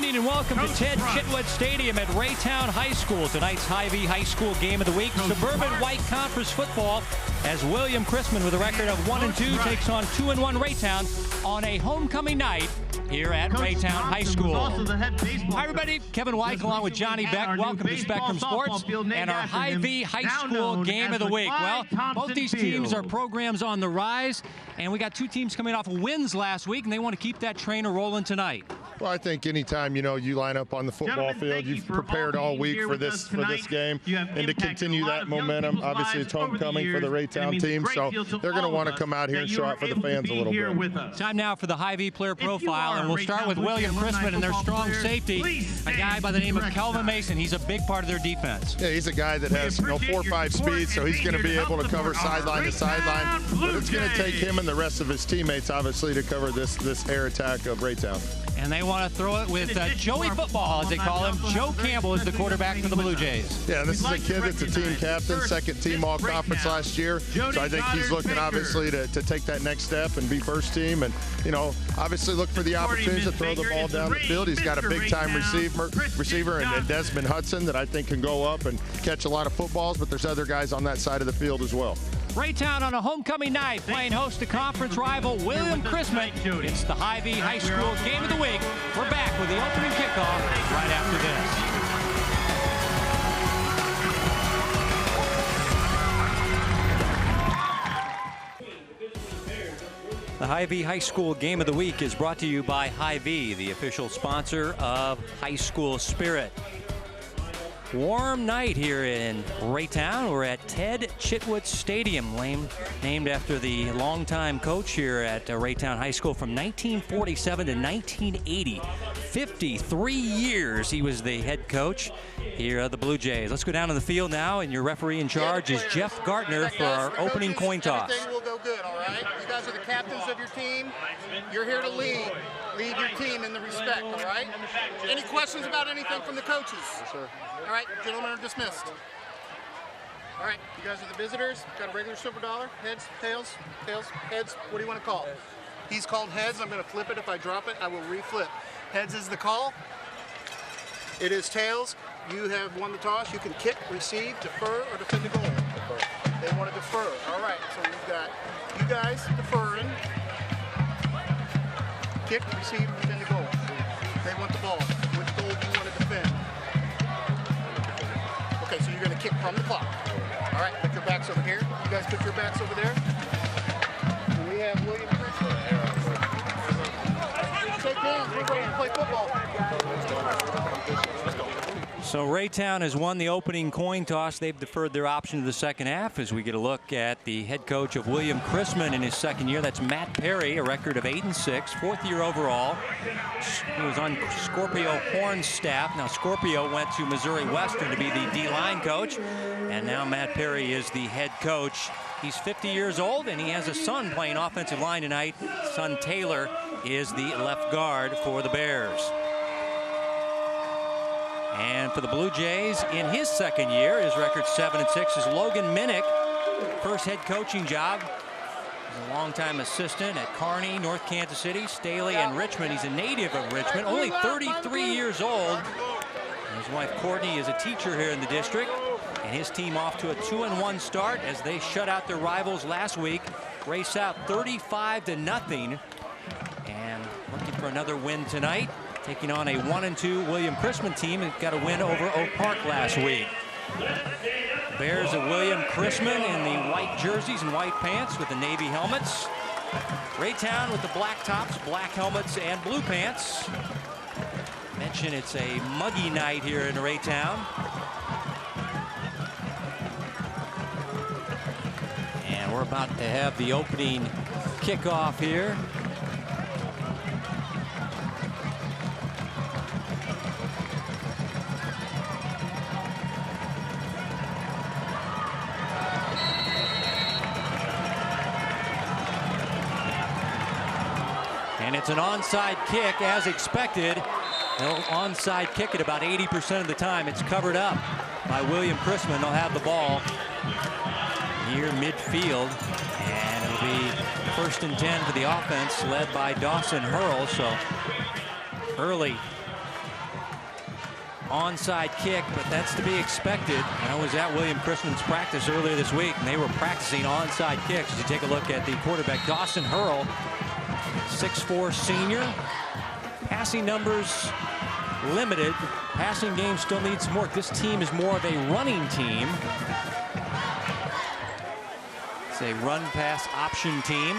morning and welcome to Ted Chitwood Stadium at Raytown High School. Tonight's Hy-Vee High School game of the week, Suburban White Conference football, as William Chrisman with a record of 1-2 takes on 2-1 Raytown on a homecoming night here at Raytown High School. Hi everybody, Kevin White along with Johnny Beck. Welcome to Spectrum Sports and our Hy-Vee High School game of the week. Well, both these teams are programs on the rise, and we got two teams coming off of wins last week, and they want to keep that trainer rolling tonight. Well, I think anytime, you line up on the football field, you've prepared all week for this game, and to continue that momentum. Obviously, it's homecoming for the Raytown team, so they're going to want to come out here and show out for the fans a little bit. Time now for the Hy-Vee player profile, and we'll start with William Chrisman and their strong safety, a guy by the name of Kelvin Mason. He's a big part of their defense. Yeah, he's a guy that has 4 or 5 speed, so he's going to be able to cover sideline to sideline. But it's going to take him and the rest of his teammates, obviously, to cover this air attack of Raytown. And they want to throw it with Joey Football, as they call him. Joe Campbell is the quarterback for the Blue Jays. Yeah, this is a kid that's a team captain, second team all-conference last year. So I think he's looking, obviously, to take that next step and be first team. And, obviously look for the opportunity to throw the ball down the field. He's got a big-time receiver and Desmond Hudson that I think can go up and catch a lot of footballs, but there's other guys on that side of the field as well. Raytown on a homecoming night, playing host to conference rival William Chrisman. It's the Hy-Vee High School game of the week. We're back with the opening kickoff right after this. The Hy-Vee High School game of the week is brought to you by Hy-Vee, the official sponsor of High School Spirit. Warm night here in Raytown. We're at Ted Chitwood Stadium, named after the longtime coach here at Raytown High School from 1947 to 1980. 53 years he was the head coach here at the Blue Jays. Let's go down to the field now, and your referee in charge is Jeff Gartner for our opening coin toss. Everything will go good, all right? You guys are the captains of your team. You're here to lead your team in the respect, all right? Any questions about anything from the coaches? Yes, sir. All right, gentlemen are dismissed. All right, you guys are the visitors. Got a regular silver dollar. Heads, tails, heads. What do you want to call? He's called heads. I'm going to flip it. If I drop it, I will reflip. Heads is the call. It is tails. You have won the toss. You can kick, receive, defer, or defend the goal. Defer. They want to defer. All right, so we've got you guys deferring. Kick, receive, defend the goal. They want the ball. Which goal do you want to defend? Okay, so you're going to kick from the clock. All right, put your backs over here. You guys put your backs over there. And we have William Chrisman. Shake hands. We're ready to play football. So Raytown has won the opening coin toss. They've deferred their option to the second half as we get a look at the head coach of William Chrisman in his second year. That's Matt Perry, a record of 8-6, fourth year overall. He was on Scorpio Horn's staff. Now Scorpio went to Missouri Western to be the D-line coach, and now Matt Perry is the head coach. He's 50 years old, and he has a son playing offensive line tonight. Son Taylor is the left guard for the Bears. And for the Blue Jays, in his second year, his record 7-6 is Logan Minnick. First head coaching job. He's a longtime assistant at Kearney, North Kansas City, Staley, and Richmond. He's a native of Richmond, only 33 years old. And his wife Courtney is a teacher here in the district. And his team off to a 2-1 start as they shut out their rivals last week. Race out 35-0. And looking for another win tonight. Taking on a 1-2 William Chrisman team and got a win over Oak Park last week. Bears of William Chrisman in the white jerseys and white pants with the navy helmets. Raytown with the black tops, black helmets, and blue pants. Mention it's a muggy night here in Raytown. And we're about to have the opening kickoff here. And it's an onside kick as expected. They'll onside kick it about 80% of the time. It's covered up by William Chrisman. They'll have the ball near midfield. And it'll be 1st and 10 for the offense led by Dawson Hurl. So early onside kick, but that's to be expected. I was at William Chrisman's practice earlier this week, and they were practicing onside kicks. You take a look at the quarterback, Dawson Hurl, 6'4" senior. Passing numbers limited. Passing game still needs some work. This team is more of a running team. It's a run-pass option team.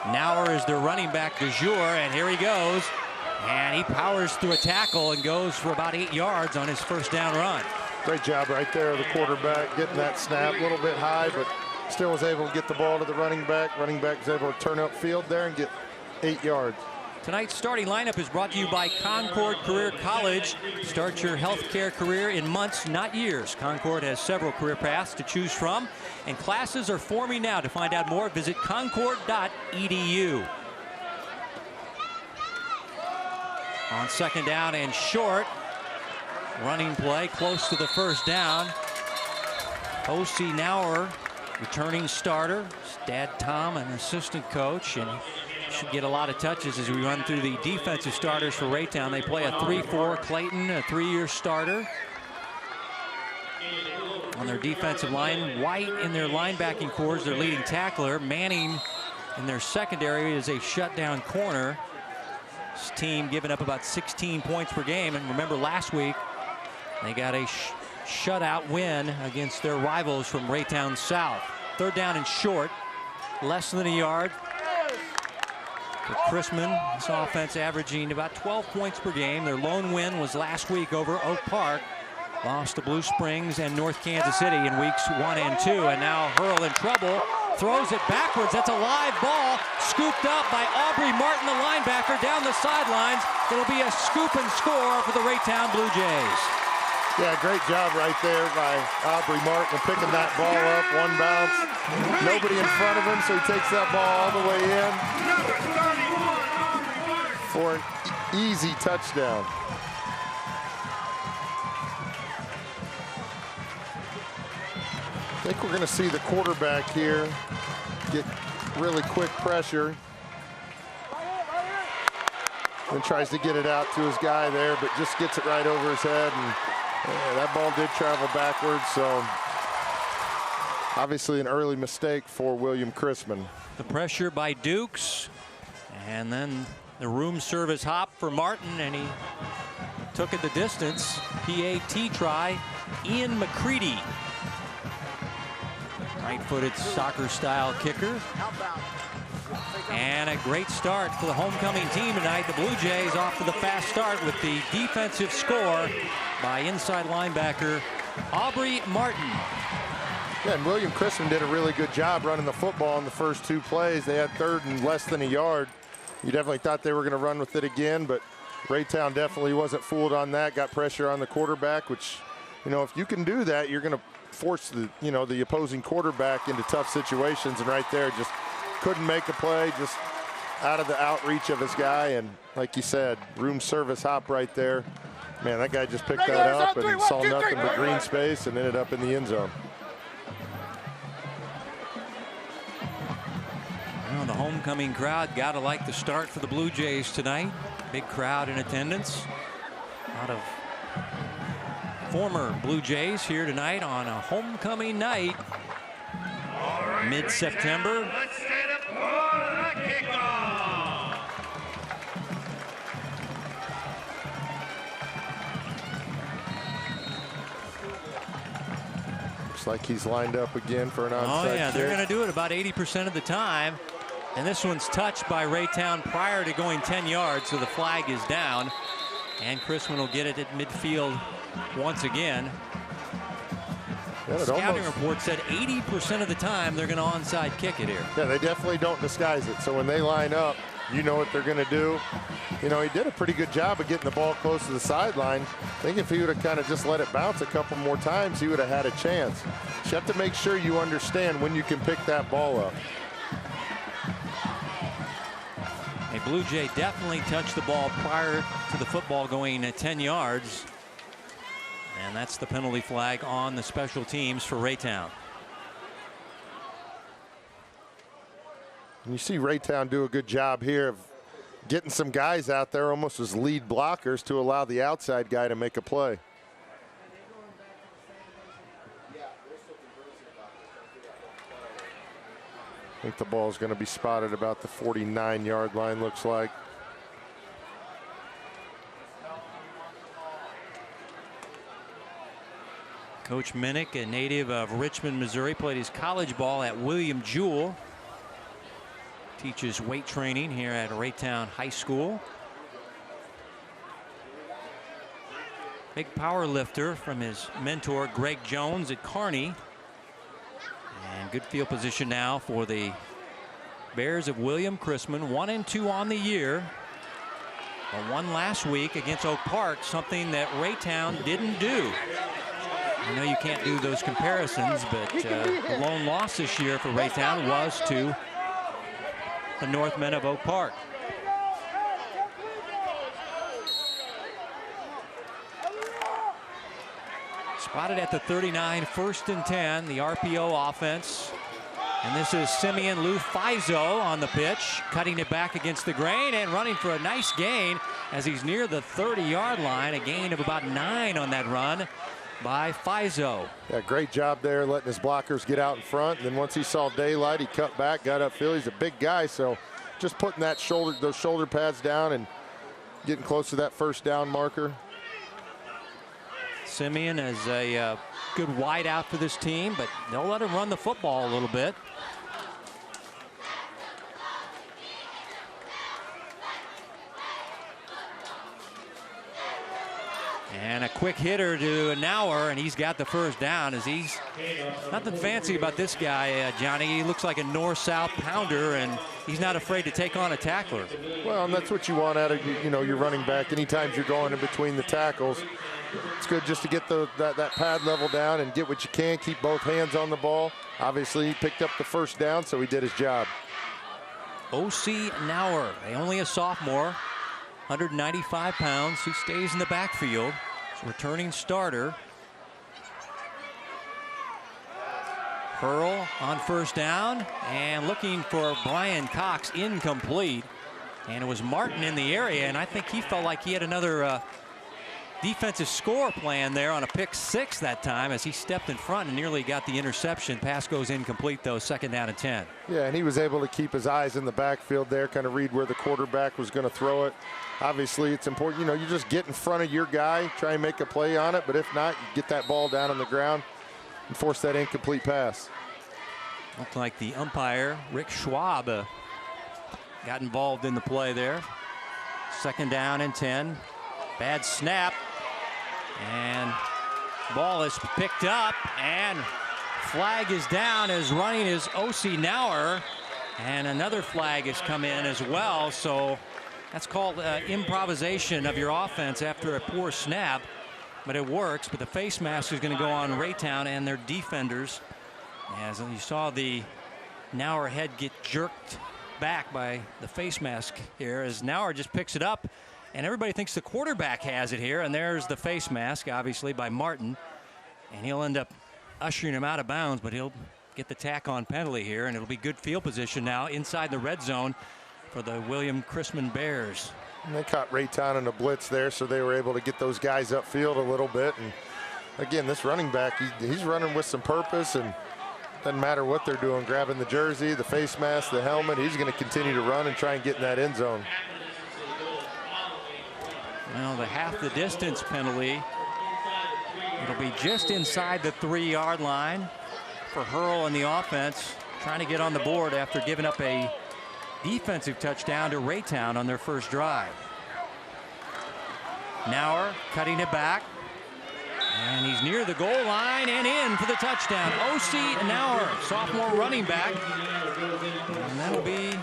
Nauer is their running back du jour, and here he goes. And he powers through a tackle and goes for about 8 yards on his first down run. Great job right there, the quarterback getting that snap a little bit high, but still was able to get the ball to the running back. Running back was able to turn upfield there and get 8 yards. Tonight's starting lineup is brought to you by Concord Career College. Start your healthcare career in months, not years. Concord has several career paths to choose from, and classes are forming now. To find out more, visit concord.edu. On second down and short, running play close to the first down. O.C. Nauer, returning starter. His dad Tom, an assistant coach, and should get a lot of touches as we run through the defensive starters for Raytown. They play a 3-4. Clayton, a 3-year starter. On their defensive line, White in their linebacking corps, their leading tackler. Manning in their secondary is a shutdown corner. This team giving up about 16 points per game. And remember last week, they got a shutout win against their rivals from Raytown South. Third down and short, less than a yard. For Chrisman, this offense averaging about 12 points per game. Their lone win was last week over Oak Park. Lost to Blue Springs and North Kansas City in weeks 1 and 2. And now Hurl in trouble. Throws it backwards. That's a live ball. Scooped up by Aubrey Martin, the linebacker, down the sidelines. It'll be a scoop and score for the Raytown Blue Jays. Yeah, great job right there by Aubrey Martin picking that ball up, one bounce. Nobody in front of him, so he takes that ball all the way in for an easy touchdown. I think we're going to see the quarterback here get really quick pressure. And tries to get it out to his guy there, but just gets it right over his head. And that ball did travel backwards, so obviously an early mistake for William Chrisman. The pressure by Dukes, and then the room service hop for Martin, and he took it the distance. PAT try, Ian McCready. Right-footed soccer-style kicker. And a great start for the homecoming team tonight. The Blue Jays off to the fast start with the defensive score by inside linebacker Aubrey Martin. Yeah, and William Chrisman did a really good job running the football in the first 2 plays. They had third and less than a yard. You definitely thought they were going to run with it again, but Raytown definitely wasn't fooled on that. Got pressure on the quarterback, which, you know, if you can do that, you're going to force the, you know, the opposing quarterback into tough situations. And right there, just couldn't make a play, just out of the outreach of his guy. And like you said, room service hop right there. Man, that guy just picked that up and saw nothing but green space and ended up in the end zone. Well, the homecoming crowd got to like the start for the Blue Jays tonight. Big crowd in attendance. A lot of former Blue Jays here tonight on a homecoming night. Mid-September. Let's set up for the kickoff. Looks like he's lined up again for an onside Oh yeah, kick. they're going to do it about 80% of the time. And this one's touched by Raytown prior to going 10 yards, so the flag is down. And Chrisman will get it at midfield once again. Yeah, Scouting report said 80% of the time they're going to onside kick it here. Yeah, they definitely don't disguise it. So when they line up, you know what they're going to do. You know, he did a pretty good job of getting the ball close to the sideline. I think if he would have kind of just let it bounce a couple more times, he would have had a chance. You have to make sure you understand when you can pick that ball up. A Blue Jay definitely touched the ball prior to the football going 10 yards. And that's the penalty flag on the special teams for Raytown. And you see Raytown do a good job here of getting some guys out there almost as lead blockers to allow the outside guy to make a play. I think the ball is going to be spotted about the 49-yard line, looks like. Coach Minnick, a native of Richmond, Missouri, played his college ball at William Jewell. Teaches weight training here at Raytown High School. Big power lifter from his mentor Greg Jones at Kearney. And good field position now for the Bears of William Chrisman. 1-2 on the year. But won last week against Oak Park, something that Raytown didn't do. I know you can't do those comparisons, but the lone loss this year for Raytown was to the Northmen of Oak Park. Spotted at the 39, 1st and 10, the RPO offense. And this is Simeon Lou Fizo on the pitch, cutting it back against the grain and running for a nice gain as he's near the 30-yard line. A gain of about 9 on that run by Fizo. Yeah, great job there letting his blockers get out in front. And then once he saw daylight, he cut back, got upfield. He's a big guy, so just putting that those shoulder pads down and getting close to that first down marker. Simeon is a good wide out for this team, but they'll let him run the football a little bit. And a quick hitter to Nauer, and he's got the first down. As he's nothing fancy about this guy, Johnny. He looks like a north-south pounder, and he's not afraid to take on a tackler. Well, and that's what you want out of your running back. Anytime you're going in between the tackles, it's good just to get that pad level down and get what you can. Keep both hands on the ball. Obviously, he picked up the first down, so he did his job. O.C. Nauer, only a sophomore, 195 pounds. He stays in the backfield. Returning starter. Hurl on first down and looking for Brian Cox, incomplete. And it was Martin in the area, and I think he felt like he had another defensive score plan there on a pick 6 that time as he stepped in front and nearly got the interception. Pass goes incomplete though, 2nd down and 10. Yeah, and he was able to keep his eyes in the backfield there, kind of read where the quarterback was going to throw it. Obviously, it's important, you just get in front of your guy, try and make a play on it, but if not, you get that ball down on the ground and force that incomplete pass. Looked like the umpire, Rick Schwab, got involved in the play there. 2nd down and 10. Bad snap. And ball is picked up, and flag is down as running is O.C. Nauer. And another flag has come in as well. So that's called improvisation of your offense after a poor snap. But it works. But the face mask is going to go on Raytown and their defenders. As you saw the Nauer head get jerked back by the face mask here as Nauer just picks it up. And everybody thinks the quarterback has it here. And there's the face mask, obviously, by Martin. And he'll end up ushering him out of bounds, but he'll get the tack-on penalty here. And it'll be good field position now inside the red zone for the William Chrisman Bears. And they caught Raytown in a blitz there, so they were able to get those guys upfield a little bit. And again, this running back, he's running with some purpose, and doesn't matter what they're doing, grabbing the jersey, the face mask, the helmet. He's going to continue to run and try and get in that end zone. Well, the half the distance penalty. It'll be just inside the 3-yard line for Hurl and the offense, trying to get on the board after giving up a defensive touchdown to Raytown on their first drive. Nauer cutting it back. And he's near the goal line and in for the touchdown. O.C. Nauer, sophomore running back. And that'll be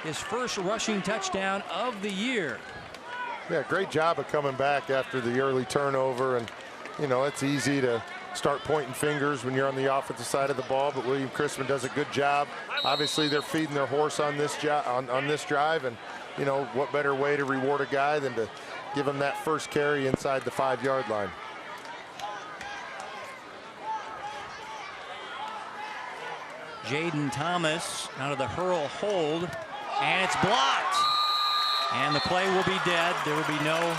his first rushing touchdown of the year. Yeah, great job of coming back after the early turnover. And, it's easy to start pointing fingers when you're on the offensive side of the ball, but William Chrisman does a good job. Obviously, they're feeding their horse on this drive, and, what better way to reward a guy than to give him that first carry inside the 5-yard line. Jaden Thomas out of the Hurl hold, and it's blocked. And the play will be dead. There will be no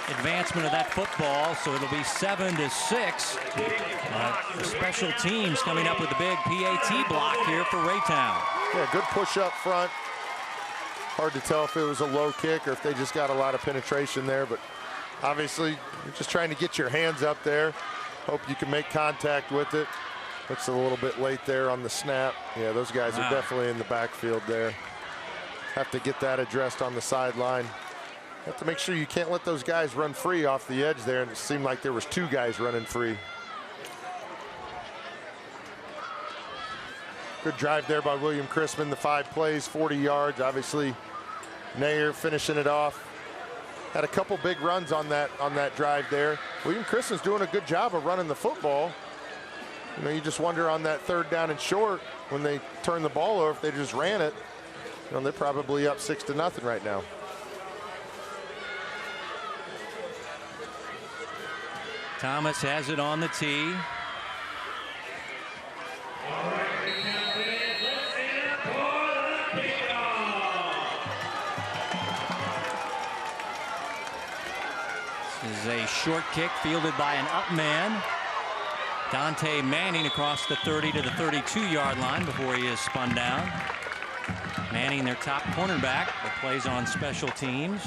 advancement of that football, so it'll be 7-6. The special teams coming up with the big PAT block here for Raytown. Yeah, good push up front. Hard to tell if it was a low kick or if they just got a lot of penetration there, but obviously you're just trying to get your hands up there. Hope you can make contact with it. Looks a little bit late there on the snap. Yeah, those guys are definitely in the backfield there. Have to get that addressed on the sideline. Have to make sure you can't let those guys run free off the edge there, and it seemed like there was 2 guys running free. Good drive there by William Chrisman, the 5 plays, 40 yards. Obviously, Nair finishing it off. Had a couple big runs on that drive there. William Chrisman's doing a good job of running the football. You know, you just wonder on that 3rd down and short when they turn the ball over, if they just ran it. You know, they're probably up 6-0 right now. Thomas has it on the tee. This is a short kick fielded by an up man. Dante Manning across the 30 to the 32-yard line before he is spun down. Manning, their top cornerback, that plays on special teams.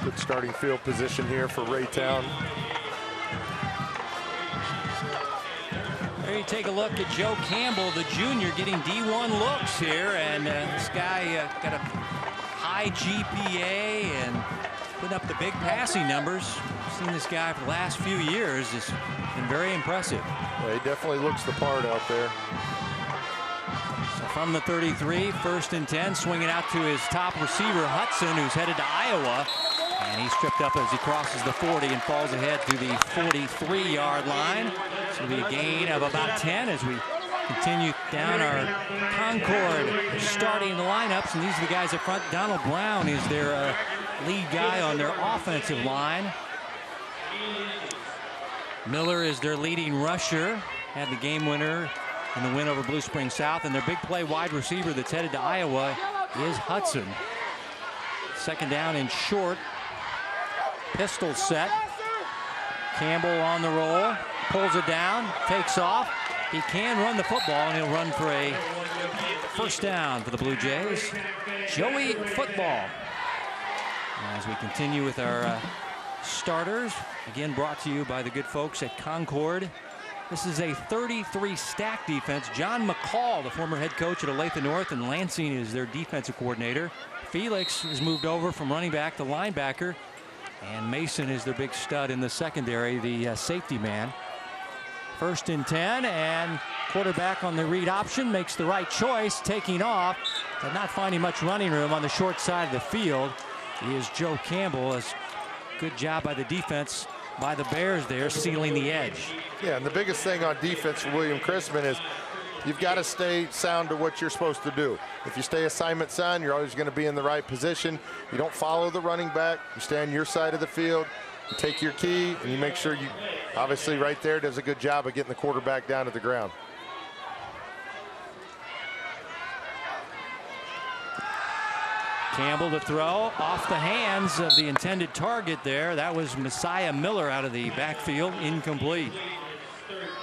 Good starting field position here for Raytown. There you take a look at Joe Campbell, the junior, getting D1 looks here, and this guy got a high GPA and putting up the big passing numbers. I've seen this guy for the last few years. It's been very impressive. Yeah, he definitely looks the part out there. So from the 33, 1st and 10, swinging out to his top receiver, Hudson, who's headed to Iowa. And he's tripped up as he crosses the 40 and falls ahead to the 43-yard line. So it'll be a gain of about 10 as we continue down our Concord starting the lineups. And these are the guys up front. Donald Brown is their lead guy on their offensive line. Miller is their leading rusher. Had the game winner in the win over Blue Springs South. And their big play wide receiver that's headed to Iowa is Hudson. 2nd down and short. Pistol set. Campbell on the roll. Pulls it down. Takes off. He can run the football, and he'll run for a 1st down for the Blue Jays. Joey Football. As we continue with our starters, again brought to you by the good folks at Concord. This is a 33 stack defense. John McCall, the former head coach at Olathe North, and Lansing is their defensive coordinator. Felix has moved over from running back to linebacker. And Mason is their big stud in the secondary, the safety man. 1st and 10, and quarterback on the read option makes the right choice, taking off, but not finding much running room on the short side of the field. He is Joe Campbell. A good job by the defense by the Bears there, sealing the edge. Yeah, and the biggest thing on defense for William Chrisman is you've got to stay sound to what you're supposed to do. If you stay assignment sound, you're always going to be in the right position. You don't follow the running back. You stay on your side of the field. You take your key, and you make sure you, obviously right there, does a good job of getting the quarterback down to the ground. Campbell to throw off the hands of the intended target there. That was Messiah Miller out of the backfield, incomplete.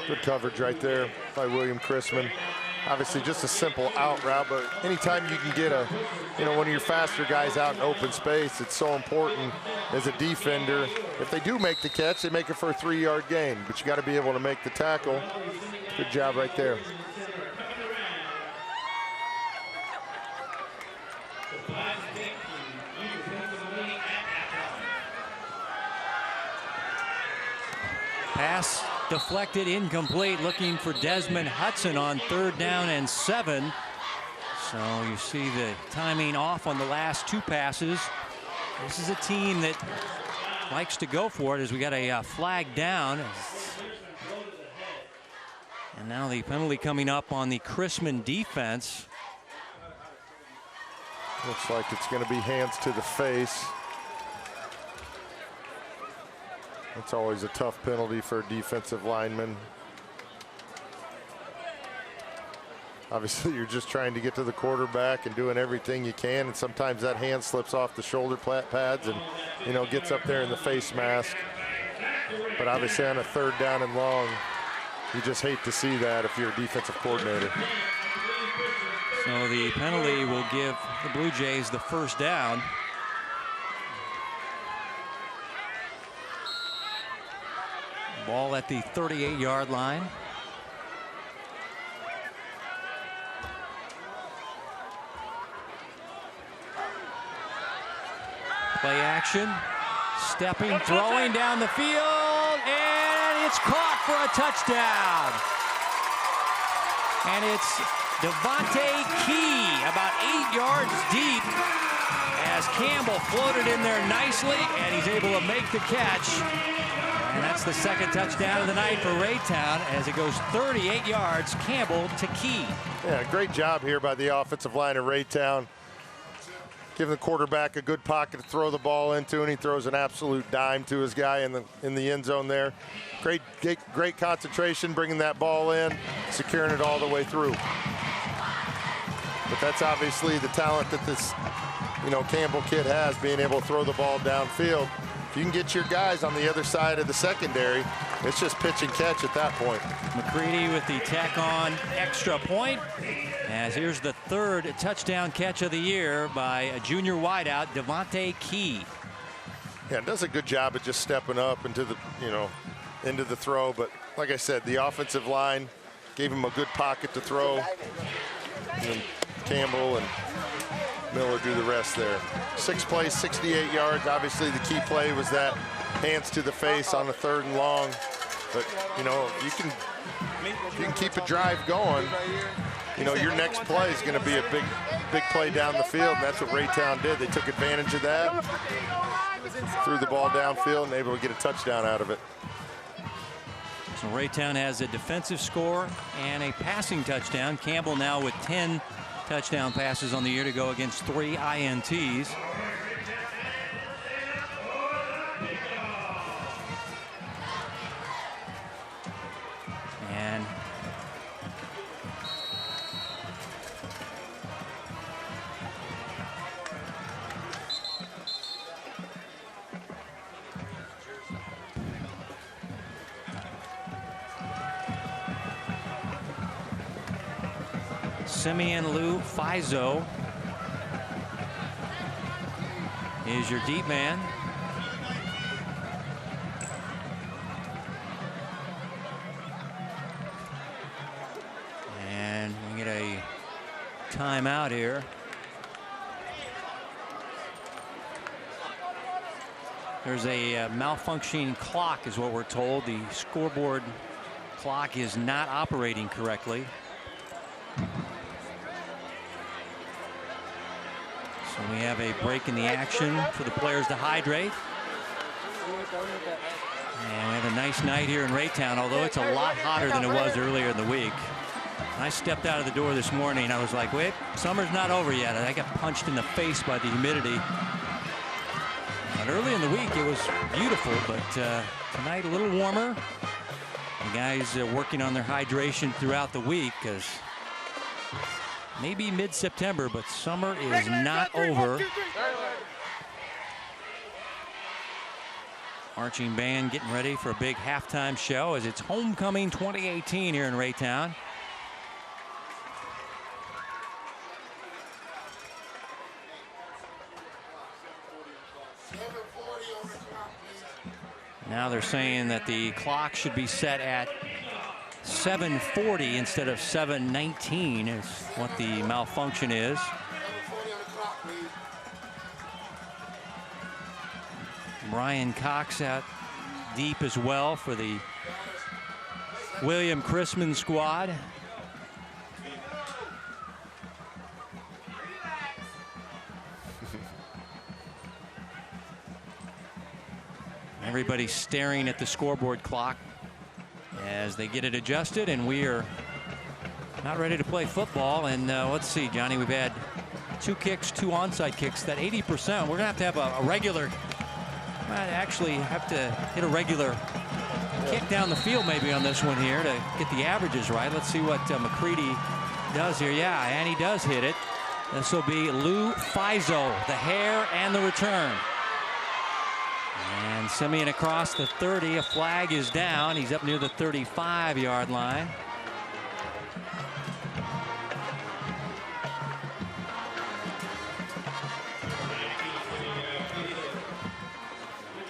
Good coverage right there by William Chrisman. Obviously just a simple out route, but anytime you can get one of your faster guys out in open space, it's so important as a defender. If they do make the catch, they make it for a 3-yard gain, but you got to be able to make the tackle. Good job right there. Pass deflected, incomplete, looking for Desmond Hudson on 3rd down and 7. So you see the timing off on the last 2 passes. This is a team that likes to go for it as we got a flag down. And now the penalty coming up on the Chrisman defense. Looks like it's going to be hands to the face. It's always a tough penalty for a defensive lineman. obviously you're just trying to get to the quarterback and doing everything you can, and sometimes that hand slips off the shoulder pads and, you know, gets up there in the face mask. But obviously on a 3rd down and long, you just hate to see that if you're a defensive coordinator. So the penalty will give the Blue Jays the 1st down. Ball at the 38-yard line. Play action. Stepping, throwing down the field, and it's caught for a touchdown. And it's Devontae Key, about 8 yards deep, as Campbell floated in there nicely, and he's able to make the catch. And that's the 2nd touchdown of the night for Raytown, as it goes 38 yards, Campbell to Key. Yeah, great job here by the offensive line of Raytown. Giving the quarterback a good pocket to throw the ball into, and he throws an absolute dime to his guy in the end zone there. Great concentration, bringing that ball in, securing it all the way through. But that's obviously the talent that this, you know, Campbell kid has, being able to throw the ball downfield. If you can get your guys on the other side of the secondary, it's just pitch and catch at that point. McCready with the tack-on extra point. As here's the 3rd touchdown catch of the year by a junior wideout, Devontae Key. Yeah, does a good job of just stepping up into the, you know, into the throw. But like I said, the offensive line gave him a good pocket to throw. And Campbell and Miller do the rest there. 6 plays, 68 yards. Obviously, the key play was that hands to the face on the 3rd and long. But, you know, you can keep a drive going. You know, your next play is going to be a big play down the field, and that's what Raytown did. They took advantage of that, threw the ball downfield, and able to get a touchdown out of it. So Raytown has a defensive score and a passing touchdown. Campbell now with 10 touchdown passes on the year to go against 3 INTs. And Simeon Lou Fizo is your deep man. And we get a timeout here. There's a malfunctioning clock is what we're told. The scoreboard clock is not operating correctly. So we have a break in the action for the players to hydrate. And we have a nice night here in Raytown, although it's a lot hotter than it was earlier in the week. I stepped out of the door this morning. I was like, wait, summer's not over yet. I got punched in the face by the humidity. But early in the week, it was beautiful, but tonight a little warmer. The guys working on their hydration throughout the week, because maybe mid-September, but summer is not over. Marching band getting ready for a big halftime show as it's homecoming 2018 here in Raytown. Now they're saying that the clock should be set at 7:40 instead of 7:19 is what the malfunction is. Brian Cox out deep as well for the William Chrisman squad. Everybody's staring at the scoreboard clock as they get it adjusted, and we are not ready to play football. And let's see, Johnny, we've had 2 kicks, 2 onside kicks. That 80%, we're going to have a regular, might actually have to hit a regular kick down the field maybe on this one here to get the averages right. Let's see what McCready does here, yeah, and he does hit it. This will be Lou Fizo, the hair and the return. And Simeon across the 30. A flag is down. He's up near the 35-yard line.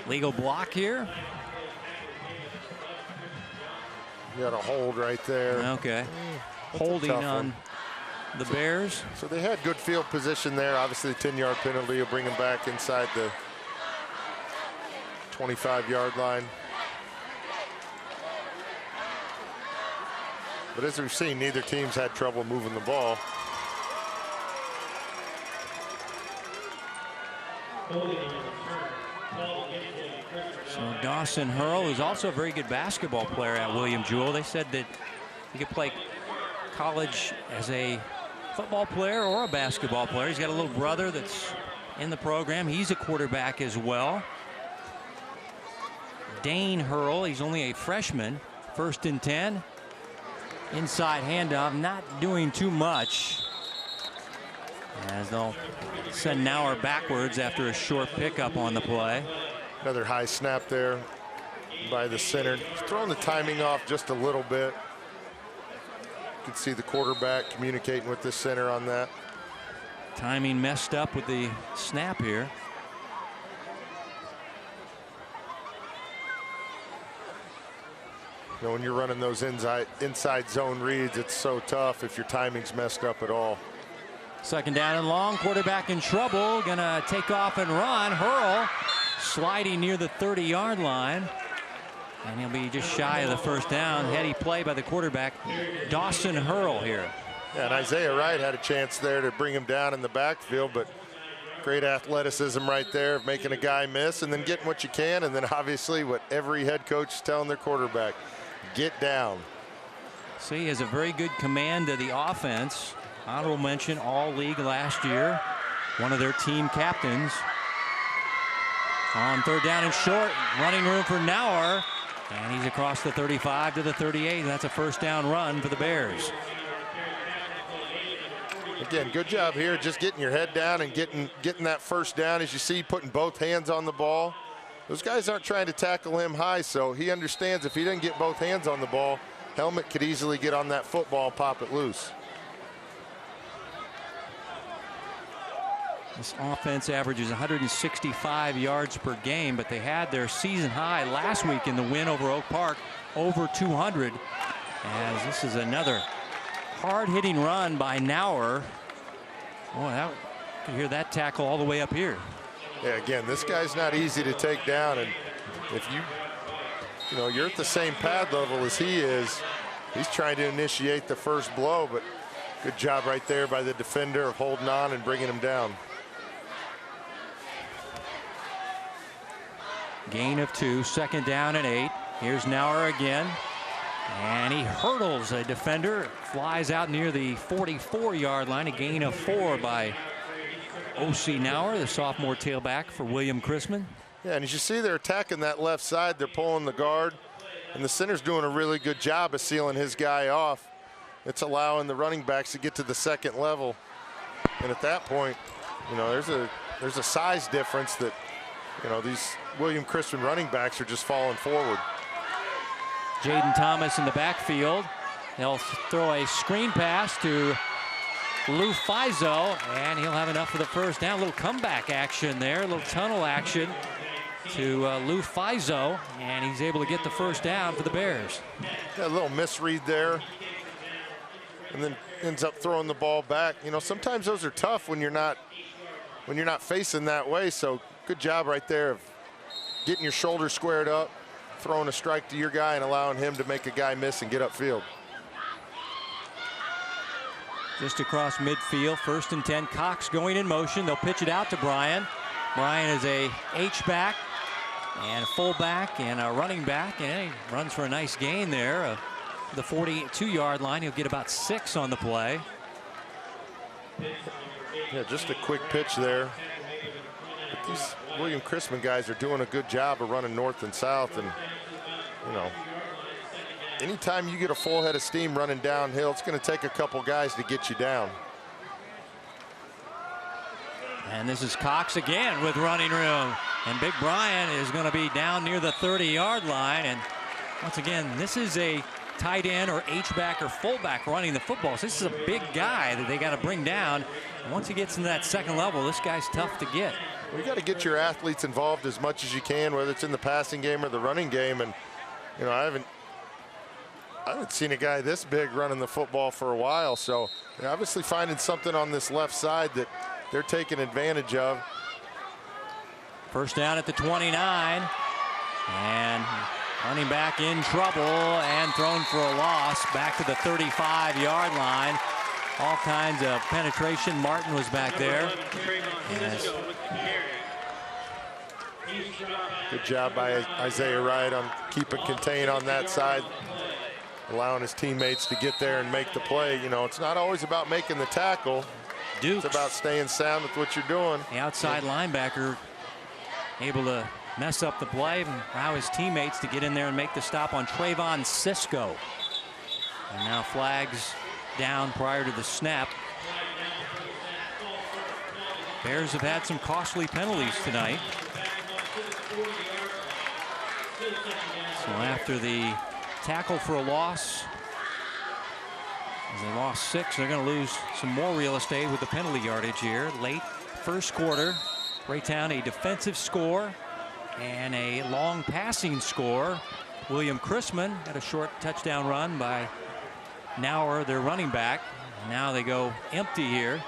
Legal block here. You got a hold right there. Okay. Holding on the Bears. So they had good field position there. Obviously, the 10-yard penalty will bring them back inside the 25-yard line. But as we've seen, neither team's had trouble moving the ball. So Dawson Hurl is also a very good basketball player at William Jewell. They said that he could play college as a football player or a basketball player. He's got a little brother that's in the program. He's a quarterback as well. Dane Hurl, he's only a freshman. 1st and 10. Inside handoff, not doing too much, as they'll send Nauer backwards after a short pickup on the play. Another high snap there by the center. He's throwing the timing off just a little bit. You can see the quarterback communicating with the center on that. Timing messed up with the snap here. You know, when you're running those inside zone reads, it's so tough if your timing's messed up at all. 2nd down and long. Quarterback in trouble. Gonna take off and run. Hurl sliding near the 30-yard line. And he'll be just shy of the 1st down. Heady play by the quarterback, Dawson Hurl here. Yeah, and Isaiah Wright had a chance there to bring him down in the backfield, but great athleticism right there, making a guy miss and then getting what you can, and then obviously what every head coach is telling their quarterback, get down. So he has a very good command of the offense. Honorable mention All-League last year. One of their team captains. On 3rd down and short, running room for Nauer. And he's across the 35 to the 38. That's a 1st down run for the Bears. Again, good job here, just getting your head down and getting that 1st down. As you see, putting both hands on the ball. Those guys aren't trying to tackle him high, so he understands if he doesn't get both hands on the ball, Helmet could easily get on that football and pop it loose. This offense averages 165 yards per game, but they had their season high last week in the win over Oak Park, over 200. As this is another hard-hitting run by Nauer. Boy, you can hear that tackle all the way up here. Yeah, again, this guy's not easy to take down, and if you're at the same pad level as he is, he's trying to initiate the first blow, but good job right there by the defender of holding on and bringing him down. Gain of 2, 2nd down and 8. Here's Nauer again. And he hurdles a defender, flies out near the 44-yard line. A gain of 4 by O.C. Nauer, the sophomore tailback for William Chrisman. Yeah, and as you see, they're attacking that left side. They're pulling the guard, and the center's doing a really good job of sealing his guy off. It's allowing the running backs to get to the 2nd level. And at that point, there's a size difference that, these William Chrisman running backs are just falling forward. Jaden Thomas in the backfield. He'll throw a screen pass to Lou Fizo, and he'll have enough for the 1st down. A little comeback action there, a little tunnel action to Lou Fizo, and he's able to get the 1st down for the Bears. Yeah, a little misread there, and then ends up throwing the ball back. Sometimes those are tough when you're not facing that way. So good job right there of getting your shoulder squared up, throwing a strike to your guy and allowing him to make a guy miss and get upfield. Just across midfield, 1st and 10. Cox going in motion. They'll pitch it out to Bryan. Bryan is a H-back and a fullback and a running back, and he runs for a nice gain there. The 42-yard line. He'll get about 6 on the play. Yeah, just a quick pitch there. But these William Chrisman guys are doing a good job of running north and south, and anytime you get a full head of steam running downhill, it's going to take a couple guys to get you down. And this is Cox again with running room. And Big Brian is going to be down near the 30-yard line. And once again, this is a tight end or H-back or fullback running the football. So this is a big guy that they got to bring down. And once he gets into that second level, this guy's tough to get. You got to get your athletes involved as much as you can, whether it's in the passing game or the running game. And you know, I haven't seen a guy this big running the football for a while. So they're obviously finding something on this left side that they're taking advantage of. First down at the 29. And running back in trouble and thrown for a loss back to the 35-yard line. All kinds of penetration. Martin was back there. Yes. Good job by Isaiah Wright on keeping contained on that side, allowing his teammates to get there and make the play. You know, it's not always about making the tackle. Dukes. It's about staying sound with what you're doing. The outside linebacker able to mess up the play and allow his teammates to get in there and make the stop on Trayvon Cisco. And now flags down prior to the snap. Bears have had some costly penalties tonight. So after the tackle for a loss, as they lost 6, they're going to lose some more real estate with the penalty yardage here. Late first quarter, Raytown a defensive score and a long passing score. William Chrisman had a short touchdown run by Nauer, their running back. Now they go empty here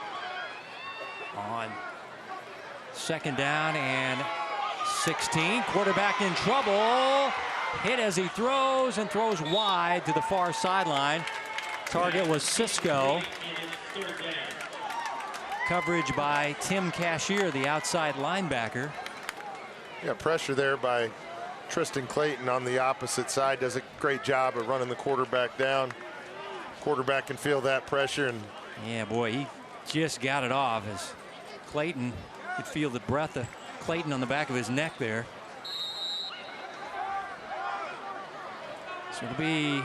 on second down and 16. Quarterback in trouble. Hit as he throws and throws wide to the far sideline. Target was Cisco. Coverage by Tim Cashier, the outside linebacker. Yeah, pressure there by Tristan Clayton on the opposite side. Does a great job of running the quarterback down. Quarterback can feel that pressure. And yeah, boy, he just got it off as Clayton could feel the breath of Clayton on the back of his neck there. So it'll be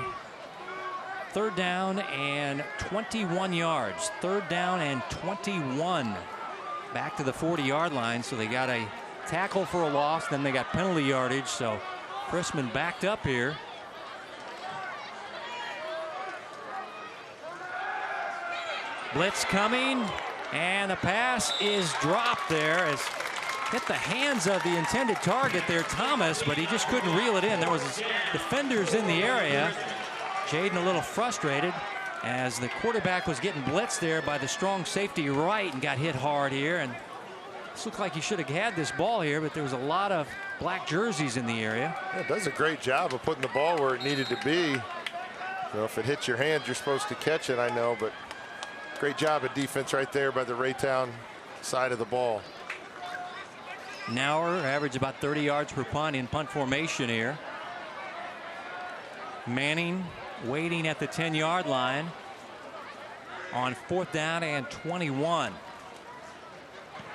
third down and 21 yards. Third down and 21. Back to the 40-yard line. So they got a tackle for a loss. Then they got penalty yardage. So Chrisman backed up here. Blitz coming. And the pass is dropped there as hit the hands of the intended target there, Thomas, but he just couldn't reel it in. There was defenders in the area. Jaden a little frustrated as the quarterback was getting blitzed there by the strong safety Wright and got hit hard here. And this looked like he should have had this ball here, but there was a lot of black jerseys in the area. Yeah, it does a great job of putting the ball where it needed to be. You know, if it hits your hand, you're supposed to catch it, I know, but great job of defense right there by the Raytown side of the ball. Nauer averaged about 30 yards per punt in punt formation here. Manning waiting at the 10-yard line on fourth down and 21.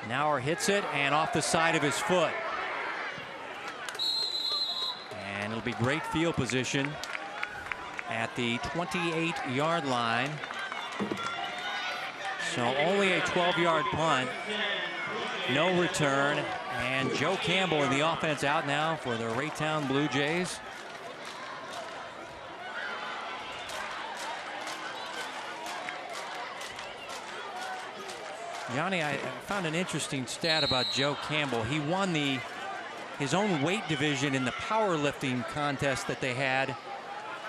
Nauer hits it and off the side of his foot. And it'll be great field position at the 28-yard line. So only a 12-yard punt. No return. And Joe Campbell in the offense out now for the Raytown Blue Jays. Johnny, I found an interesting stat about Joe Campbell. He won his own weight division in the powerlifting contest that they had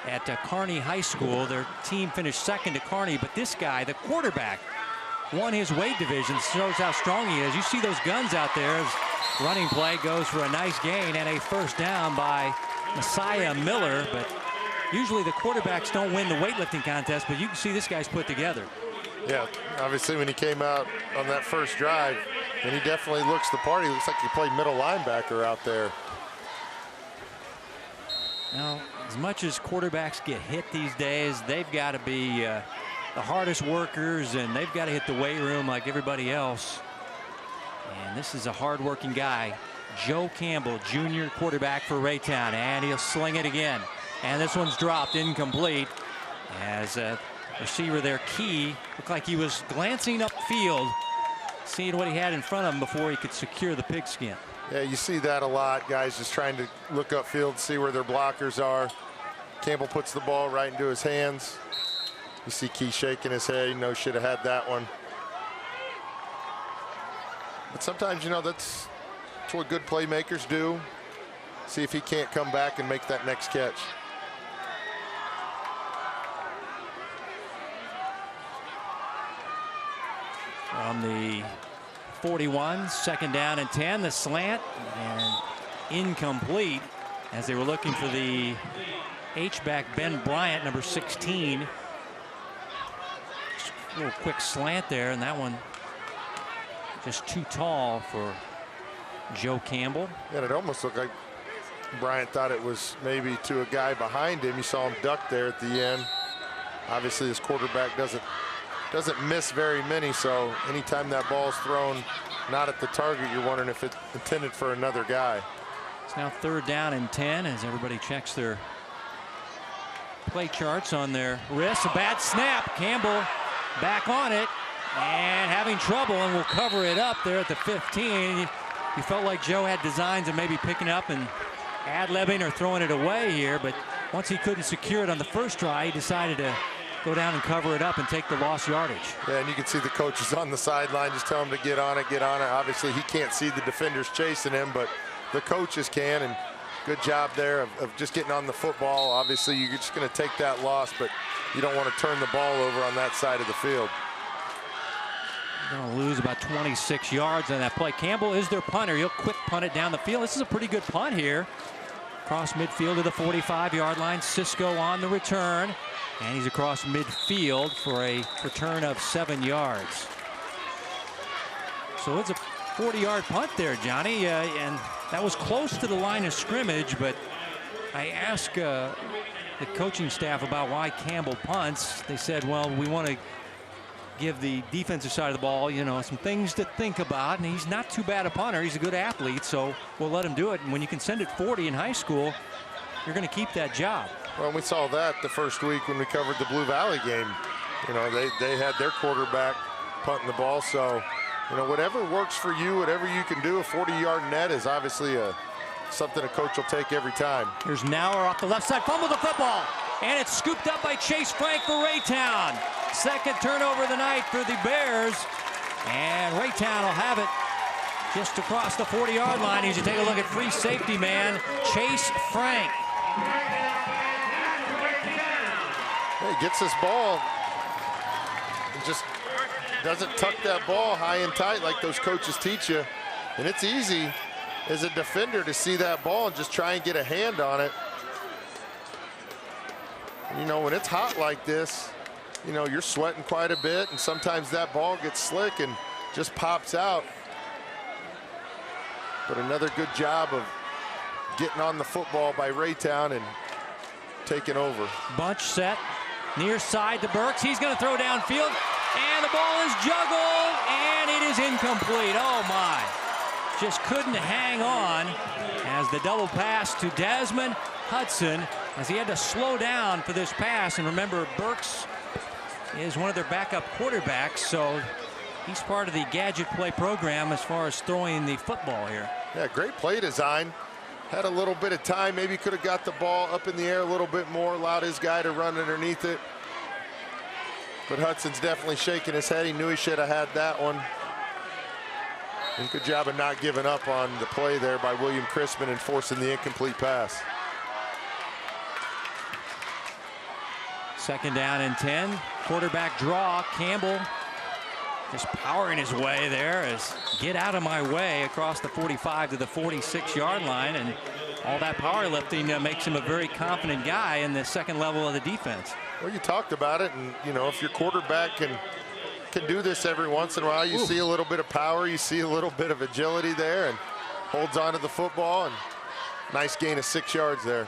at Kearney High School. Their team finished second to Kearney, but this guy, the quarterback, won his weight division. Shows how strong he is. You see those guns out there as running play goes for a nice gain and a first down by Messiah Miller. But usually the quarterbacks don't win the weightlifting contest, but you can see this guy's put together. Yeah, obviously when he came out on that first drive, and he definitely looks the part. He looks like he played middle linebacker out there. Now, as much as quarterbacks get hit these days, they've got to be the hardest workers, and they've got to hit the weight room like everybody else. And this is a hard-working guy, Joe Campbell, junior quarterback for Raytown, and he'll sling it again. And this one's dropped incomplete as receiver there, Key, looked like he was glancing upfield, seeing what he had in front of him before he could secure the pigskin. Yeah, you see that a lot. Guys just trying to look upfield, see where their blockers are. Campbell puts the ball right into his hands. You see Key shaking his head. You know, should have had that one. But sometimes, you know, that's what good playmakers do. See if he can't come back and make that next catch. From the 41, 2nd down and 10, the slant, and incomplete as they were looking for the H-back Ben Bryant, number 16. Just a little quick slant there, and that one just too tall for Joe Campbell. And it almost looked like Bryant thought it was maybe to a guy behind him. You saw him duck there at the end. Obviously, his quarterback doesn't miss very many, so anytime that ball's thrown not at the target, you're wondering if it's intended for another guy. It's now 3rd down and 10 as everybody checks their play charts on their wrists. A bad snap. Campbell back on it and having trouble, and will cover it up there at the 15. You felt like Joe had designs of maybe picking up and ad-libbing or throwing it away here, but once he couldn't secure it on the first try, he decided to go down and cover it up and take the lost yardage. Yeah, and you can see the coaches on the sideline just tell him to get on it, get on it. Obviously, he can't see the defenders chasing him, but the coaches can, and good job there of just getting on the football. Obviously, you're just going to take that loss, but you don't want to turn the ball over on that side of the field. Going to lose about 26 yards on that play. Campbell is their punter. He'll quick punt it down the field. This is a pretty good punt here. Across midfield to the 45-yard line. Cisco on the return. And he's across midfield for a return of 7 yards. So it's a 40-yard punt there, Johnny. And that was close to the line of scrimmage, but I asked the coaching staff about why Campbell punts. They said, well, we want to give the defensive side of the ball, you know, some things to think about, and he's not too bad a punter. He's a good athlete, so we'll let him do it. And when you can send it 40 in high school, you're going to keep that job. Well, we saw that the first week when we covered the Blue Valley game. You know, they had their quarterback punting the ball, so, you know, whatever works for you, whatever you can do, a 40-yard net is obviously something a coach will take every time. Here's Nauer off the left side, fumble the football, and it's scooped up by Chase Frank for Raytown. 2nd turnover of the night for the Bears, and Raytown will have it just across the 40-yard line. As you take a look at free safety man Chase Frank. He gets this ball and just doesn't tuck that ball high and tight like those coaches teach you. And it's easy as a defender to see that ball and just try and get a hand on it. And, you know, when it's hot like this, you know, you're sweating quite a bit, and sometimes that ball gets slick and just pops out. But another good job of getting on the football by Raytown and taking over. Bunch set. Near side to Burks. He's going to throw downfield, and the ball is juggled, and it is incomplete. Oh, my. Just couldn't hang on as the double pass to Desmond Hudson as he had to slow down for this pass. And remember, Burks is one of their backup quarterbacks, so he's part of the gadget play program as far as throwing the football here. Yeah, great play design. Had a little bit of time, maybe could have got the ball up in the air a little bit more, allowed his guy to run underneath it. But Hudson's definitely shaking his head. He knew he should have had that one. And good job of not giving up on the play there by William Chrisman and forcing the incomplete pass. 2nd down and 10. Quarterback draw. Campbell just powering his way there as get out of my way across the 45 to the 46-yard line, and all that powerlifting makes him a very confident guy in the 2nd level of the defense. Well, you talked about it, and you know, if your quarterback can do this every once in a while, you see a little bit of power, you see a little bit of agility there, and holds on to the football, and nice gain of 6 yards there.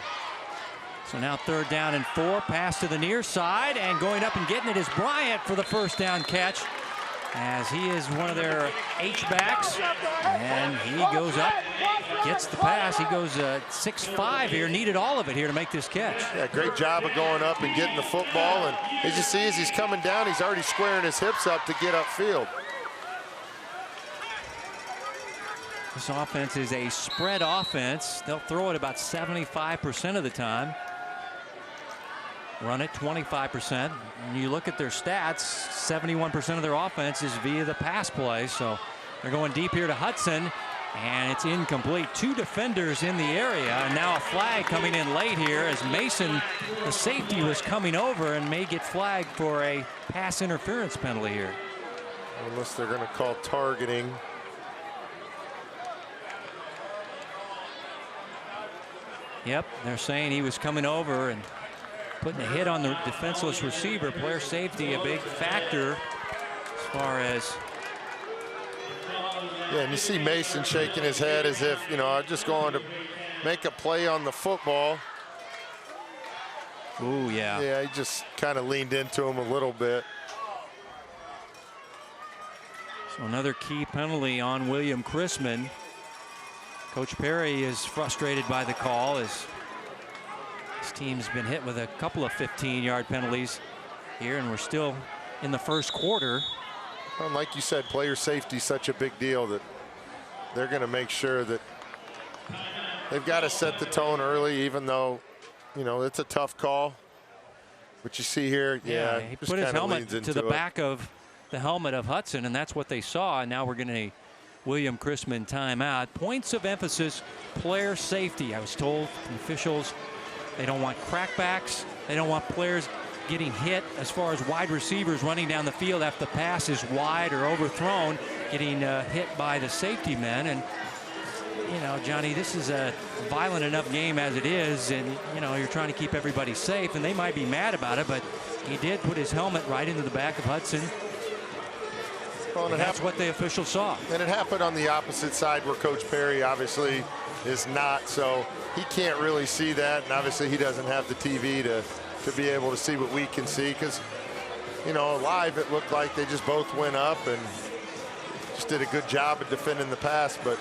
So now 3rd down and 4, pass to the near side, and going up and getting it is Bryant for the 1st down catch. as he is one of their H-backs, and he goes up, gets the pass. He goes 6'5" here, needed all of it here to make this catch. Yeah, great job of going up and getting the football, and as you see, as he's coming down, he's already squaring his hips up to get upfield. This offense is a spread offense. They'll throw it about 75% of the time. Run it 25%. And you look at their stats, 71% of their offense is via the pass play. So they're going deep here to Hudson, and it's incomplete. 2 defenders in the area, and now a flag coming in late here as Mason, the safety, was coming over and may get flagged for a pass interference penalty here. Unless they're going to call targeting. Yep, they're saying he was coming over and putting a hit on the defenseless receiver. Player safety, a big factor as far as. Yeah, and you see Mason shaking his head as if, you know, I'm just going to make a play on the football. Ooh, yeah. Yeah, he just kind of leaned into him a little bit. So another key penalty on William Chrisman. Coach Perry is frustrated by the call as his team's been hit with a couple of 15-yard penalties here, and we're still in the first quarter. Well, like you said, player safety is such a big deal that they're going to make sure that they've got to set the tone early, even though, you know, it's a tough call. But you see here, yeah, he put his helmet to the back of the helmet of Hudson, and that's what they saw. And now we're going to William Chrisman timeout. Points of emphasis, player safety. I was told from officials they don't want crackbacks. They don't want players getting hit as far as wide receivers running down the field after the pass is wide or overthrown, getting hit by the safety men. And, you know, Johnny, this is a violent enough game as it is, and, you know, you're trying to keep everybody safe, and they might be mad about it, but he did put his helmet right into the back of Hudson. Well, and that's what the officials saw. And it happened on the opposite side where Coach Perry obviously is not, so he can't really see that, and obviously he doesn't have the TV to be able to see what we can see, because, you know, live it looked like they just both went up and just did a good job of defending the pass, but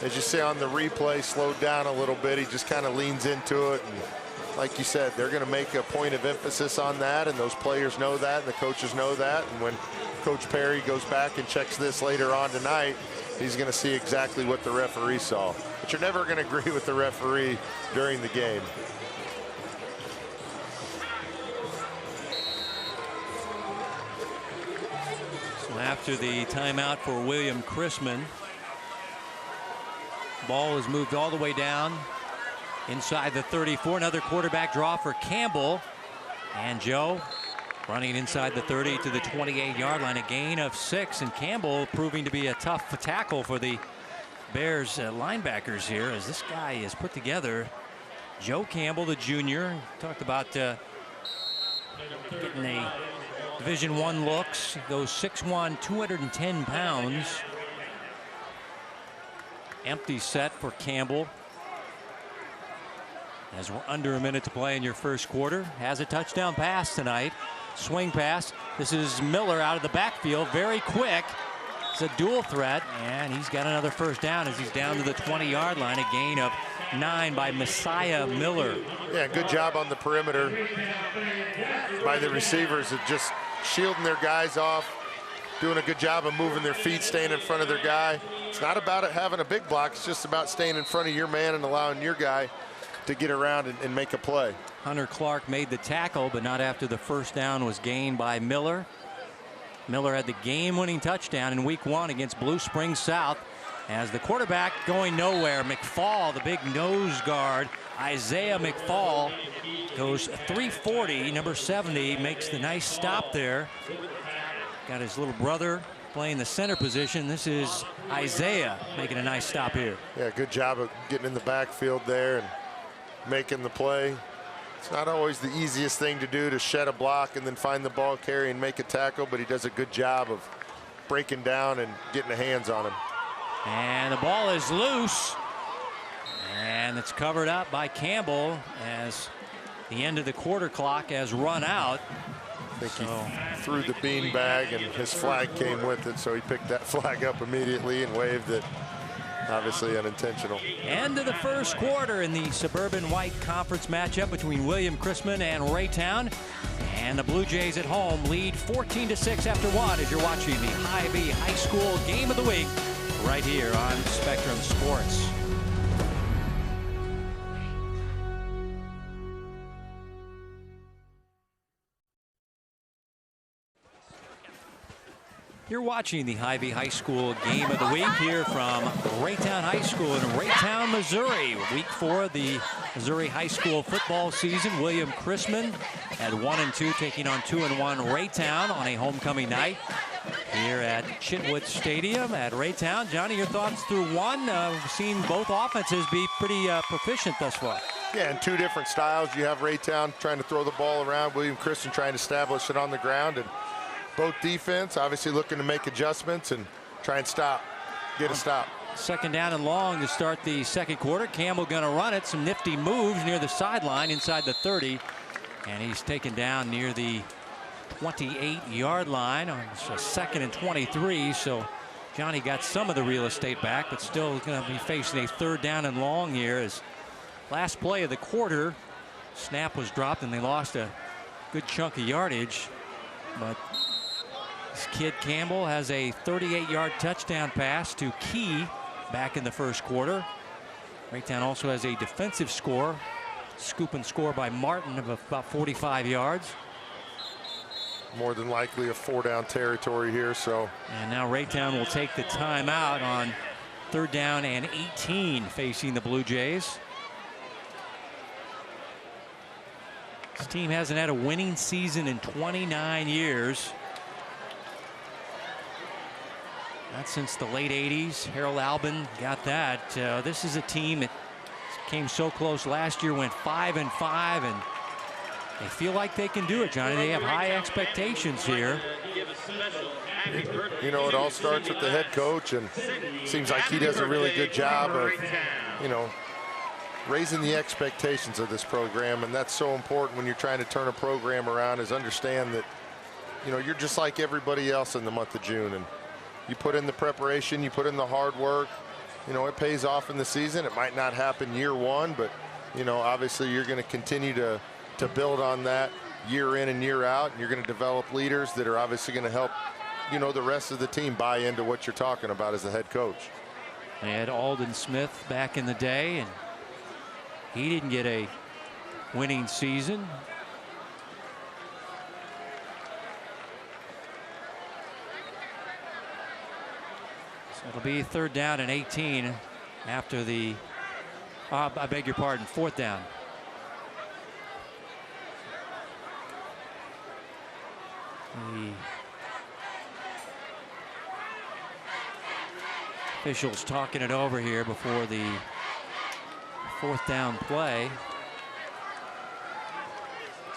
as you see on the replay, slowed down a little bit. He just kind of leans into it, and like you said, they're going to make a point of emphasis on that, and those players know that, and the coaches know that, and when Coach Perry goes back and checks this later on tonight, he's going to see exactly what the referee saw. But you're never going to agree with the referee during the game. So after the timeout for William Chrisman, ball is moved all the way down inside the 34. Another quarterback draw for Campbell. And Joe running inside the 30 to the 28-yard line, a gain of 6, and Campbell proving to be a tough tackle for the Bears linebackers here, as this guy is put together. Joe Campbell, the junior, talked about getting a Division I looks. He goes 6'1", 210 pounds. Empty set for Campbell, as we're under a minute to play in your first quarter. Has a touchdown pass tonight. Swing pass. This is Miller out of the backfield, very quick. It's a dual threat, and he's got another first down as he's down to the 20-yard line. A gain of 9 by Messiah Miller. Yeah, good job on the perimeter by the receivers of just shielding their guys off, doing a good job of moving their feet, staying in front of their guy. It's not about it having a big block. It's just about staying in front of your man and allowing your guy to get around and make a play. Hunter Clark made the tackle, but not after the first down was gained by Miller. Miller had the game-winning touchdown in Week 1 against Blue Springs South. As the quarterback going nowhere, McFall, the big nose guard, Isaiah McFall, goes 340. Number 70 makes the nice stop there. Got his little brother playing the center position. This is Isaiah making a nice stop here. Yeah, good job of getting in the backfield there and making the play. It's not always the easiest thing to do, to shed a block and then find the ball carrier and make a tackle, but he does a good job of breaking down and getting the hands on him. And the ball is loose, and it's covered up by Campbell as the end of the quarter clock has run out. I think he threw the bean bag and his flag came with it, so he picked that flag up immediately and waved it. Obviously unintentional. End of the first quarter in the Suburban White Conference matchup between William Chrisman and Raytown. And the Blue Jays at home lead 14-6 after one as you're watching the Hy-Vee High School Game of the Week right here on Spectrum Sports. You're watching the Hy-Vee High School Game of the Week here from Raytown High School in Raytown, Missouri. Week 4 of the Missouri High School football season. William Chrisman at 1-2, taking on 2-1 Raytown on a homecoming night here at Chitwood Stadium at Raytown. Johnny, your thoughts through one? We've seen both offenses be pretty proficient thus far. Yeah, in two different styles. You have Raytown trying to throw the ball around, William Chrisman trying to establish it on the ground, and both defense obviously looking to make adjustments and try and get a stop. Second down and long to start the second quarter. Campbell going to run it. Some nifty moves near the sideline inside the 30. And he's taken down near the 28-yard line on a 2nd and 23. So Johnny got some of the real estate back, but still going to be facing a third down and long here as last play of the quarter. Snap was dropped and they lost a good chunk of yardage. But this kid Campbell has a 38-yard touchdown pass to Key back in the first quarter. Raytown also has a defensive score, scoop and score by Martin of about 45 yards. More than likely a 4-down territory here. So. And now Raytown will take the timeout on 3rd down and 18 facing the Blue Jays. This team hasn't had a winning season in 29 years. Not since the late 80s. Harold Albin got that. This is a team that came so close last year, went 5-5, and they feel like they can do it, Johnny. They have high expectations here. You know, it all starts with the head coach, and seems like he does a really good job of, you know, raising the expectations of this program, and that's so important when you're trying to turn a program around, is understand that, you know, you're just like everybody else in the month of June, and you put in the preparation, you put in the hard work, you know, it pays off in the season. It might not happen year one, but, you know, obviously you're going to continue to build on that year in and year out, and you're going to develop leaders that are obviously going to help, you know, the rest of the team buy into what you're talking about as the head coach. They had Alden Smith back in the day, and he didn't get a winning season. So it'll be 3rd down and 18 after the, I beg your pardon, 4th down. The officials talking it over here before the 4th down play.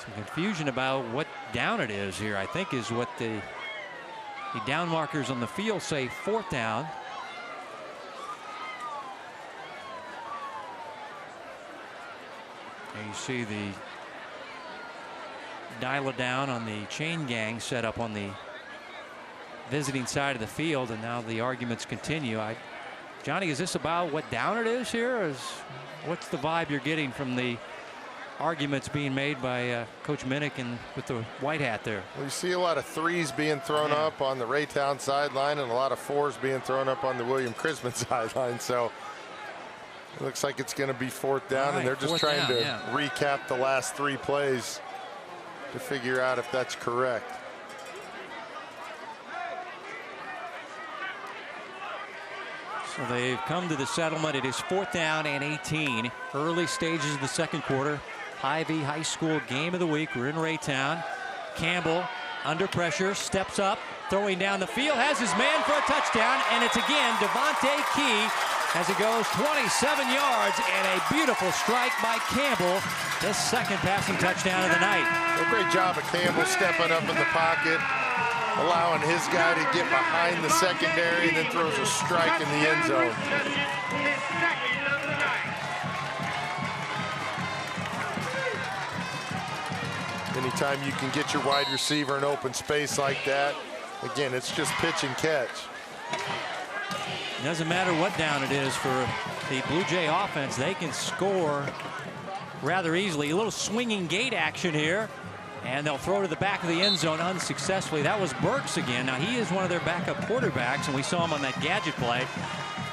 Some confusion about what down it is here, I think, is what the down markers on the field say 4th down. And you see the dial it down on the chain gang set up on the visiting side of the field, and now the arguments continue. Johnny, is this about what down it is here, or what's the vibe you're getting from the arguments being made by Coach Minnick and with the white hat there? Well, you see a lot of 3s being thrown up on the Raytown sideline and a lot of 4s being thrown up on the William Chrisman sideline. So it looks like it's going to be 4th down, and they're just trying to recap the last 3 plays to figure out if that's correct. So they've come to the settlement. It is 4th down and 18. Early stages of the second quarter. Hy-Vee High School Game of the Week. We're in Raytown. Campbell under pressure, steps up, throwing down the field, has his man for a touchdown, and it's again Devontae Key as it goes 27 yards, and a beautiful strike by Campbell, his 2nd passing touchdown of the night. A great job of Campbell stepping up in the pocket, allowing his guy to get behind the secondary, and then throws a strike in the end zone. And anytime you can get your wide receiver in open space like that, again, it's just pitch and catch. It doesn't matter what down it is for the Blue Jay offense. They can score rather easily. A little swinging gate action here. And they'll throw to the back of the end zone unsuccessfully. That was Burks again. Now, he is one of their backup quarterbacks, and we saw him on that gadget play.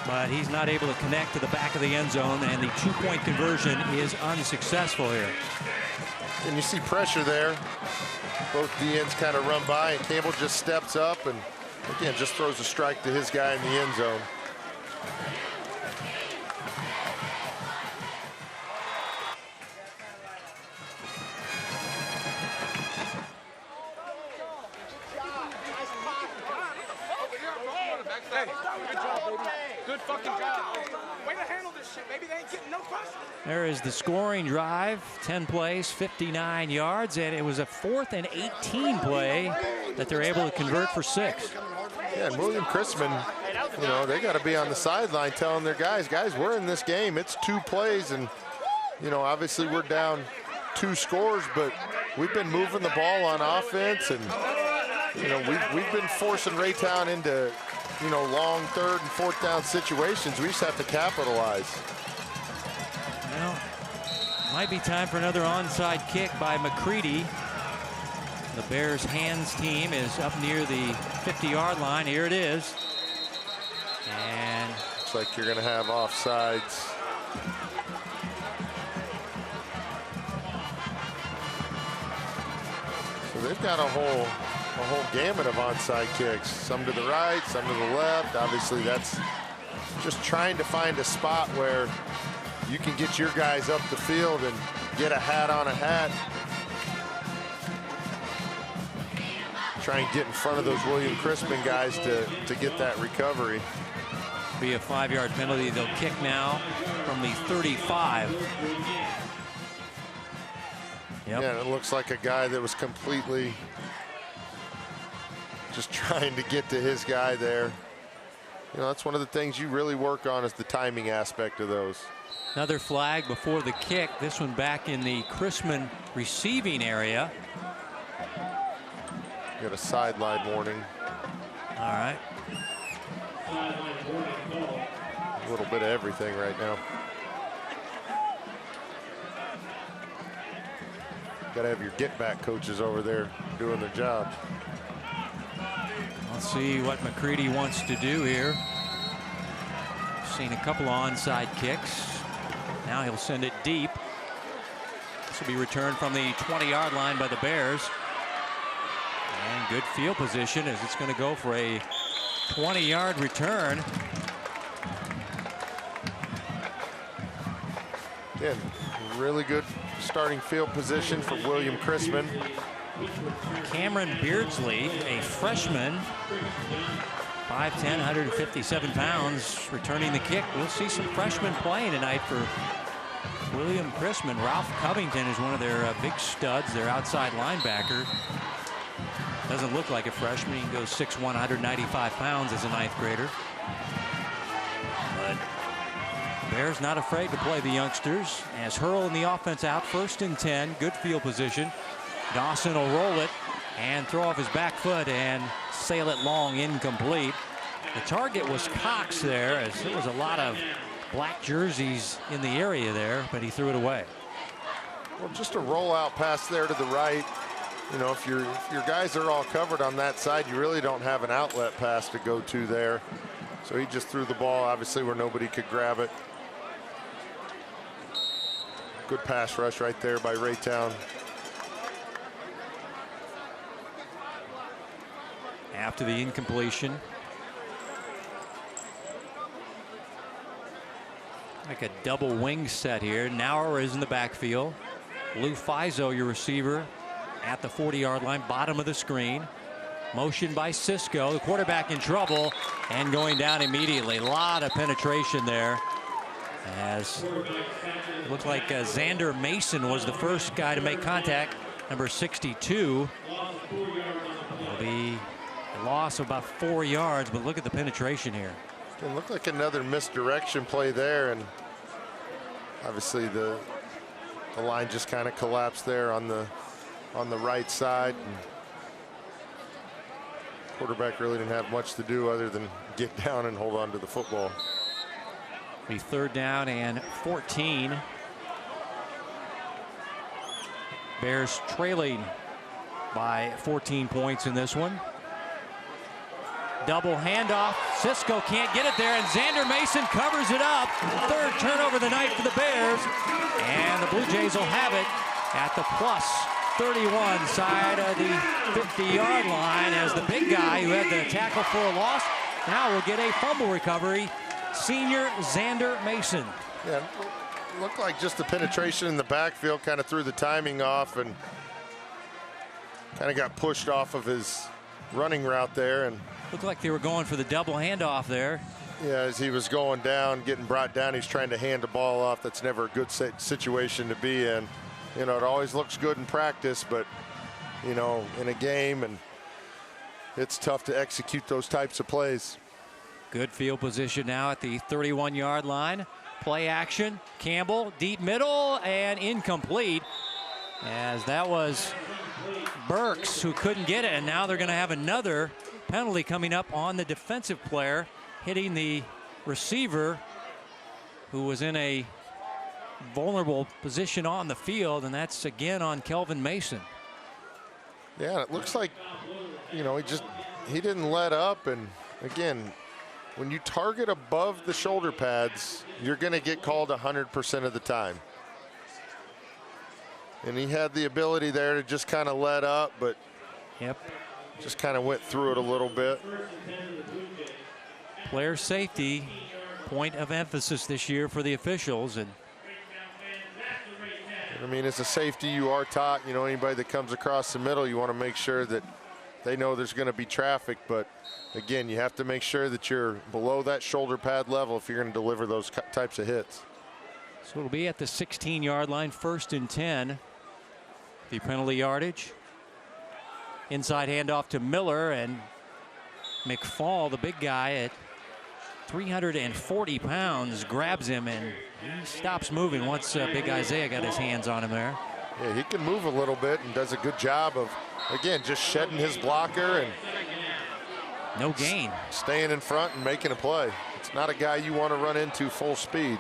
But he's not able to connect to the back of the end zone, and the two-point conversion is unsuccessful here. And you see pressure there. Both DNs kind of run by, and Campbell just steps up and, again, just throws a strike to his guy in the end zone. Good fucking job. Way to handle this shit. Maybe they ain't getting no questions. There is the scoring drive, 10 plays, 59 yards, and it was a 4th and 18 play that they're able to convert for 6. Yeah, and William Chrisman, you know, they got to be on the sideline telling their guys, we're in this game. It's 2 plays, and, you know, obviously we're down 2 scores, but we've been moving the ball on offense, and, you know, we've been forcing Raytown into, you know, long 3rd and 4th down situations. We just have to capitalize. Well, might be time for another onside kick by McCready. The Bears hands team is up near the 50-yard line. Here it is. And looks like you're going to have offsides. So they've got a whole gamut of onside kicks. Some to the right, some to the left. Obviously, that's just trying to find a spot where you can get your guys up the field and get a hat on a hat. Try and get in front of those William Chrisman guys to get that recovery. Be a 5-yard penalty. They'll kick now from the 35. Yep. Yeah, it looks like a guy that was completely just trying to get to his guy there. You know, that's one of the things you really work on is the timing aspect of those. Another flag before the kick. This one back in the Chrisman receiving area. Got a sideline warning. All right. A little bit of everything right now. Got to have your get-back coaches over there doing their job. Let's see what McCready wants to do here. Seen a couple of onside kicks. Now he'll send it deep. This will be returned from the 20-yard line by the Bears. And good field position as it's going to go for a 20-yard return. Again, really good starting field position for William Chrisman. Cameron Beardsley, a freshman, 5'10", 157 pounds, returning the kick. We'll see some freshmen playing tonight for William Chrisman. Ralph Covington is one of their big studs, their outside linebacker. Doesn't look like a freshman. He goes 6'1", 195 pounds as a 9th grader. But Bears not afraid to play the youngsters as Hurl in the offense out, 1st and 10, good field position. Dawson will roll it and throw off his back foot and sail it long, incomplete. The target was Cox there, as there was a lot of black jerseys in the area there, but he threw it away. Well, just a rollout pass there to the right. You know, if your guys are all covered on that side, you really don't have an outlet pass to go to there. So he just threw the ball, obviously, where nobody could grab it. Good pass rush right there by Raytown. After the incompletion, like a double wing set here. Nauer is in the backfield. Lou Fizo, your receiver, at the 40-yard line, bottom of the screen. Motion by Cisco, the quarterback in trouble and going down immediately. A lot of penetration there, as it looked like Xander Mason was the first guy to make contact, number 62. It'll be a loss of about 4 yards, but look at the penetration here. It looked like another misdirection play there, and obviously the line just kind of collapsed there on the on the right side. And quarterback really didn't have much to do other than get down and hold on to the football. The 3rd down and 14. Bears trailing by 14 points in this one. Double handoff. Cisco can't get it there, and Xander Mason covers it up. 3rd turnover of the night for the Bears. And the Blue Jays will have it at the plus 31 side of the 50-yard line, as the big guy who had the tackle for a loss now will get a fumble recovery. Senior Xander Mason. Yeah, looked like just the penetration in the backfield kind of threw the timing off and kind of got pushed off of his running route there. And looked like they were going for the double handoff there. yeah, as he was going down, getting brought down, he's trying to hand the ball off. That's never a good situation to be in. You know, it always looks good in practice, but, you know, in a game, and it's tough to execute those types of plays. Good field position now at the 31-yard line. Play action. Campbell, deep middle, and incomplete, as that was Burks who couldn't get it, and now they're going to have another penalty coming up on the defensive player, hitting the receiver who was in a vulnerable position on the field, and that's again on Kelvin Mason. Yeah, it looks like, you know, he didn't let up, and again, when you target above the shoulder pads, you're going to get called 100% of the time. And he had the ability there to just kind of let up, but just kind of went through it a little bit. Player safety, point of emphasis this year for the officials. And I mean, as a safety, you are taught, you know, anybody that comes across the middle, you want to make sure that they know there's going to be traffic. But again, you have to make sure that you're below that shoulder pad level if you're going to deliver those types of hits. So it'll be at the 16-yard line, 1st and 10. The penalty yardage. Inside handoff to Miller, and McFall, the big guy at 340 pounds, grabs him, and he stops moving once big Isaiah got his hands on him there. Yeah, he can move a little bit and does a good job of, again, just shedding his blocker and no gain. Staying in front and making a play. It's not a guy you want to run into full speed.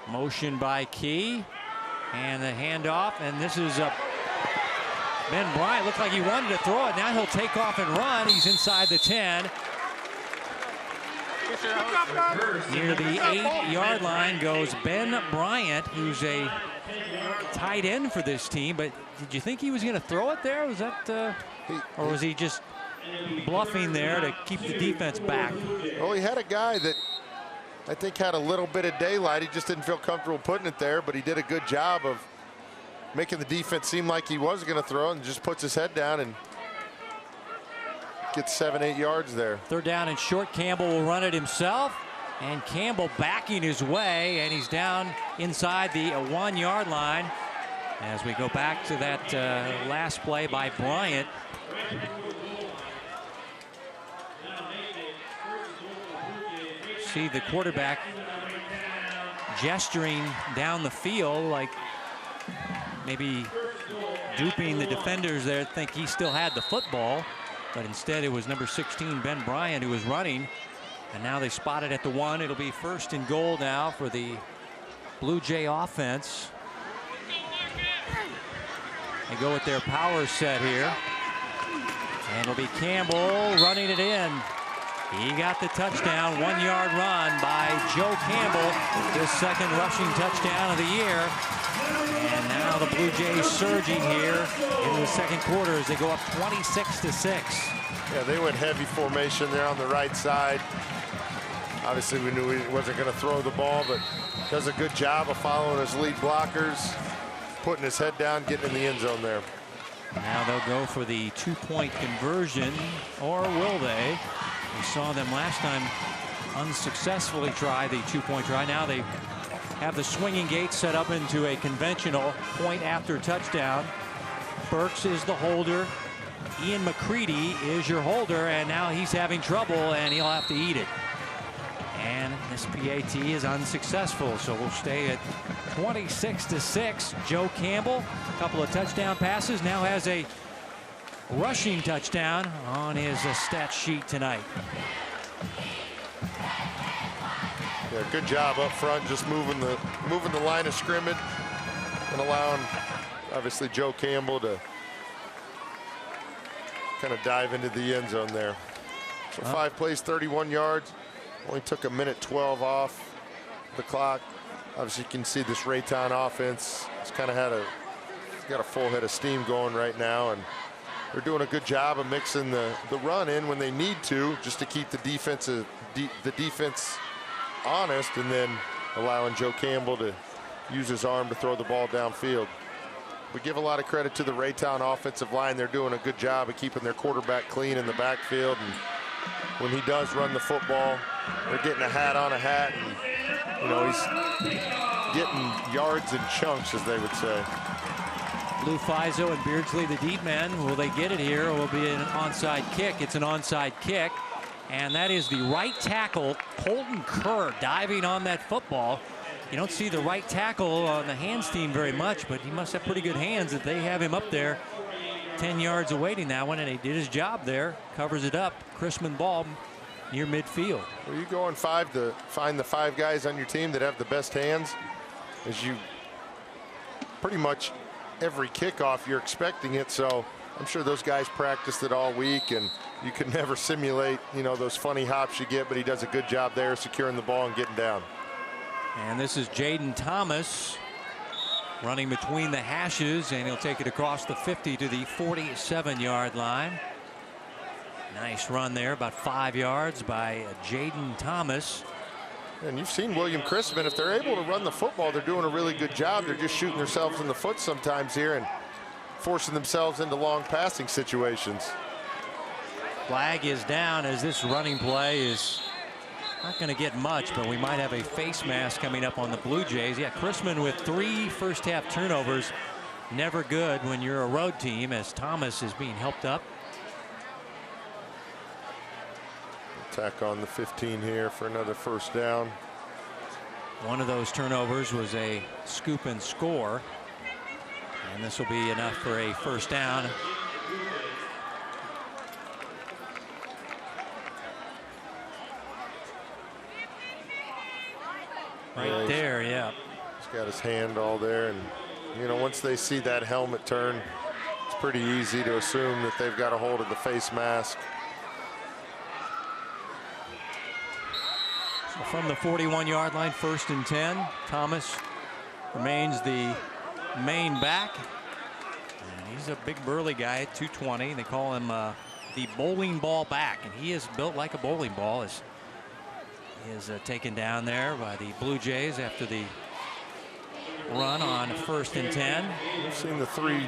Motion by Key, and the handoff, and this is Ben Bryant. Looked like he wanted to throw it. Now he'll take off and run. He's inside the 10. Near the 8-yard line goes Ben Bryant, who's a tight end for this team. But did you think he was going to throw it there? Was that, or was he just bluffing there to keep the defense back? Well, he had a guy that I think had a little bit of daylight. He just didn't feel comfortable putting it there, but he did a good job of making the defense seem like he was going to throw, and just puts his head down and gets 7-8 yards there. 3rd down and short. Campbell will run it himself, and Campbell backing his way, and he's down inside the 1-yard line. As we go back to that last play by Bryant. See the quarterback gesturing down the field, like maybe duping the defenders there, think he still had the football, but instead it was number 16 Ben Bryant who was running, and now they spot it at the 1. It'll be 1st and goal now for the Blue Jay offense. They go with their power set here, and it'll be Campbell running it in. He got the touchdown. 1-yard run by Joe Campbell, his 2nd rushing touchdown of the year. And now the Blue Jays surging here into the 2nd quarter as they go up 26-6. Yeah, they went heavy formation there on the right side. Obviously, we knew he wasn't going to throw the ball, but does a good job of following his lead blockers, putting his head down, getting in the end zone there. Now they'll go for the 2-point conversion, or will they? We saw them last time unsuccessfully try the 2-point try. Now they have the swinging gate set up into a conventional point after touchdown. Burks is the holder. Ian McCready is your holder, and now he's having trouble, and he'll have to eat it. And this PAT is unsuccessful, so we'll stay at 26-6. Joe Campbell, a couple of touchdown passes, now has a rushing touchdown on his stat sheet tonight. Yeah, good job up front, just moving the line of scrimmage and allowing, obviously, Joe Campbell to kind of dive into the end zone there. So 5 plays, 31 yards. Only took a minute 12 off the clock. Obviously, you can see this Raytown offense. It's kind of got a full head of steam going right now, and they're doing a good job of mixing the run in when they need to, just to keep the defense honest, and then allowing Joe Campbell to use his arm to throw the ball downfield. We give a lot of credit to the Raytown offensive line. They're doing a good job of keeping their quarterback clean in the backfield, and when he does run the football, they're getting a hat on a hat, and you know, he's getting yards in chunks, as they would say. Lou Fizo and Beardsley, the deep men. Will they get it here? Will be an onside kick. It's an onside kick, and that is the right tackle, Colton Kerr, diving on that football. You don't see the right tackle on the hands team very much, but he must have pretty good hands that they have him up there 10 yards awaiting that one, and he did his job there. Covers it up. Chrisman ball near midfield. Well, you go in 5 to find the 5 guys on your team that have the best hands. As you pretty much every kickoff you're expecting it, so I'm sure those guys practiced it all week, and you can never simulate, you know, those funny hops you get, but he does a good job there securing the ball and getting down. And this is Jaden Thomas running between the hashes, and he'll take it across the 50 to the 47-yard line. Nice run there, about 5 yards by Jaden Thomas. And you've seen William Chrisman. If they're able to run the football, they're doing a really good job. They're just shooting themselves in the foot sometimes here and forcing themselves into long passing situations. Flag is down as this running play is not going to get much, but we might have a face mask coming up on the Blue Jays. Yeah, Chrisman with 3 first-half turnovers. Never good when you're a road team, as Thomas is being helped up. Attack on the 15 here for another first down. One of those turnovers was a scoop and score, and this will be enough for a first down. Right there, yeah. He's got his hand all there, and you know, once they see that helmet turn, it's pretty easy to assume that they've got a hold of the face mask. So from the 41-yard line, 1st and 10. Thomas remains the main back. And he's a big burly guy at 220. They call him the bowling ball back, and he is built like a bowling ball. He is taken down there by the Blue Jays after the run on 1st and 10. We've seen the 3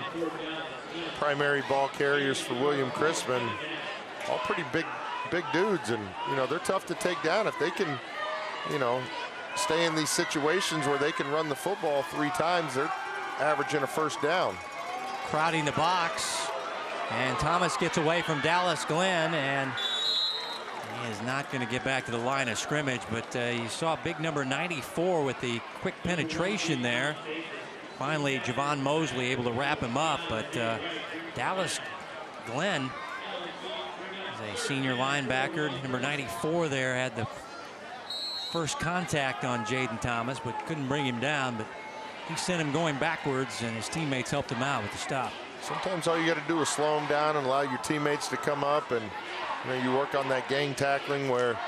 primary ball carriers for William Chrisman, all pretty big dudes, and you know, they're tough to take down. If they can, you know, stay in these situations where they can run the football 3 times, they're averaging a first down. Crowding the box, and Thomas gets away from Dallas Glenn, and he is not going to get back to the line of scrimmage, but you saw big number 94 with the quick penetration there. Finally, Javon Mosley able to wrap him up, but Dallas Glenn is a senior linebacker. Number 94 there had the first contact on Jaden Thomas, but couldn't bring him down. But he sent him going backwards, and his teammates helped him out with the stop. Sometimes all you got to do is slow him down and allow your teammates to come up, and you know, you work on that gang tackling where,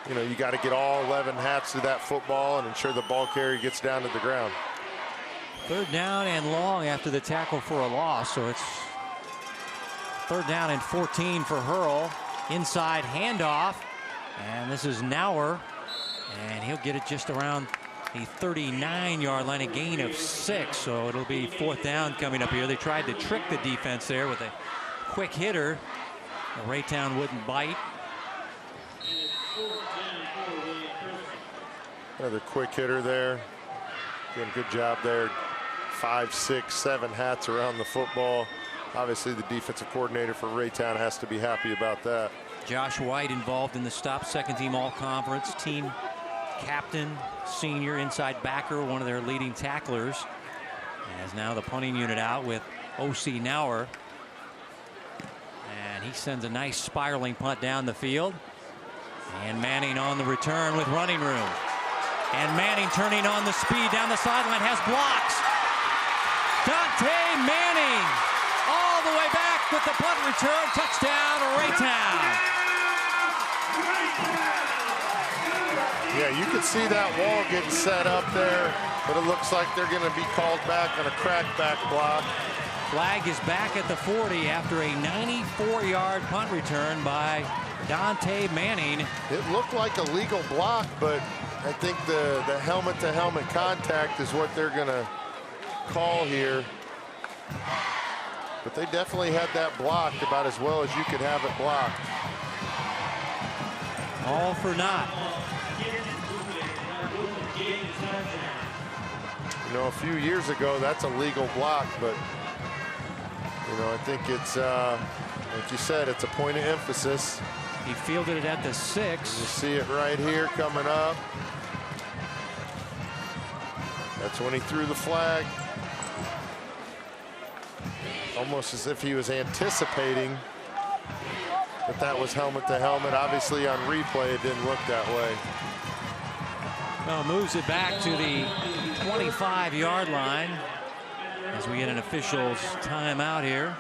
you know, you got to get all 11 hats to that football and ensure the ball carrier gets down to the ground. 3rd down and long after the tackle for a loss, so it's 3rd down and 14 for Hurl. Inside handoff, and this is Nauer, and he'll get it just around the 39-yard line, a gain of 6, so it'll be 4th down coming up here. They tried to trick the defense there with a quick hitter. Raytown wouldn't bite. Another quick hitter there. Doing a good job there. 5, 6, 7 hats around the football. Obviously, the defensive coordinator for Raytown has to be happy about that. Josh White involved in the stop, 2nd team all-conference, team captain, senior inside backer, one of their leading tacklers. As now the punting unit out with O.C. Nauer. And he sends a nice spiraling punt down the field. And Manning on the return with running room. And Manning turning on the speed down the sideline, has blocks. Dante Manning all the way back with the punt return. Touchdown, Raytown. Yeah, you can see that wall getting set up there, but it looks like they're going to be called back on a crackback block. Flag is back at the 40 after a 94-yard punt return by Dante Manning. It looked like a legal block, but I think the helmet-to-helmet contact is what they're going to call here. But they definitely had that blocked about as well as you could have it blocked. All for naught. You know, a few years ago, that's a legal block, but, you know, I think it's, like you said, it's a point of emphasis. He fielded it at the 6. You see it right here coming up. That's when he threw the flag. Almost as if he was anticipating that was helmet to helmet. Obviously on replay it didn't look that way. Well, moves it back to the 25-yard line as we get an official's timeout here.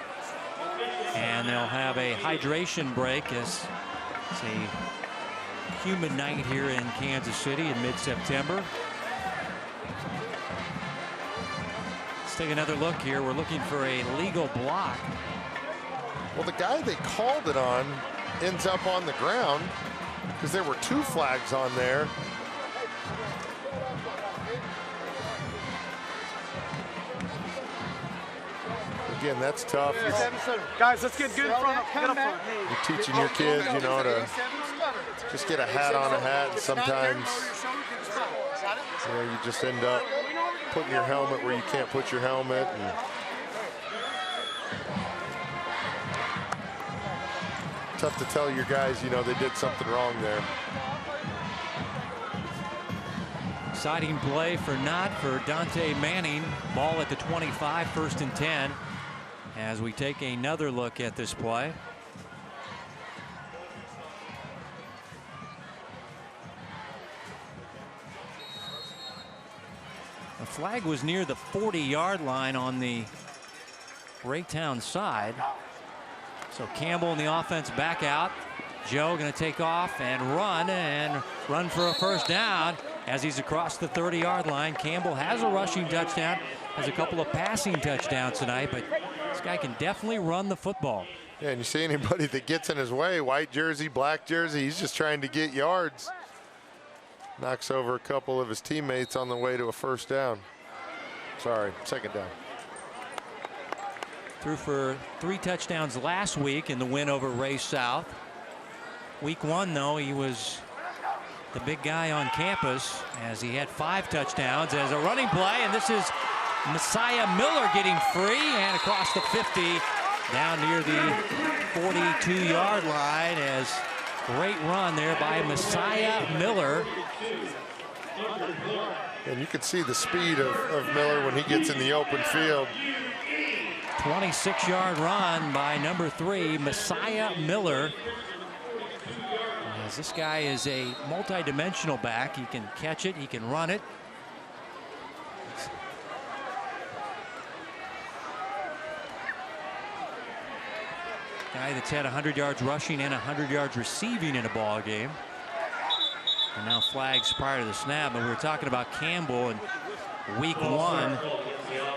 And they'll have a hydration break as it's a humid night here in Kansas City in mid-September. Let's take another look here. We're looking for a legal block. Well, the guy they called it on ends up on the ground because there were 2 flags on there. Again, that's tough. Guys, let's get good in front. Get up front. You're teaching your kids, you know, to just get a hat on a hat. And sometimes, you know, you just end up putting your helmet where you can't put your helmet. And tough to tell your guys, you know, they did something wrong there. Exciting play for not for Dante Manning. Ball at the 25, 1st and 10. As we take another look at this play. The flag was near the 40-yard line on the Raytown side. So Campbell and the offense back out. Joe going to take off and run for a first down as he's across the 30-yard line. Campbell has a rushing touchdown, has a couple of passing touchdowns tonight, but this guy can definitely run the football. Yeah, and you see anybody that gets in his way, white jersey, black jersey, he's just trying to get yards. Knocks over a couple of his teammates on the way to a first down. Sorry, second down. Threw for 3 touchdowns last week in the win over Ray South. Week 1, though, he was the big guy on campus as he had 5 touchdowns as a running play, and this is Messiah Miller getting free and across the 50 down near the 42-yard line as great run there by Messiah Miller. And you can see the speed of Miller when he gets in the open field. 26-yard run by number 3, Messiah Miller. As this guy is a multi-dimensional back. He can catch it, he can run it. Guy that's had 100 yards rushing and 100 yards receiving in a ball game. And now flags prior to the snap. But we were talking about Campbell in week 1.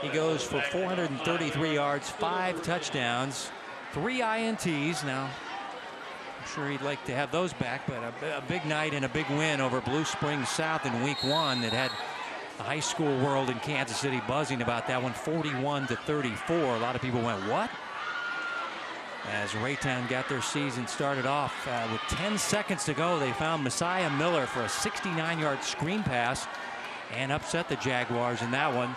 He goes for 433 yards, 5 touchdowns, 3 INTs. Now, I'm sure he'd like to have those back, but a big night and a big win over Blue Springs South in week 1 that had the high school world in Kansas City buzzing about that one, 41-34. A lot of people went, what? As Raytown got their season started off with 10 seconds to go, they found Messiah Miller for a 69-yard screen pass and upset the Jaguars in that one.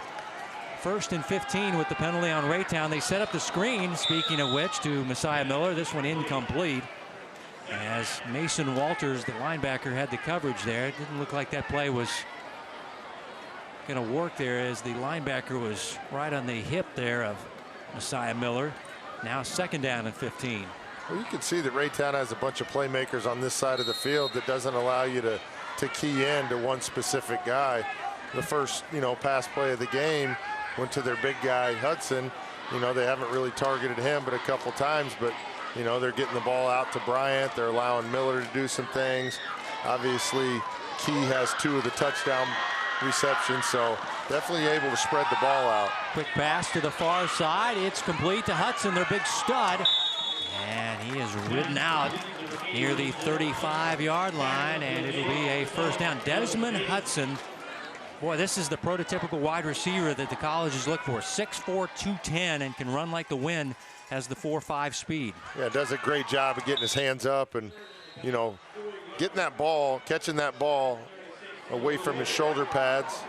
1st and 15 with the penalty on Raytown. They set up the screen, speaking of which, to Messiah Miller. This one incomplete. As Mason Walters, the linebacker, had the coverage there. It didn't look like that play was going to work there, as the linebacker was right on the hip there of Messiah Miller. Now 2nd down and 15. Well, you can see that Raytown has a bunch of playmakers on this side of the field that doesn't allow you to key in to one specific guy. The first, pass play of the game went to their big guy, Hudson. They haven't really targeted him but a couple times, but, they're getting the ball out to Bryant. They're allowing Miller to do some things. Obviously, Key has 2 of the touchdown receptions, so definitely able to spread the ball out. Quick pass to the far side. It's complete to Hudson, their big stud. And he is ridden out near the 35-yard line, and it'll be a 1st down. Desmond Hudson. Boy, this is the prototypical wide receiver that the colleges look for. 6'4", 210, and can run like the wind. Has the 4.5 speed. Yeah, does a great job of getting his hands up and, getting that ball, catching that ball away from his shoulder pads.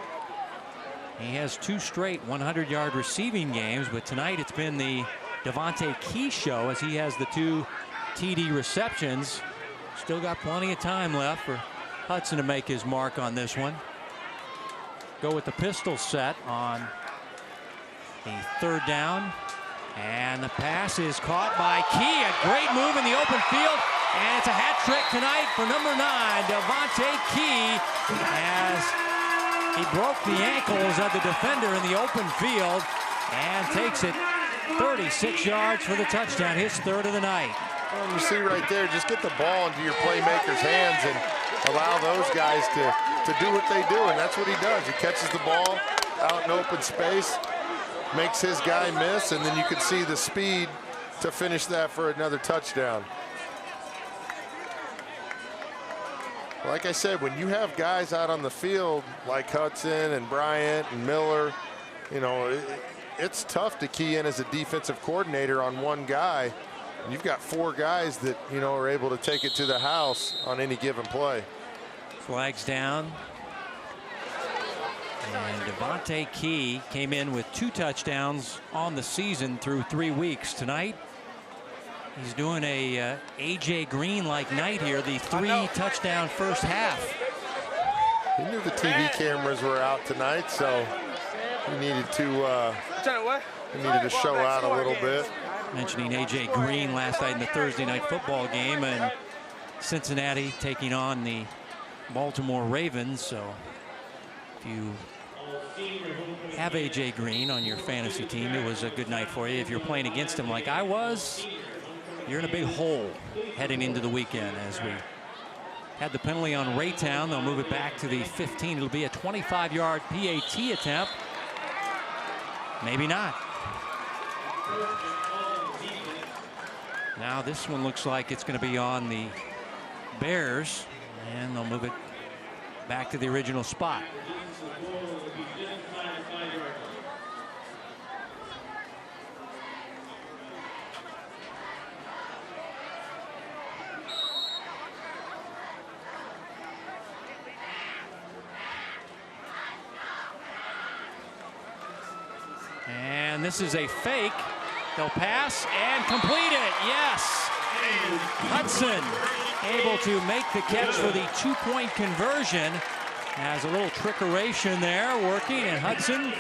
He has 2 straight 100-yard receiving games, but tonight it's been the Devontae Key show, as he has the 2 TD receptions. Still got plenty of time left for Hudson to make his mark on this one. Go with the pistol set on the 3rd down. And the pass is caught by Key. A great move in the open field. And it's a hat trick tonight for number 9, Devontae Key, as he broke the ankles of the defender in the open field and takes it 36 yards for the touchdown, his 3rd of the night. Well, you see right there, just get the ball into your playmaker's hands and allow those guys to do what they do, and that's what he does. He catches the ball out in open space, makes his guy miss, and then you can see the speed to finish that for another touchdown. Like I said, when you have guys out on the field like Hudson and Bryant and Miller, it's tough to key in as a defensive coordinator on one guy. And you've got 4 guys that, are able to take it to the house on any given play. Flags down. And Devontae Key came in with 2 touchdowns on the season through 3 weeks. Tonight, he's doing a A.J. Green-like night here, the 3-touchdown first half. He knew the TV cameras were out tonight, so he needed to show out a little bit. Mentioning A.J. Green last night in the Thursday night football game, and Cincinnati taking on the Baltimore Ravens. So if you have A.J. Green on your fantasy team, it was a good night for you. If you're playing against him like I was, you're in a big hole heading into the weekend. As we had the penalty on Raytown, they'll move it back to the 15. It'll be a 25-yard PAT attempt. Maybe not. Now this one looks like it's going to be on the Bears, and they'll move it back to the original spot. And this is a fake. They'll pass and complete it. Yes. Hudson able to make the catch for the 2-point conversion. Has a little trickeration there working, and Hudson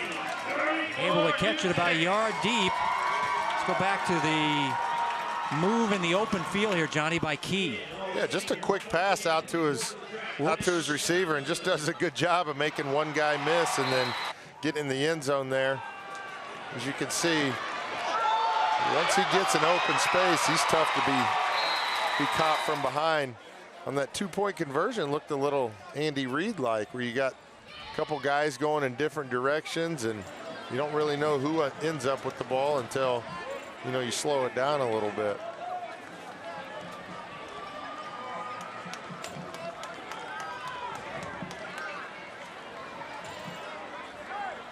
able to catch it about a yard deep. Let's go back to the move in the open field here, Johnny, by Key. Yeah, just a quick pass out to his receiver, and just does a good job of making one guy miss and then getting in the end zone there. As you can see, once he gets an open space, he's tough to be caught from behind. On that 2-point conversion, looked a little Andy Reid-like, where you got a couple guys going in different directions, and you don't really know who ends up with the ball until, you slow it down a little bit.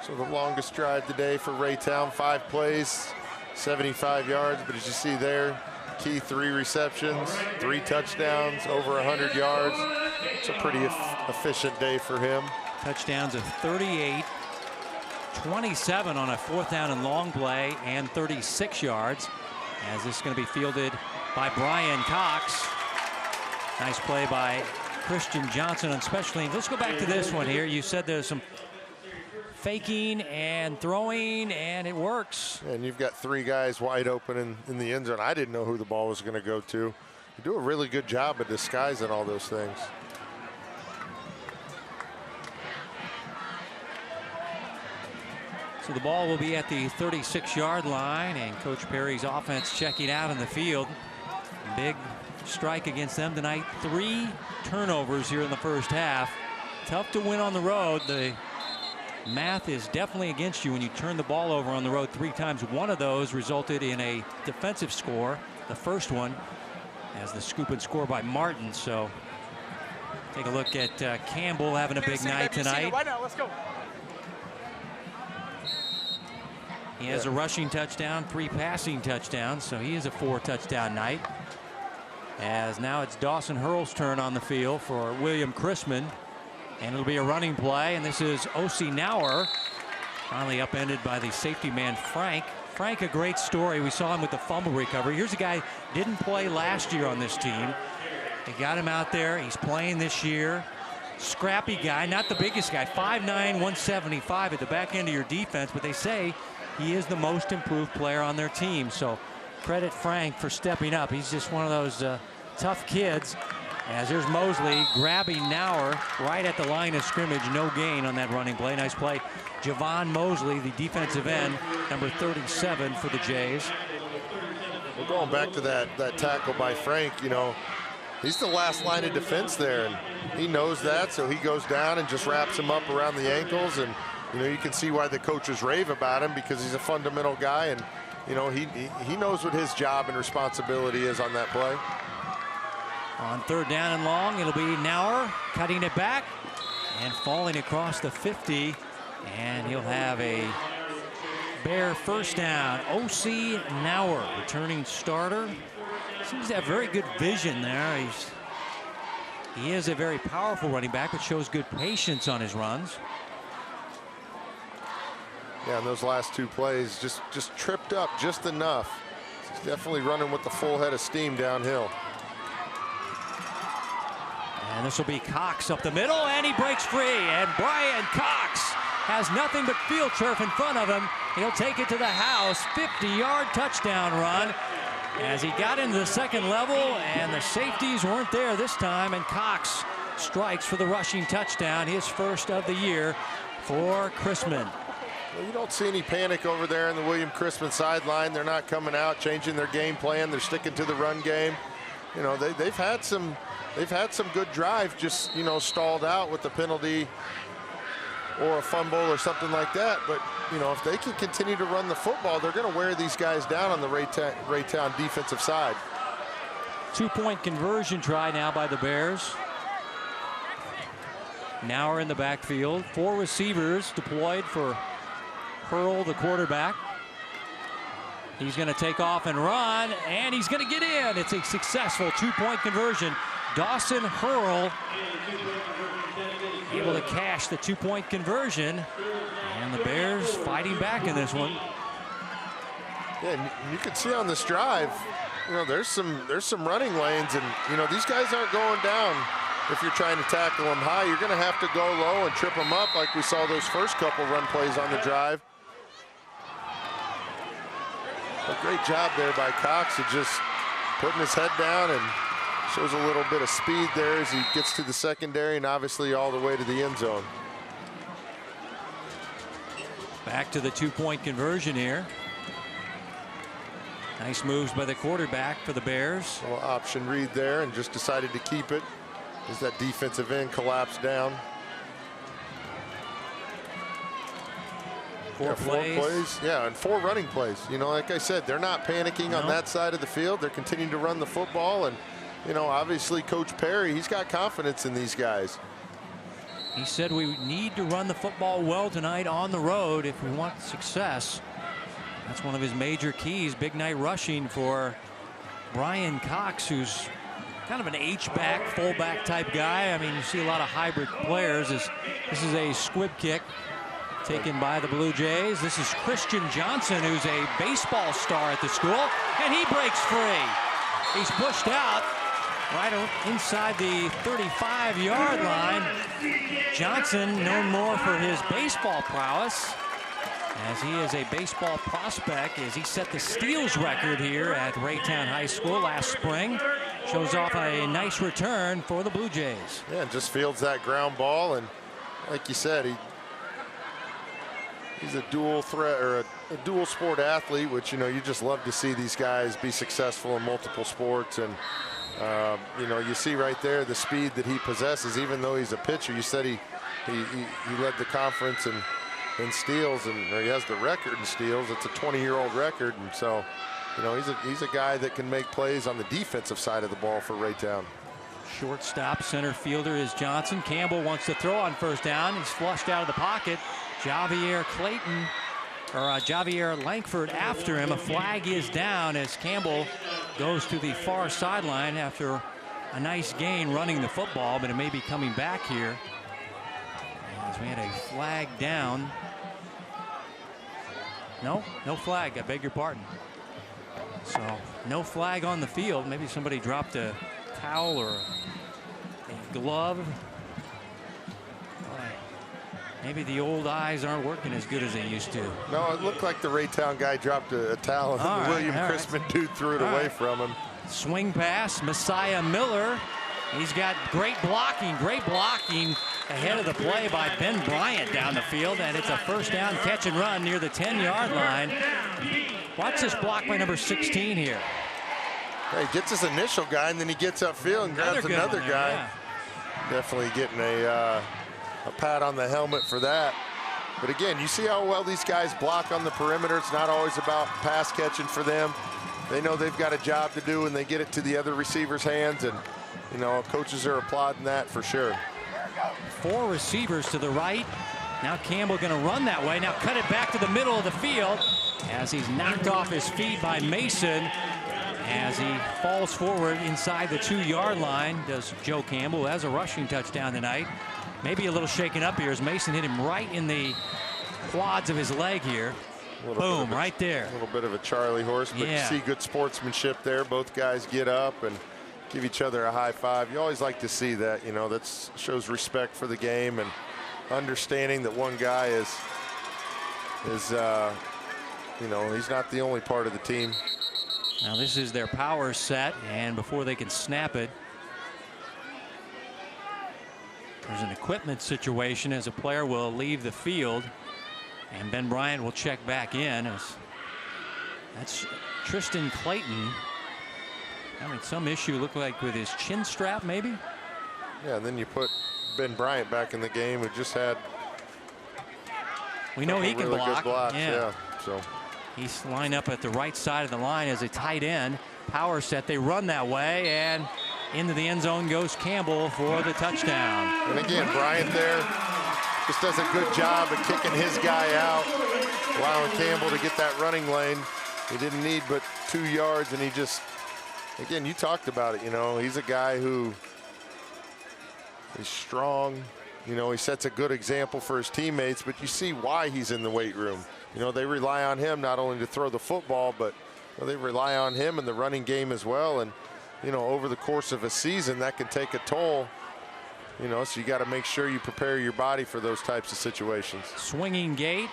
So the longest drive today for Raytown, 5 plays, 75 yards. But as you see there, Key 3 receptions, 3 touchdowns, over 100 yards. It's a pretty efficient day for him. Touchdowns of 38, 27 on a 4th down and long play, and 36 yards. As this is going to be fielded by Brian Cox. Nice play by Christian Johnson on special teams. Let's go back to this one here. You said there's some faking and throwing, and it works. And you've got 3 guys wide open in the end zone. I didn't know who the ball was going to go to. You do a really good job of disguising all those things. So the ball will be at the 36-yard line, and Coach Perry's offense checking out in the field. Big strike against them tonight. 3 turnovers here in the first half. Tough to win on the road. The math is definitely against you when you turn the ball over on the road 3 times. One of those resulted in a defensive score. The first one as the scoop and score by Martin. So take a look at Campbell having a big night tonight. Right now, let's go. He has a rushing touchdown, 3 passing touchdowns, so he is a 4-touchdown night. As now it's Dawson Hurl's turn on the field for William Chrisman. And it'll be a running play, and this is O.C. Nauer, finally upended by the safety man Frank. Frank, a great story. We saw him with the fumble recovery. Here's a guy who didn't play last year on this team. They got him out there. He's playing this year. Scrappy guy, not the biggest guy, 5'9", 175 at the back end of your defense, but they say he is the most improved player on their team. So credit Frank for stepping up. He's just one of those tough kids. As there's Mosley grabbing Nauer right at the line of scrimmage. No gain on that running play. Nice play. Javon Mosley, the defensive end, number 37 for the Jays. We're going back to that tackle by Frank. You know, he's the last line of defense there, and he knows that, so he goes down and just wraps him up around the ankles. And you know, you can see why the coaches rave about him, because he's a fundamental guy, and you know, he knows what his job and responsibility is on that play. On 3rd down and long, it'll be Nauer cutting it back and falling across the 50, and he'll have a Bear first down. O.C. Nauer, returning starter. Seems to have very good vision there. He is a very powerful running back, but shows good patience on his runs. Yeah, and those last 2 plays just tripped up just enough. He's definitely running with the full head of steam downhill. And this will be Cox up the middle, and he breaks free. And Brian Cox has nothing but field turf in front of him. He'll take it to the house. 50-yard touchdown run as he got into the second level, and the safeties weren't there this time, and Cox strikes for the rushing touchdown, his first of the year for Chrisman. Well, you don't see any panic over there in the William Chrisman sideline. They're not coming out, changing their game plan. They're sticking to the run game. You know, they've had some good drives, just, you know, stalled out with the penalty or a fumble or something like that. But, you know, if they can continue to run the football, they're going to wear these guys down on the Raytown defensive side. 2-point conversion try now by the Bears. Nauer in the backfield. 4 receivers deployed for Hurl, the quarterback. He's going to take off and run, and he's going to get in. It's a successful 2-point conversion. Dawson Hurl able to cash the 2-point conversion, and the Bears fighting back in this one. Yeah, and you can see on this drive, you know, there's some running lanes, and you know, these guys aren't going down. If you're trying to tackle them high, you're going to have to go low and trip them up, like we saw those first couple run plays on the drive. A great job there by Cox of just putting his head down, and shows a little bit of speed there as he gets to the secondary and obviously all the way to the end zone. Back to the 2-point conversion here. Nice moves by the quarterback for the Bears. A little option read there, and just decided to keep it as that defensive end collapsed down. 4 plays. Yeah, and 4 running plays. You know, like I said, they're not panicking on that side of the field. They're continuing to run the football, and you know, obviously Coach Perry, he's got confidence in these guys. He said we need to run the football well tonight on the road if we want success. That's one of his major keys. Big night rushing for Brian Cox, who's kind of an H-back, fullback type guy. I mean, you see a lot of hybrid players. This is a squib kick taken by the Blue Jays. This is Christian Johnson, who's a baseball star at the school, and he breaks free. He's pushed out, right inside the 35-yard line. Johnson, known more for his baseball prowess, as he is a baseball prospect, as he set the steals record here at Raytown High School last spring. Shows off a nice return for the Blue Jays. Yeah, just fields that ground ball, and like you said, he's a dual threat, or a dual sport athlete, which, you know, you just love to see these guys be successful in multiple sports. And you know, you see right there the speed that he possesses, even though he's a pitcher. You said he led the conference in steals, or he has the record in steals. It's a 20-year-old record, and so, you know, he's a guy that can make plays on the defensive side of the ball for Raytown. Shortstop, center fielder is Johnson. Campbell wants to throw on first down. He's flushed out of the pocket. Javier Langford after him. A flag is down as Campbell goes to the far sideline after a nice gain running the football, but it may be coming back here as we had a flag down. No flag. I beg your pardon. So no flag on the field. Maybe somebody dropped a towel or a glove. Maybe the old eyes aren't working as good as they used to. No, it looked like the Raytown guy dropped a towel, and the William Chrisman dude threw it away from him. Swing pass, Messiah Miller. He's got great blocking ahead of the play by Ben Bryant down the field, and it's a first down catch and run near the 10-yard line. Watch this block by number 16 here. He gets his initial guy, and then he gets upfield and grabs another guy. Yeah. Definitely getting a pat on the helmet for that. But again, you see how well these guys block on the perimeter. It's not always about pass catching for them. They know they've got a job to do, and they get it to the other receiver's hands, and, you know, coaches are applauding that for sure. 4 receivers to the right. Now Campbell going to run that way. Now cut it back to the middle of the field as he's knocked off his feet by Mason as he falls forward inside the 2-yard line. Does Joe Campbell, who has a rushing touchdown tonight. Maybe a little shaken up here as Mason hit him right in the quads of his leg here. Boom, right there. A little bit of a Charlie horse, but you see good sportsmanship there. Both guys get up and give each other a high five. You always like to see that, you know, that shows respect for the game and understanding that one guy is you know, he's not the only part of the team. Now this is their power set, and before they can snap it, there's an equipment situation as a player will leave the field, and Ben Bryant will check back in. That's Tristan Clayton. I mean, some issue looked like with his chin strap, maybe. Yeah, and then you put Ben Bryant back in the game, who just had. We know he can block. Good blocks, yeah. So he's lined up at the right side of the line as a tight end. Power set. They run that way, and into the end zone goes Campbell for the touchdown. And again, Bryant there just does a good job of kicking his guy out, allowing Campbell to get that running lane. He didn't need but 2 yards, and he just, again, you talked about it, you know, he's a guy who is strong. You know, he sets a good example for his teammates, but you see why he's in the weight room. You know, they rely on him not only to throw the football, but they rely on him in the running game as well. And, you know, over the course of a season, that can take a toll. You know, so you got to make sure you prepare your body for those types of situations. Swinging gate,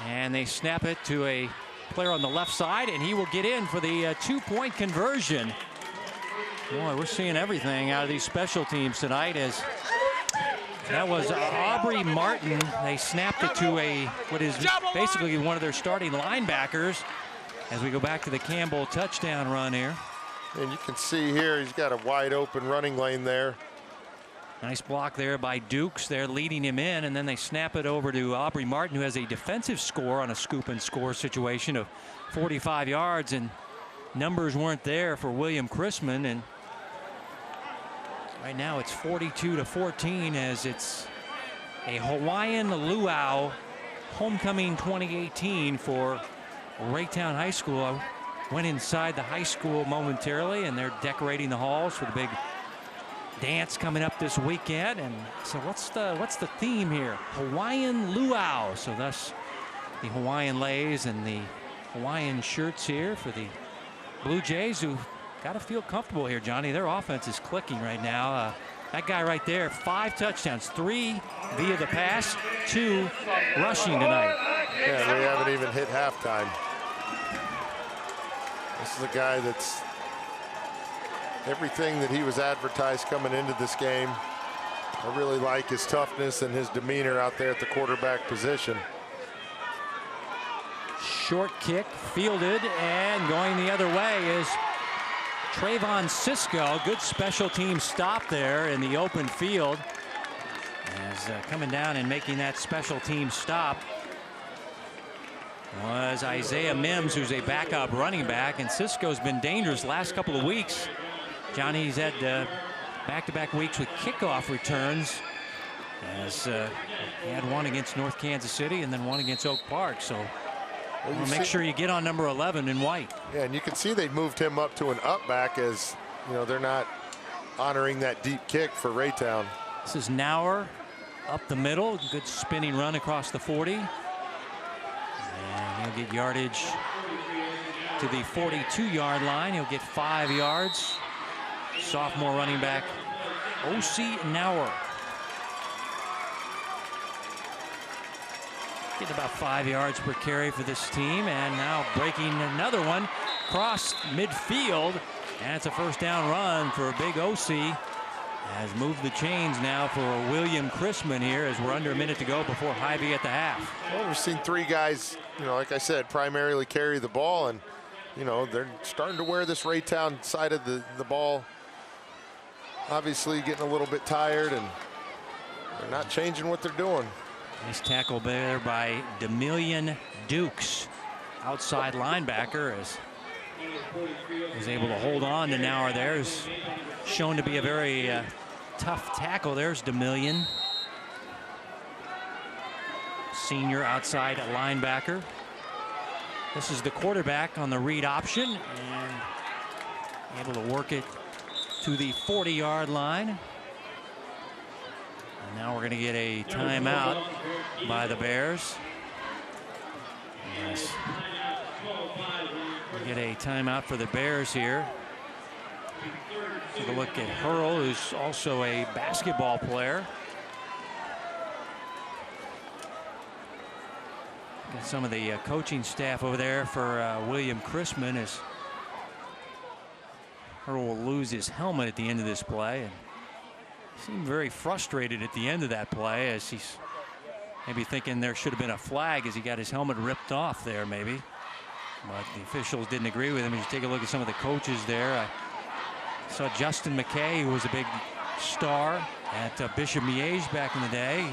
and they snap it to a player on the left side, and he will get in for the 2-point conversion. Boy, we're seeing everything out of these special teams tonight, as that was Aubrey Martin. They snapped it to what is basically one of their starting linebackers as we go back to the Campbell touchdown run here. And you can see here he's got a wide open running lane there. Nice block there by Dukes. They're leading him in, and then they snap it over to Aubrey Martin, who has a defensive score on a scoop and score situation of 45 yards, and numbers weren't there for William Chrisman. And right now it's 42-14 as it's a Hawaiian Luau homecoming 2018 for Raytown High School. I went inside the high school momentarily, and they're decorating the halls for the big dance coming up this weekend. And so what's the theme here? Hawaiian Luau. So thus the Hawaiian leis and the Hawaiian shirts here for the Blue Jays, who got to feel comfortable here, Johnny. Their offense is clicking right now. That guy right there, 5 touchdowns, 3 via the pass, 2 rushing tonight. Yeah, we haven't even hit halftime. This is a guy that's everything that he was advertised coming into this game. I really like his toughness and his demeanor out there at the quarterback position. Short kick, fielded, and going the other way is Trayvon Cisco. Good special team stop there in the open field. As coming down and making that special team stop was Isaiah Mims, who's a backup running back, and Cisco's been dangerous last couple of weeks. Johnny's had back-to-back weeks with kickoff returns, as he had one against North Kansas City and then one against Oak Park. So make sure you get on number 11 in white. Yeah, and you can see they moved him up to an up back, as you know they're not honoring that deep kick for Raytown. This is Nauer up the middle, good spinning run across the 40, and he'll get yardage to the 42-yard line. He'll get 5 yards. Sophomore running back O.C. Nauer getting about 5 yards per carry for this team, and now breaking another one across midfield, and it's a first down run for big O.C. Has moved the chains now for William Chrisman here, as we're under a minute to go before Hy-Vee at the half. Well, we've seen 3 guys, like I said, primarily carry the ball, and they're starting to wear this Raytown side of the ball. Obviously getting a little bit tired, and they're not changing what they're doing. Nice tackle there by Demillion Dukes, outside linebacker, as was able to hold on to Nauer there. Is shown to be a very tough tackle. There's Demillion, senior outside linebacker. This is the quarterback on the read option, and able to work it to the 40-yard line. And now we're going to get a timeout by the Bears. Yes. We get a timeout for the Bears here. Take a look at Hurl, who's also a basketball player. Got some of the coaching staff over there for William Chrisman, as Hurl will lose his helmet at the end of this play, and seemed very frustrated at the end of that play, as he's maybe thinking there should have been a flag as he got his helmet ripped off there, maybe. But the officials didn't agree with him. As you take a look at some of the coaches there, I saw Justin McKay, who was a big star at Bishop Miege back in the day.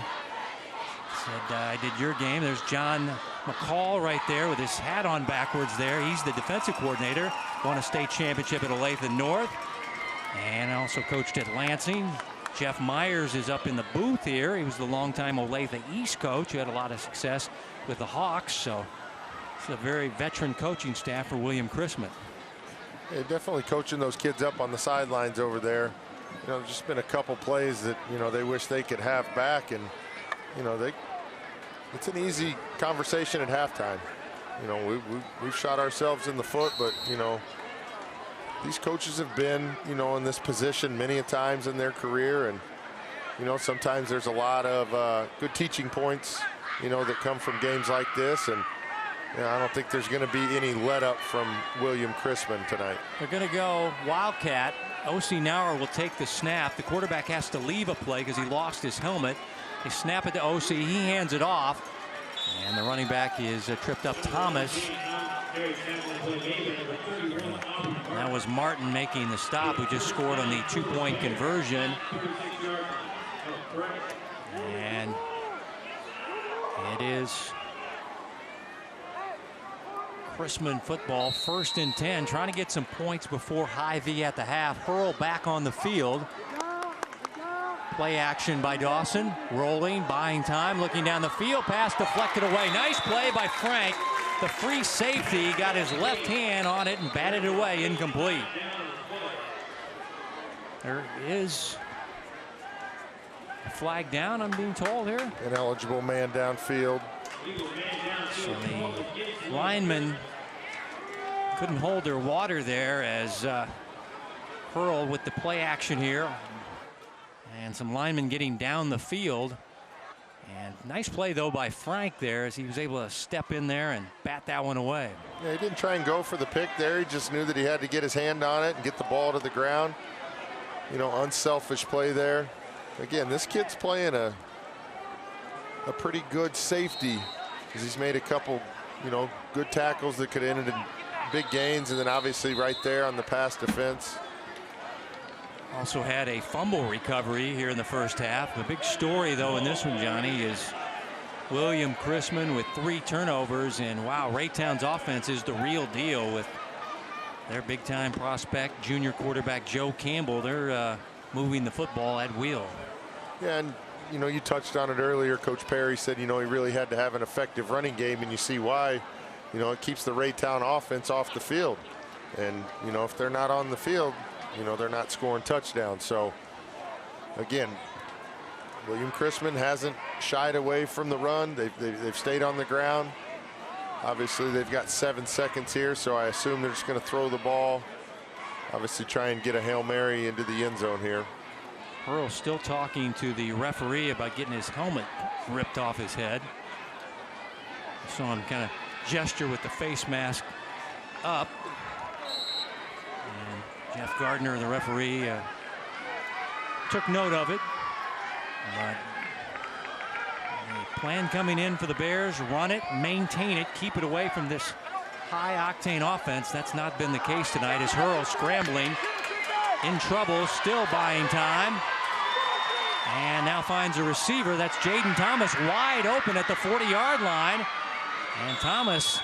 Said, I did your game. There's John McCall right there with his hat on backwards there. He's the defensive coordinator. Won a state championship at Olathe North, and also coached at Lansing. Jeff Myers is up in the booth here. He was the longtime Olathe East coach who had a lot of success with the Hawks. So it's a very veteran coaching staff for William Chrisman. Yeah, definitely coaching those kids up on the sidelines over there. There's just been a couple plays that they wish they could have back, and it's an easy conversation at halftime. We've shot ourselves in the foot, but these coaches have been in this position many a times in their career, and sometimes there's a lot of good teaching points that come from games like this, and I don't think there's going to be any let up from William Chrisman tonight. They're going to go Wildcat. O.C. Nauer will take the snap. The quarterback has to leave a play because he lost his helmet. They snap it to O.C. He hands it off, and the running back is tripped up Thomas. That was Martin making the stop, who just scored on the 2-point conversion. And it is Chrisman football, 1st and 10, trying to get some points before Hy-Vee at the half. Hurl back on the field. Play action by Dawson, rolling, buying time, looking down the field, pass deflected away. Nice play by Frank. The free safety got his left hand on it and batted it away, incomplete. There is a flag down, I'm being told here. Ineligible man downfield. So the linemen couldn't hold their water there, as Hurl with the play action here. And some linemen getting down the field. And nice play, though, by Frank there as he was able to step in there and bat that one away. Yeah, he didn't try and go for the pick there. He just knew that he had to get his hand on it and get the ball to the ground. You know, unselfish play there. Again, this kid's playing a pretty good safety because he's made a couple, you know, good tackles that could have ended in big gains, and then obviously right there on the pass defense. Also had a fumble recovery here in the first half. The big story, though, in this one, Johnny, is William Chrisman with 3 turnovers. And, wow, Raytown's offense is the real deal with their big-time prospect, junior quarterback Joe Campbell. They're moving the football at will. Yeah, and, you know, you touched on it earlier. Coach Perry said, you know, he really had to have an effective running game, and you see why. You know, it keeps the Raytown offense off the field. And, you know, if they're not on the field, you know, they're not scoring touchdowns. So, again, William Chrisman hasn't shied away from the run. They've stayed on the ground. Obviously, they've got 7 seconds here, so I assume they're just going to throw the ball. Obviously, try and get a Hail Mary into the end zone here. Earl still talking to the referee about getting his helmet ripped off his head. I saw him kind of gesture with the face mask up. And Jeff Gardner, the referee, took note of it. But the plan coming in for the Bears: run it, maintain it, keep it away from this high-octane offense. That's not been the case tonight as Hurl scrambling, in trouble, still buying time. And now finds a receiver. That's Jaden Thomas wide open at the 40-yard line. And Thomas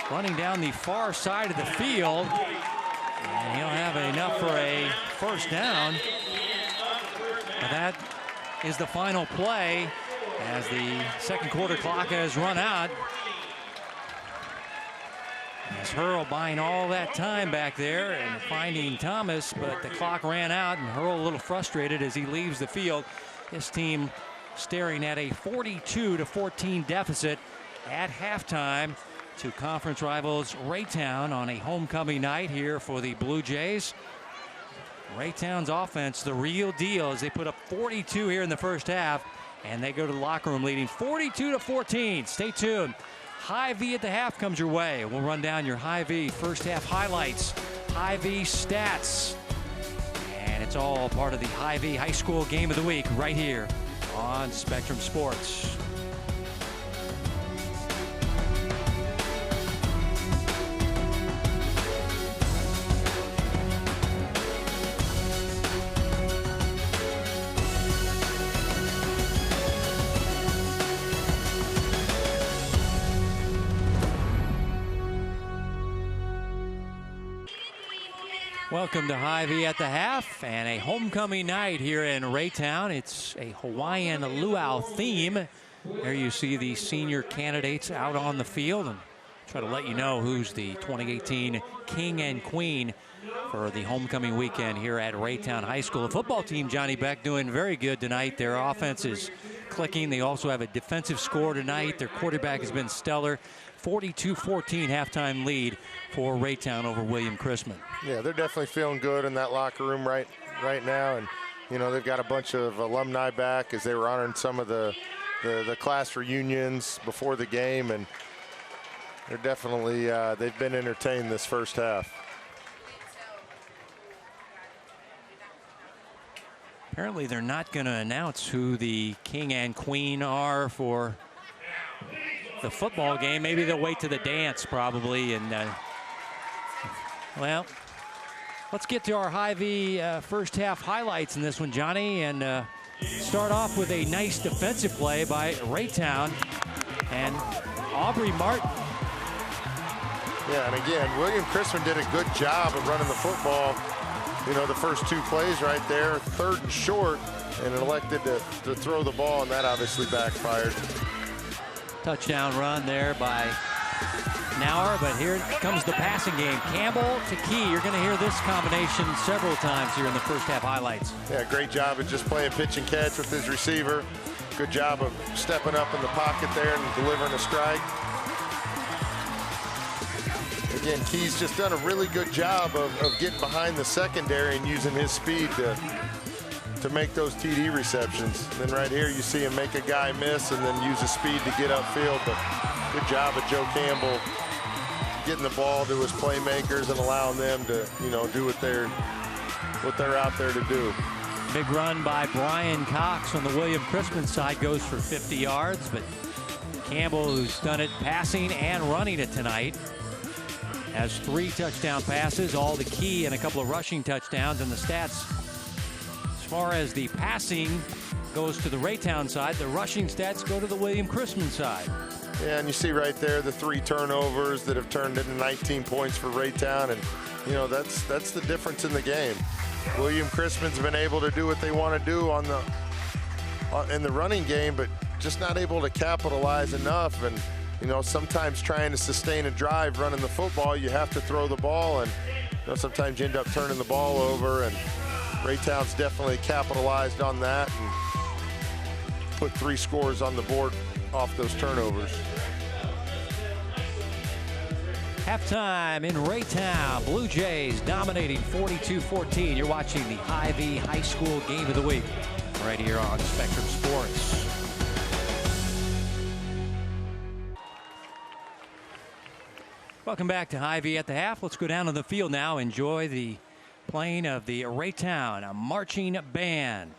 running down the far side of the field. And he'll have enough for a first down. But that is the final play as the second quarter clock has run out. As Hurl buying all that time back there and finding Thomas, but the clock ran out, and Hurl a little frustrated as he leaves the field. His team staring at a 42-14 deficit at halftime to conference rivals Raytown on a homecoming night here for the Blue Jays. Raytown's offense, the real deal, as they put up 42 here in the first half, and they go to the locker room leading 42-14. Stay tuned. Hy-Vee at the half comes your way. We'll run down your Hy-Vee first half highlights, Hy-Vee stats, and it's all part of the Hy-Vee High School Game of the Week right here on Spectrum Sports. Welcome to Hy-Vee at the half and a homecoming night here in Raytown. It's a Hawaiian luau theme. There you see the senior candidates out on the field, and try to let you know who's the 2018 King and Queen for the homecoming weekend here at Raytown High School. The football team, Johnny Beck, doing very good tonight. Their offense is clicking. They also have a defensive score tonight. Their quarterback has been stellar. 42-14 halftime lead for Raytown over William Chrisman. Yeah, they're definitely feeling good in that locker room right now, and you know they've got a bunch of alumni back as they were honoring some of the class reunions before the game, and they're definitely they've been entertained this first half. Apparently they're not going to announce who the King and Queen are for the football game. Maybe they'll wait to the dance probably. And well, let's get to our Hy-Vee first half highlights in this one, Johnny, and start off with a nice defensive play by Raytown and Aubrey Martin. Yeah, and again, William Chrisman did a good job of running the football. You know, the first 2 plays right there, 3rd and short, and elected to throw the ball, and that obviously backfired. Touchdown run there by Nauer, but here comes the passing game. Campbell to Key. You're going to hear this combination several times here in the first half highlights. Yeah, great job of just playing pitch and catch with his receiver. Good job of stepping up in the pocket there and delivering a strike. again, Key's just done a really good job of getting behind the secondary and using his speed to make those TD receptions. And then right here, you see him make a guy miss and then use his speed to get upfield. But good job of Joe Campbell getting the ball to his playmakers and allowing them to, you know, do what they're out there to do. Big run by Brian Cox on the William Chrisman side goes for 50 yards, but Campbell, who's done it passing and running it tonight, has 3 touchdown passes, all to Key, and a couple of rushing touchdowns. And the stats, as far as the passing goes to the Raytown side, the rushing stats go to the William Chrisman side. Yeah, and you see right there the 3 turnovers that have turned into 19 points for Raytown, and you know that's the difference in the game. William Chrisman's been able to do what they want to do in the running game, but just not able to capitalize enough. And you know, sometimes trying to sustain a drive running the football, you have to throw the ball, and you know, sometimes you end up turning the ball over. And Raytown's definitely capitalized on that and put 3 scores on the board off those turnovers. Halftime in Raytown. Blue Jays dominating 42-14. You're watching the Hy-Vee High School Game of the Week right here on Spectrum Sports. Welcome back to Hy-Vee at the half. Let's go down to the field now. Enjoy the playing of the Raytown marching band.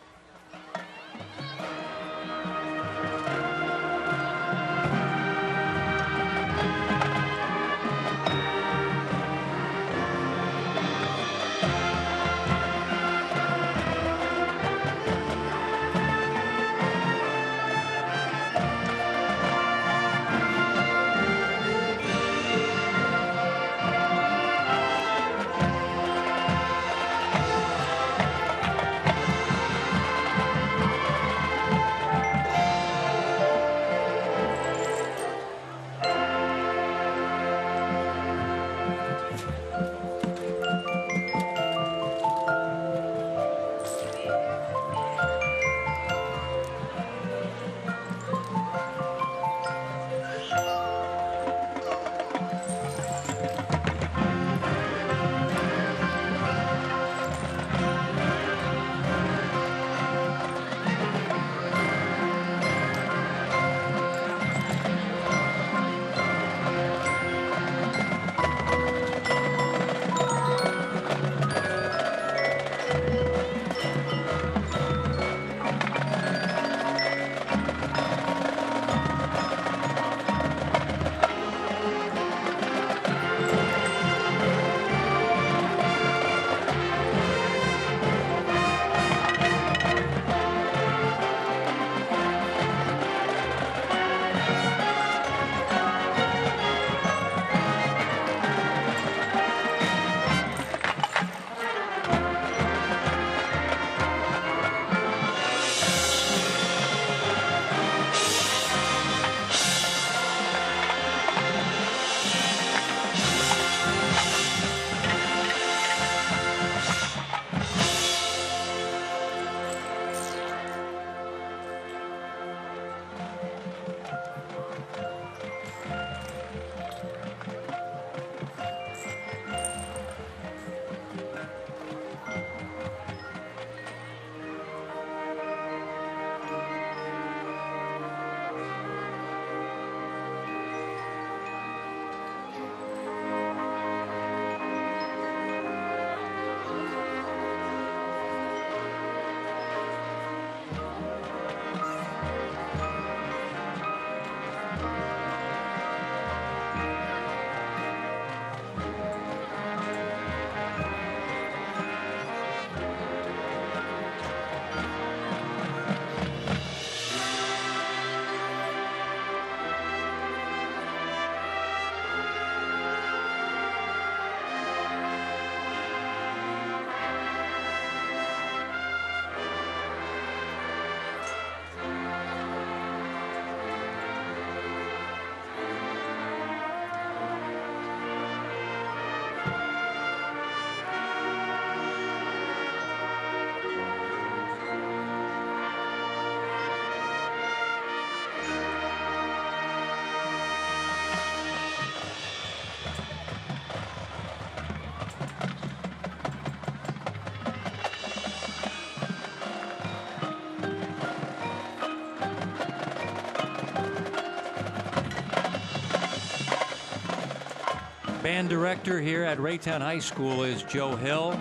Band director here at Raytown High School is Joe Hill.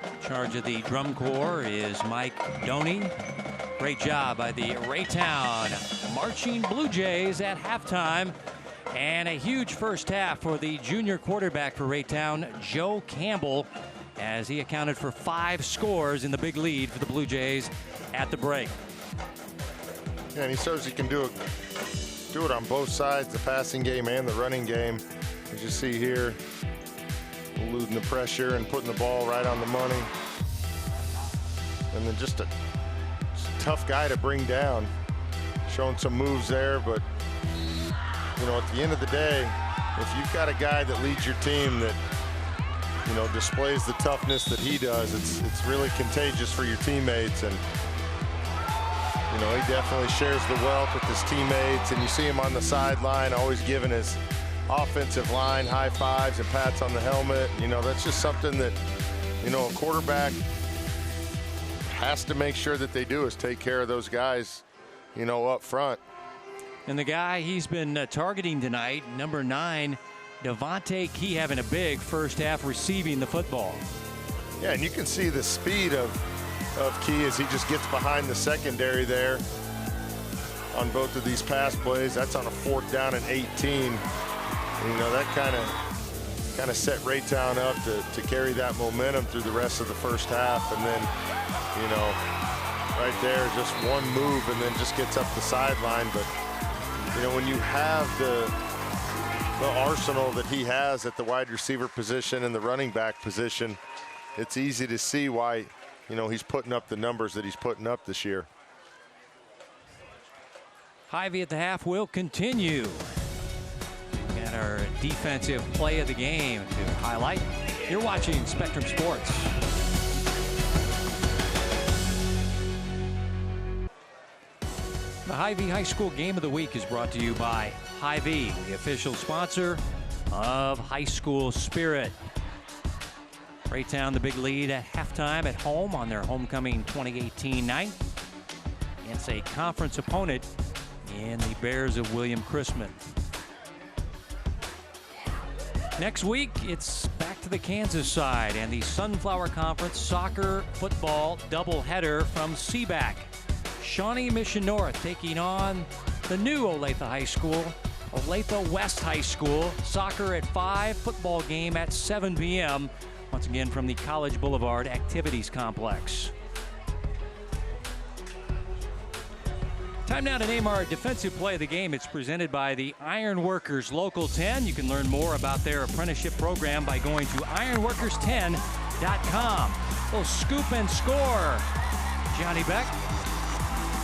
In charge of the drum corps is Mike Doney. Great job by the Raytown Marching Blue Jays at halftime. And a huge first half for the junior quarterback for Raytown, Joe Campbell, as he accounted for 5 scores in the big lead for the Blue Jays at the break. Yeah, and he shows he can do it on both sides, the passing game and the running game. As you see here, eluding the pressure and putting the ball right on the money. And then just a tough guy to bring down. Showing some moves there, but you know, at the end of the day, if you've got a guy that leads your team that, you know, displays the toughness that he does, it's really contagious for your teammates. And you know, he definitely shares the wealth with his teammates, and you see him on the sideline always giving his offensive line high fives and pats on the helmet. You know, that's just something that, you know, a quarterback has to make sure that they do, is take care of those guys, you know, up front. And the guy he's been targeting tonight, number 9, Devontae Key, having a big first half receiving the football. Yeah, and you can see the speed of Key as he just gets behind the secondary there on both of these pass plays. That's on a 4th down and 18. And, you know, that kind of set Raytown up to carry that momentum through the rest of the first half. And then, you know, right there, just one move and then just gets up the sideline. But, you know, when you have the arsenal that he has at the wide receiver position and the running back position, it's easy to see why, you know, he's putting up the numbers that he's putting up this year. Hy-Vee at the half will continue. We got our defensive play of the game to highlight. You're watching Spectrum Sports. The Hy-Vee High School Game of the Week is brought to you by Hy-Vee, the official sponsor of High School Spirit. Raytown the big lead at halftime at home on their homecoming 2018 night against a conference opponent in the Bears of William Chrisman. Next week, it's back to the Kansas side and the Sunflower Conference soccer football doubleheader from Seaback. Shawnee Mission North taking on the new Olathe High School, Olathe West High School. Soccer at 5, football game at 7 p.m. Once again from the College Boulevard Activities Complex. Time now to name our defensive play of the game. It's presented by the Iron Workers Local 10. You can learn more about their apprenticeship program by going to ironworkers10.com. Little scoop and score. Johnny Beck.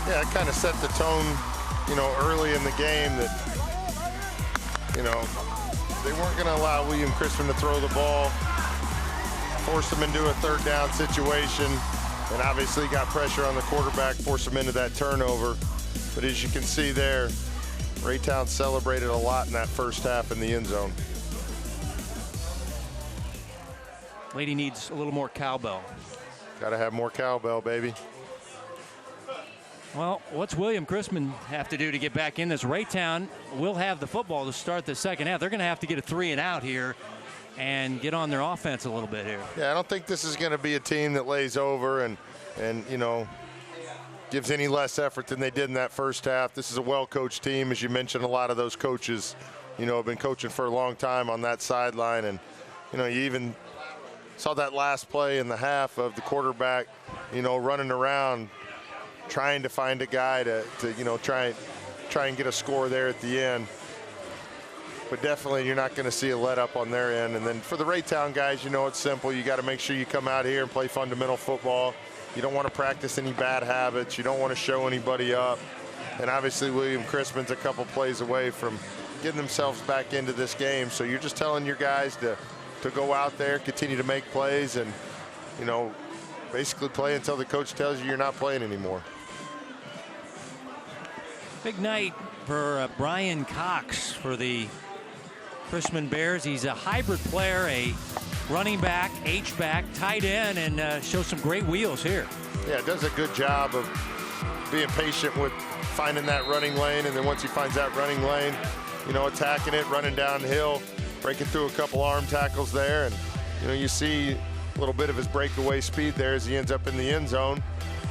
Yeah, it kind of set the tone, you know, early in the game that, you know, they weren't going to allow William Chrisman to throw the ball, force them into a 3rd down situation, and obviously got pressure on the quarterback, force them into that turnover. But as you can see there, Raytown celebrated a lot in that first half in the end zone. Lady needs a little more cowbell. Got to have more cowbell, baby. Well, what's William Chrisman have to do to get back in this? Raytown will have the football to start the second half. They're going to have to get a 3 and out here and get on their offense a little bit here. Yeah, I don't think this is going to be a team that lays over and you know, gives any less effort than they did in that first half. This is a well-coached team. As you mentioned, a lot of those coaches, you know, have been coaching for a long time on that sideline. And, you know, you even saw that last play in the half of the quarterback, you know, running around trying to find a guy to you know, try and get a score there at the end. But definitely you're not going to see a let up on their end. And then for the Raytown guys, you know, it's simple. You got to make sure you come out here and play fundamental football. You don't want to practice any bad habits. You don't want to show anybody up. And obviously William Chrisman's a couple plays away from getting themselves back into this game. So you're just telling your guys to go out there, continue to make plays, and, you know, basically play until the coach tells you you're not playing anymore. Big night for Brian Cox for the Chrisman Bears. He's a hybrid player, a running back, H-back, tight end, and shows some great wheels here. Yeah, does a good job of being patient with finding that running lane, and then once he finds that running lane, you know, attacking it, running downhill. breaking through a couple arm tackles there, and you see a little bit of his breakaway speed there as he ends up in the end zone.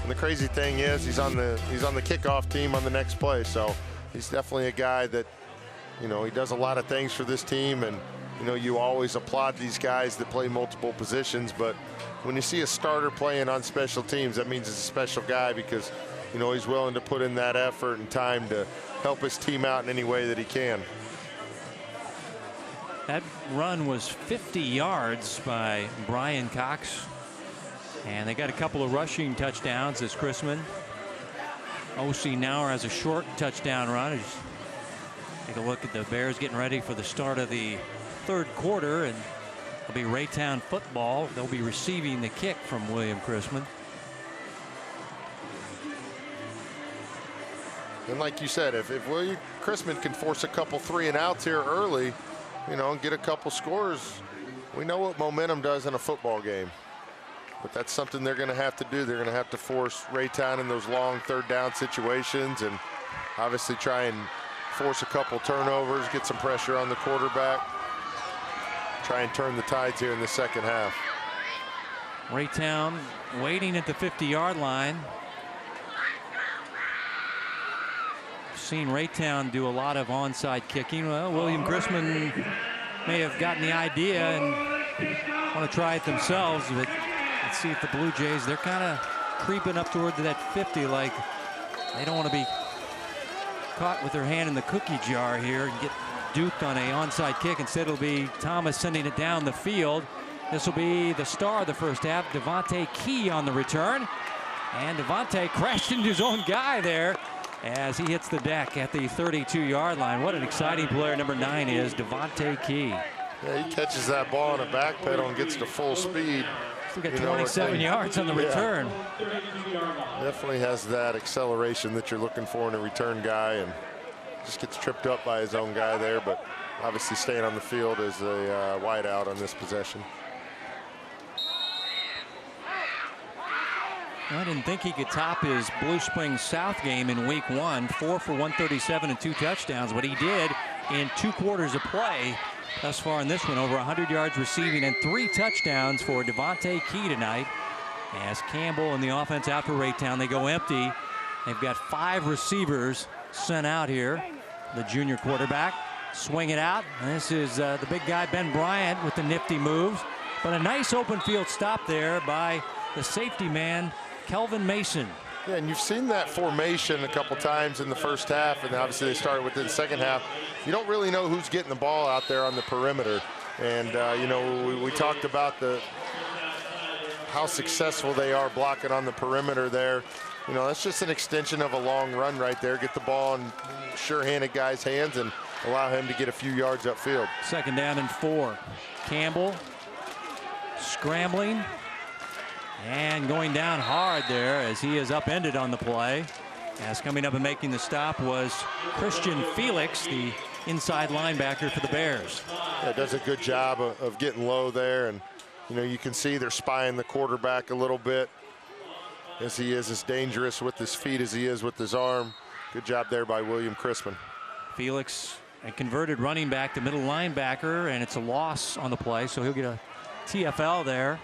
And the crazy thing is he's on the kickoff team on the next play, so he's definitely a guy that he does a lot of things for this team, and you always applaud these guys that play multiple positions, but when you see a starter playing on special teams, that means it's a special guy because he's willing to put in that effort and time to help his team out in any way that he can. That run was 50 yards by Brian Cox. And they got a couple of rushing touchdowns as Chrisman. O.C. Nauer has a short touchdown run. Just take a look at the Bears getting ready for the start of the third quarter. And it'll be Raytown football. They'll be receiving the kick from William Chrisman. And like you said, if William Chrisman can force a couple 3-and-outs here early, and get a couple scores, we know what momentum does in a football game. But that's something they're going to have to do. They're going to have to force Raytown in those long third down situations and obviously try and force a couple turnovers, get some pressure on the quarterback, try and turn the tides here in the second half. Raytown waiting at the 50-yard line. Seen Raytown do a lot of onside kicking. Well, William Chrisman may have gotten the idea and want to try it themselves, but let's see if the Blue Jays, they're kind of creeping up toward that 50, like they don't want to be caught with their hand in the cookie jar here and get duped on a onside kick. Instead, it'll be Thomas sending it down the field. This will be the star of the first half, Devontae Key on the return. And Devontae crashed into his own guy there as he hits the deck at the 32-yard line. What an exciting player number 9 is, Devontae Key. Yeah, he catches that ball on a back pedal and gets to full speed. Still got 27 yards on the return. Definitely has that acceleration that you're looking for in a return guy, and just gets tripped up by his own guy there, but obviously staying on the field as a wideout on this possession. I didn't think he could top his Blue Springs South game in week 1, 4 for 137 and 2 touchdowns, but he did in 2 quarters of play thus far in this one. Over 100 yards receiving and 3 touchdowns for Devontae Key tonight. As Campbell and the offense out for Raytown, they go empty. They've got 5 receivers sent out here. The junior quarterback swing it out. And this is the big guy Ben Bryant with the nifty moves, but a nice open field stop there by the safety man Kelvin Mason. Yeah, and you've seen that formation a couple times in the first half, and obviously they started with it in the second half. You don't really know who's getting the ball out there on the perimeter. And, we talked about how successful they are blocking on the perimeter there. That's just an extension of a long run right there. Get the ball in sure-handed guy's hands and allow him to get a few yards upfield. 2nd down and 4. Campbell scrambling and going down hard there as he is upended on the play. As coming up and making the stop was Christian Felix, the inside linebacker for the Bears. Yeah, does a good job of getting low there, and you can see they're spying the quarterback a little bit, as he is as dangerous with his feet as he is with his arm. Good job there by William Chrisman. Felix, a converted running back to middle linebacker, and it's a loss on the play, so he'll get a TFL there.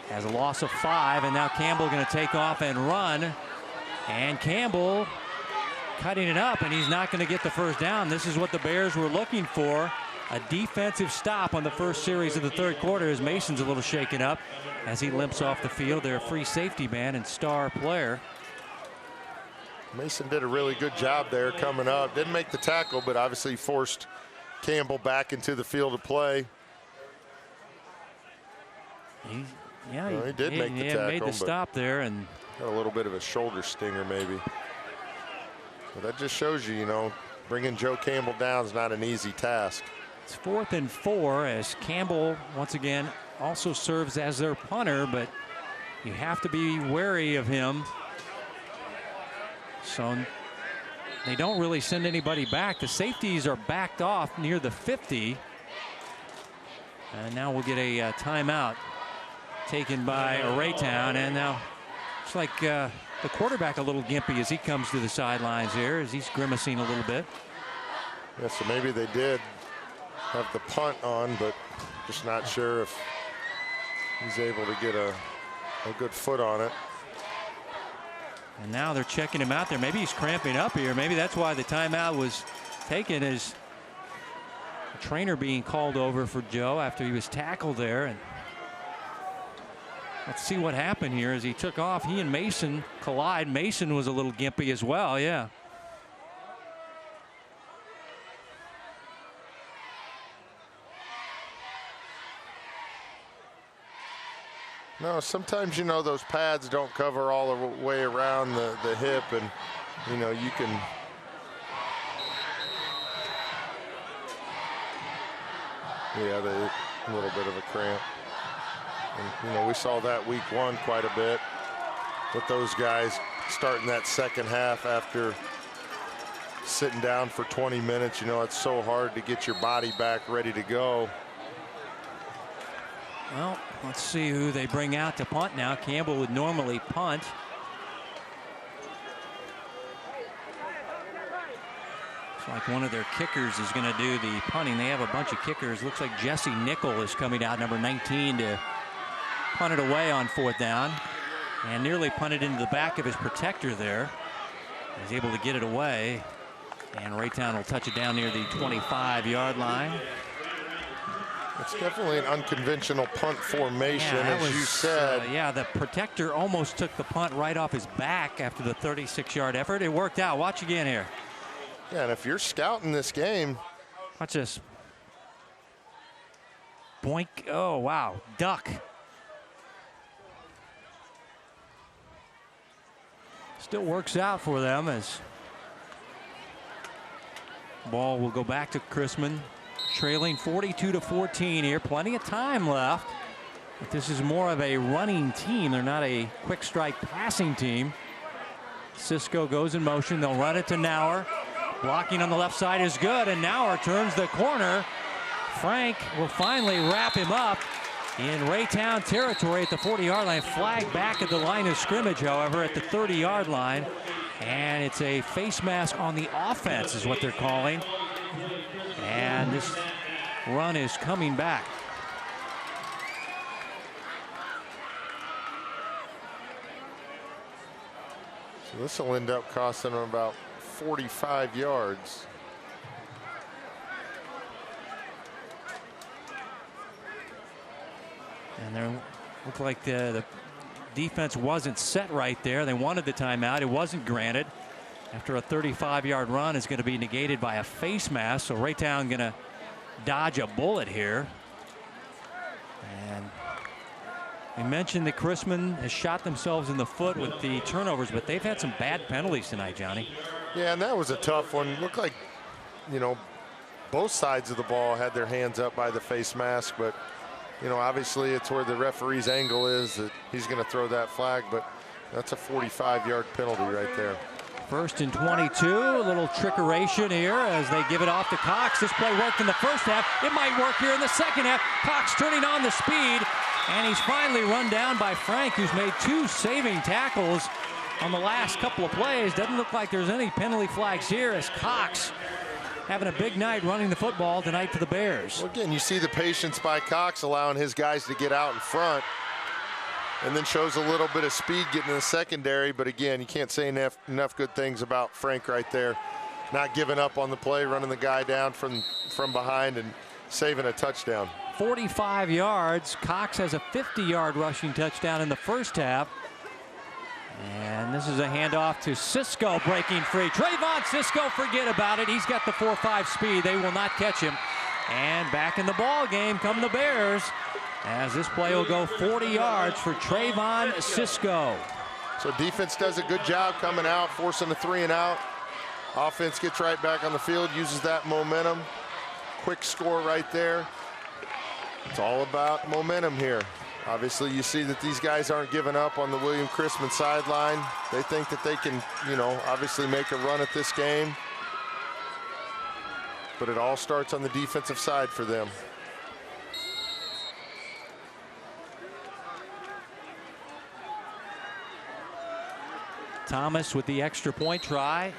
Has a loss of 5, and now Campbell going to take off and run. And Campbell cutting it up, and he's not going to get the first down. This is what the Bears were looking for, a defensive stop on the first series of the third quarter, as Mason's a little shaken up as he limps off the field. Their free safety man and star player. Mason did a really good job there coming up. Didn't make the tackle, but obviously forced Campbell back into the field of play. He did make the tackle. Made the stop there, and got a little bit of a shoulder stinger maybe. But that just shows you, bringing Joe Campbell down is not an easy task. It's 4th and 4 as Campbell once again also serves as their punter, but you have to be wary of him. So they don't really send anybody back. The safeties are backed off near the 50. And now we'll get a timeout taken by Raytown, and now it's like the quarterback a little gimpy as he comes to the sidelines here, as he's grimacing a little bit. Yeah, so maybe they did have the punt on, but just not sure if he's able to get a good foot on it. And now they're checking him out there. Maybe he's cramping up here. Maybe that's why the timeout was taken, as a trainer being called over for Joe after he was tackled there. And let's see what happened here as he took off. He and Mason collide. Mason was a little gimpy as well. Yeah. No, sometimes, you know, those pads don't cover all the way around the hip, and, you know, you can. Yeah, a little bit of a cramp. And, you know, we saw that week 1 quite a bit with those guys starting that second half after sitting down for 20 minutes. You know, it's so hard to get your body back ready to go. Well, let's see who they bring out to punt now. Campbell would normally punt. Looks like one of their kickers is going to do the punting. They have a bunch of kickers. Looks like Jesse Nickel is coming out, number 19, to punt it away on 4th down. And nearly punted into the back of his protector there. He's able to get it away. And Raytown will touch it down near the 25-yard line. It's definitely an unconventional punt formation, as you said. Yeah, the protector almost took the punt right off his back after the 36-yard effort. It worked out. Watch again here. Yeah, and if you're scouting this game. Watch this. Boink. Oh, wow. Duck. Still works out for them as ball will go back to Chrisman. Trailing 42-14 here. Plenty of time left. But this is more of a running team. They're not a quick strike passing team. Cisco goes in motion. They'll run it to Nauer. Blocking on the left side is good, and Nauer turns the corner. Frank will finally wrap him up in Raytown territory at the 40-yard line. Flag back at the line of scrimmage, however, at the 30-yard line. And it's a face mask on the offense is what they're calling. And this run is coming back. So this will end up costing them about 45 yards. And there looked like the defense wasn't set right there. They wanted the timeout. It wasn't granted. After a 35-yard run is going to be negated by a face mask. So Raytown going to dodge a bullet here. And we mentioned that Chrisman has shot themselves in the foot with the turnovers, but they've had some bad penalties tonight, Johnny. Yeah, and that was a tough one. Looked like, you know, both sides of the ball had their hands up by the face mask, but, you know, obviously it's where the referee's angle is that he's going to throw that flag, but that's a 45-yard penalty right there. 1st and 22, a little trickeration here as they give it off to Cox. This play worked in the first half. It might work here in the second half. Cox turning on the speed, and he's finally run down by Frank, who's made 2 saving tackles on the last couple of plays. Doesn't look like there's any penalty flags here as Cox having a big night running the football tonight for the Bears. Well, again, you see the patience by Cox allowing his guys to get out in front, and then shows a little bit of speed getting in the secondary. But again, you can't say enough good things about Frank right there. Not giving up on the play, running the guy down from behind and saving a touchdown. 45 yards. Cox has a 50-yard rushing touchdown in the first half. And this is a handoff to Cisco breaking free. Trayvon Cisco, forget about it. He's got the 4.5 speed. They will not catch him. And back in the ball game come the Bears, as this play will go 40 yards for Trayvon Cisco. So defense does a good job coming out, forcing a 3 and out. Offense gets right back on the field, uses that momentum. Quick score right there. It's all about momentum here. Obviously, you see that these guys aren't giving up on the William Chrisman sideline. They think that they can, you know, obviously make a run at this game. But it all starts on the defensive side for them. Thomas with the extra point try.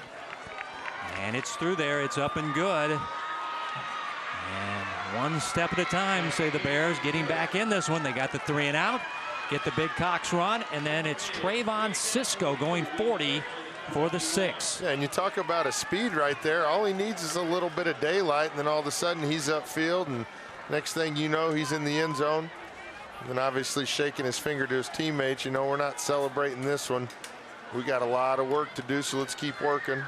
And it's through there. It's up and good. And One step at a time, say the Bears, getting back in this one. They got the 3 and out, get the big Cox run, and then it's Trayvon Cisco going 40 for the 6. Yeah, and you talk about a speed right there. All he needs is a little bit of daylight, and then all of a sudden he's upfield, and next thing you know, he's in the end zone. And obviously shaking his finger to his teammates. You know, we're not celebrating this one. We got a lot of work to do, so let's keep working.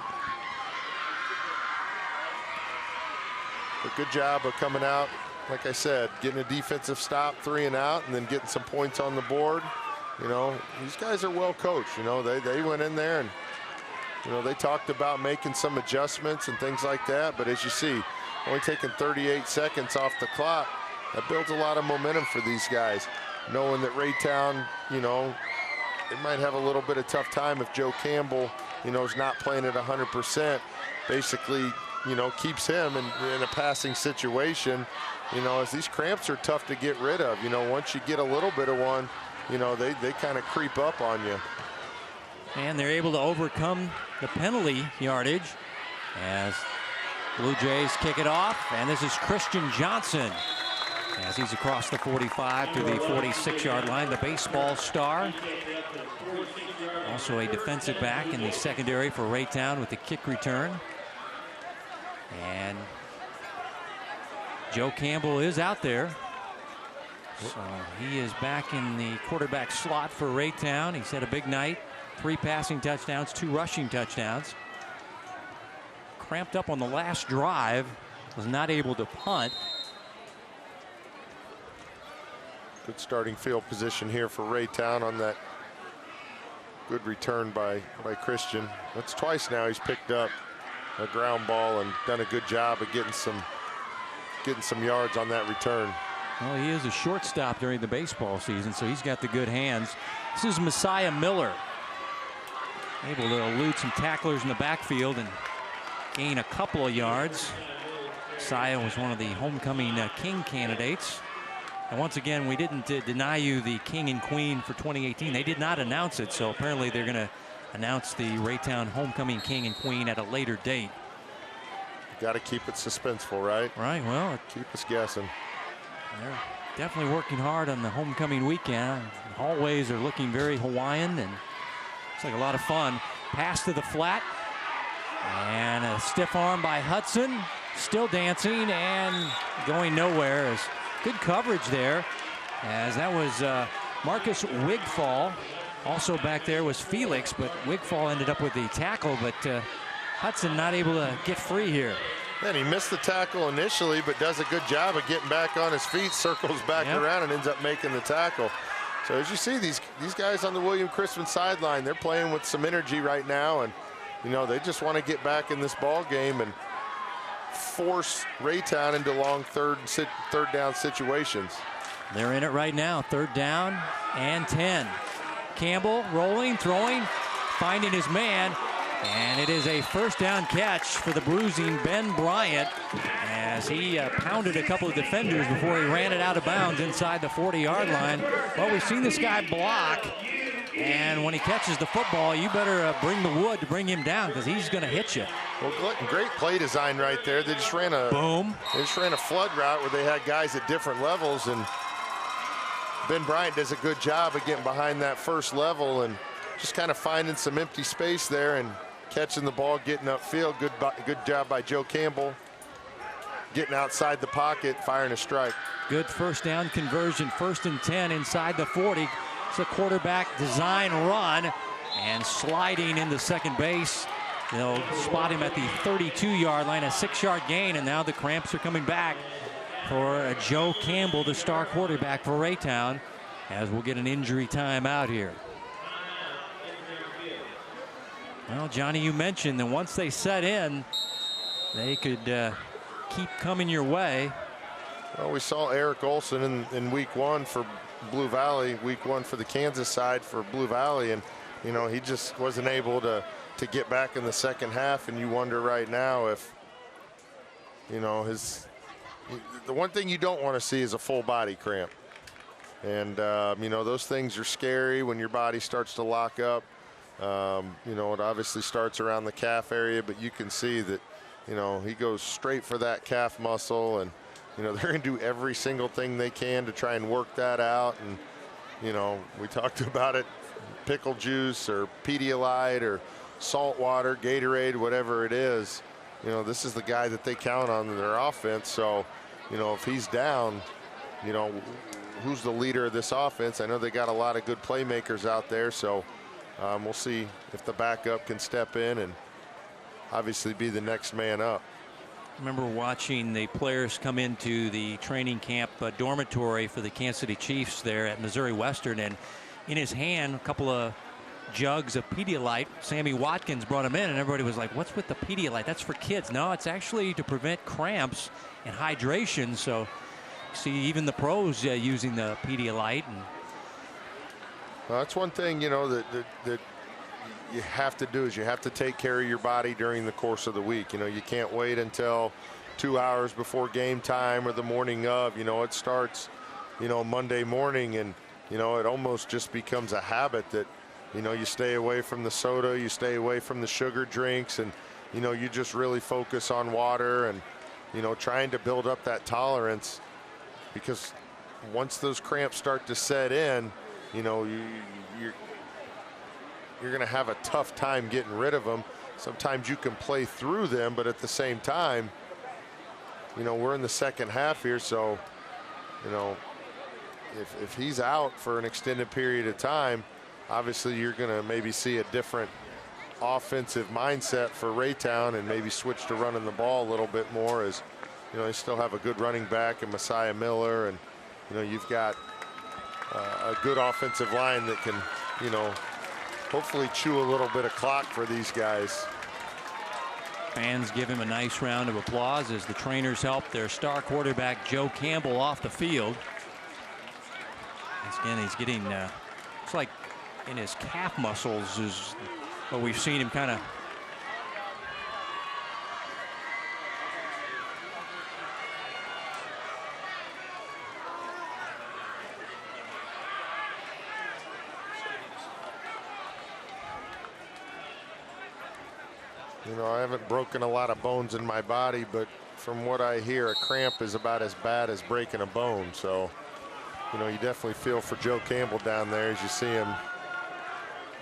But good job of coming out, like I said, getting a defensive stop, 3 and out, and then getting some points on the board. You know, these guys are well coached. You know, they went in there and, you know, they talked about making some adjustments and things like that. But as you see, only taking 38 seconds off the clock, that builds a lot of momentum for these guys. Knowing that Raytown, you know, they might have a little bit of tough time if Joe Campbell, you know, is not playing at 100%. Basically, you know, keeps him in a passing situation, you know, as these cramps are tough to get rid of. You know, once you get a little bit of one, you know, they kind of creep up on you. And they're able to overcome the penalty yardage as Blue Jays kick it off. And this is Christian Johnson as he's across the 45 to the 46-yard line, the baseball star. Also a defensive back in the secondary for Raytown with the kick return. And Joe Campbell is out there. So he is back in the quarterback slot for Raytown. He's had a big night. 3 passing touchdowns, 2 rushing touchdowns. Cramped up on the last drive. Was not able to punt. Good starting field position here for Raytown on that good return by Christian. That's twice now he's picked up a ground ball and done a good job of getting some yards on that return. Well, he is a shortstop during the baseball season, so he's got the good hands. This is Messiah Miller, able to elude some tacklers in the backfield and gain a couple of yards. Messiah was one of the homecoming king candidates. And once again, we didn't deny you the king and queen for 2018. They did not announce it, so apparently they're going to announce the Raytown homecoming king and queen at a later date. Got to keep it suspenseful, right? Right. Well, keep us guessing. They're definitely working hard on the homecoming weekend. The hallways are looking very Hawaiian, and it's like a lot of fun. Pass to the flat, and a stiff arm by Hudson. Still dancing and going nowhere. As good coverage there, as that was Marcus Wigfall. Also back there was Felix, but Wigfall ended up with the tackle, but Hudson not able to get free here. And he missed the tackle initially, but does a good job of getting back on his feet, circles back around, and ends up making the tackle. So as you see, these guys on the William Chrisman sideline, they're playing with some energy right now, and you know, they just want to get back in this ball game and force Raytown into long third down situations. They're in it right now. 3rd down and 10. Campbell rolling, throwing, finding his man, and it is a 1st down catch for the bruising Ben Bryant as he pounded a couple of defenders before he ran it out of bounds inside the 40-yard line. Well, we've seen this guy block, and when he catches the football, you better bring the wood to bring him down because he's going to hit you. Well, great play design right there. They just ran a boom. They just ran a flood route where they had guys at different levels, and Ben Bryant does a good job of getting behind that first level and just kind of finding some empty space there and catching the ball, getting upfield. Good job by Joe Campbell, getting outside the pocket, firing a strike. Good 1st down conversion, 1st and 10 inside the 40. It's a quarterback design run and sliding into second base. They'll spot him at the 32-yard line, a 6-yard gain, and now the cramps are coming back for Joe Campbell, the star quarterback for Raytown, as we'll get an injury timeout here. Well, Johnny, you mentioned that once they set in, they could keep coming your way. Well, we saw Eric Olson in week 1 for Blue Valley, week 1 for the Kansas side for Blue Valley, and you know, he just wasn't able to get back in the second half, and you wonder right now if, you know, the one thing you don't want to see is a full body cramp. And you know, those things are scary when your body starts to lock up. You know, it obviously starts around the calf area, but you can see that, you know, he goes straight for that calf muscle, and you know, they're going to do every single thing they can to try and work that out. And, you know, we talked about it, pickle juice or Pedialyte or salt water, Gatorade, whatever it is. You know, this is the guy that they count on in their offense. So, you know, if he's down, you know, who's the leader of this offense? I know they got a lot of good playmakers out there. So we'll see if the backup can step in and obviously be the next man up. I remember watching the players come into the training camp dormitory for the Kansas City Chiefs there at Missouri Western, and in his hand a couple of jugs of Pedialyte. Sammy Watkins brought him in, and everybody was like, what's with the Pedialyte? That's for kids. No, it's actually to prevent cramps and hydration. So you see even the pros using the Pedialyte. And well, that's one thing, you know, that you have to do is you have to take care of your body during the course of the week. You know, you can't wait until 2 hours before game time or the morning of. You know, it starts, you know, Monday morning, and, you know, it almost just becomes a habit that, you know, you stay away from the soda, you stay away from the sugar drinks, and, you know, you just really focus on water and, you know, trying to build up that tolerance, because once those cramps start to set in, you know, you're going to have a tough time getting rid of them. Sometimes you can play through them, but at the same time, you know, we're in the second half here, so, you know, if he's out for an extended period of time, obviously you're going to maybe see a different offensive mindset for Raytown and maybe switch to running the ball a little bit more, as, you know, they still have a good running back in Messiah Miller, and, you know, you've got a good offensive line that can, you know, hopefully chew a little bit of clock for these guys. fans give him a nice round of applause as the trainers help their star quarterback Joe Campbell off the field. Again, he's getting it's like in his calf muscles is what we've seen him kind of You know, I haven't broken a lot of bones in my body, but from what I hear, a cramp is about as bad as breaking a bone. So, you know, you definitely feel for Joe Campbell down there as you see him.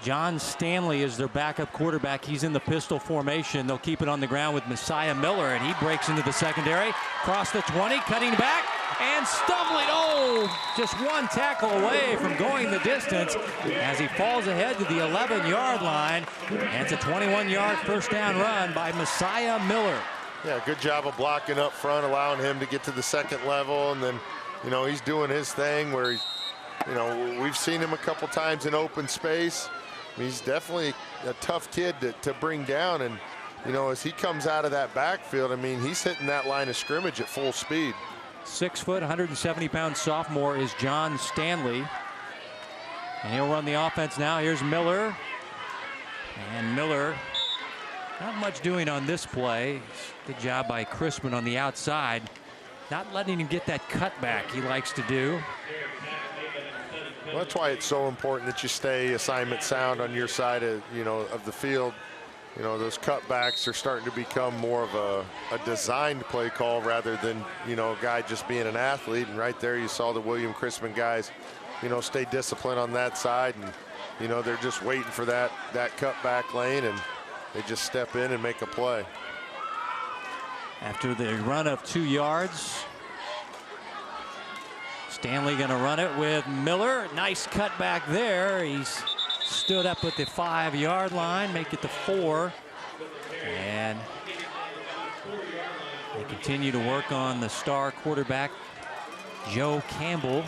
John Stanley is their backup quarterback. He's in the pistol formation. They'll keep it on the ground with Messiah Miller, and he breaks into the secondary. Across the 20, cutting back, and stumbling. Oh, just one tackle away from going the distance as he falls ahead to the 11-yard line. And it's a 21-yard first down run by Messiah Miller. Yeah, good job of blocking up front, allowing him to get to the second level. And then, you know, he's doing his thing where he's, you know, we've seen him a couple times in open space. He's definitely a tough kid to bring down. And, you know, as he comes out of that backfield, I mean, he's hitting that line of scrimmage at full speed. 6 foot, 170-pound sophomore is John Stanley. And he'll run the offense now. Here's Miller. And Miller, not much doing on this play. Good job by Chrisman on the outside. Not letting him get that cutback he likes to do. Well, that's why it's so important that you stay assignment sound on your side of, you know, of the field. You know, those cutbacks are starting to become more of a designed play call rather than, you know, a guy just being an athlete. And right there you saw the William Chrisman guys, you know, stay disciplined on that side. And, you know, they're just waiting for that cutback lane, and they just step in and make a play. After the run of 2 yards, Stanley going to run it with Miller. Nice cutback there. He's stood up at the 5-yard line, make it to 4. And they continue to work on the star quarterback, Joe Campbell.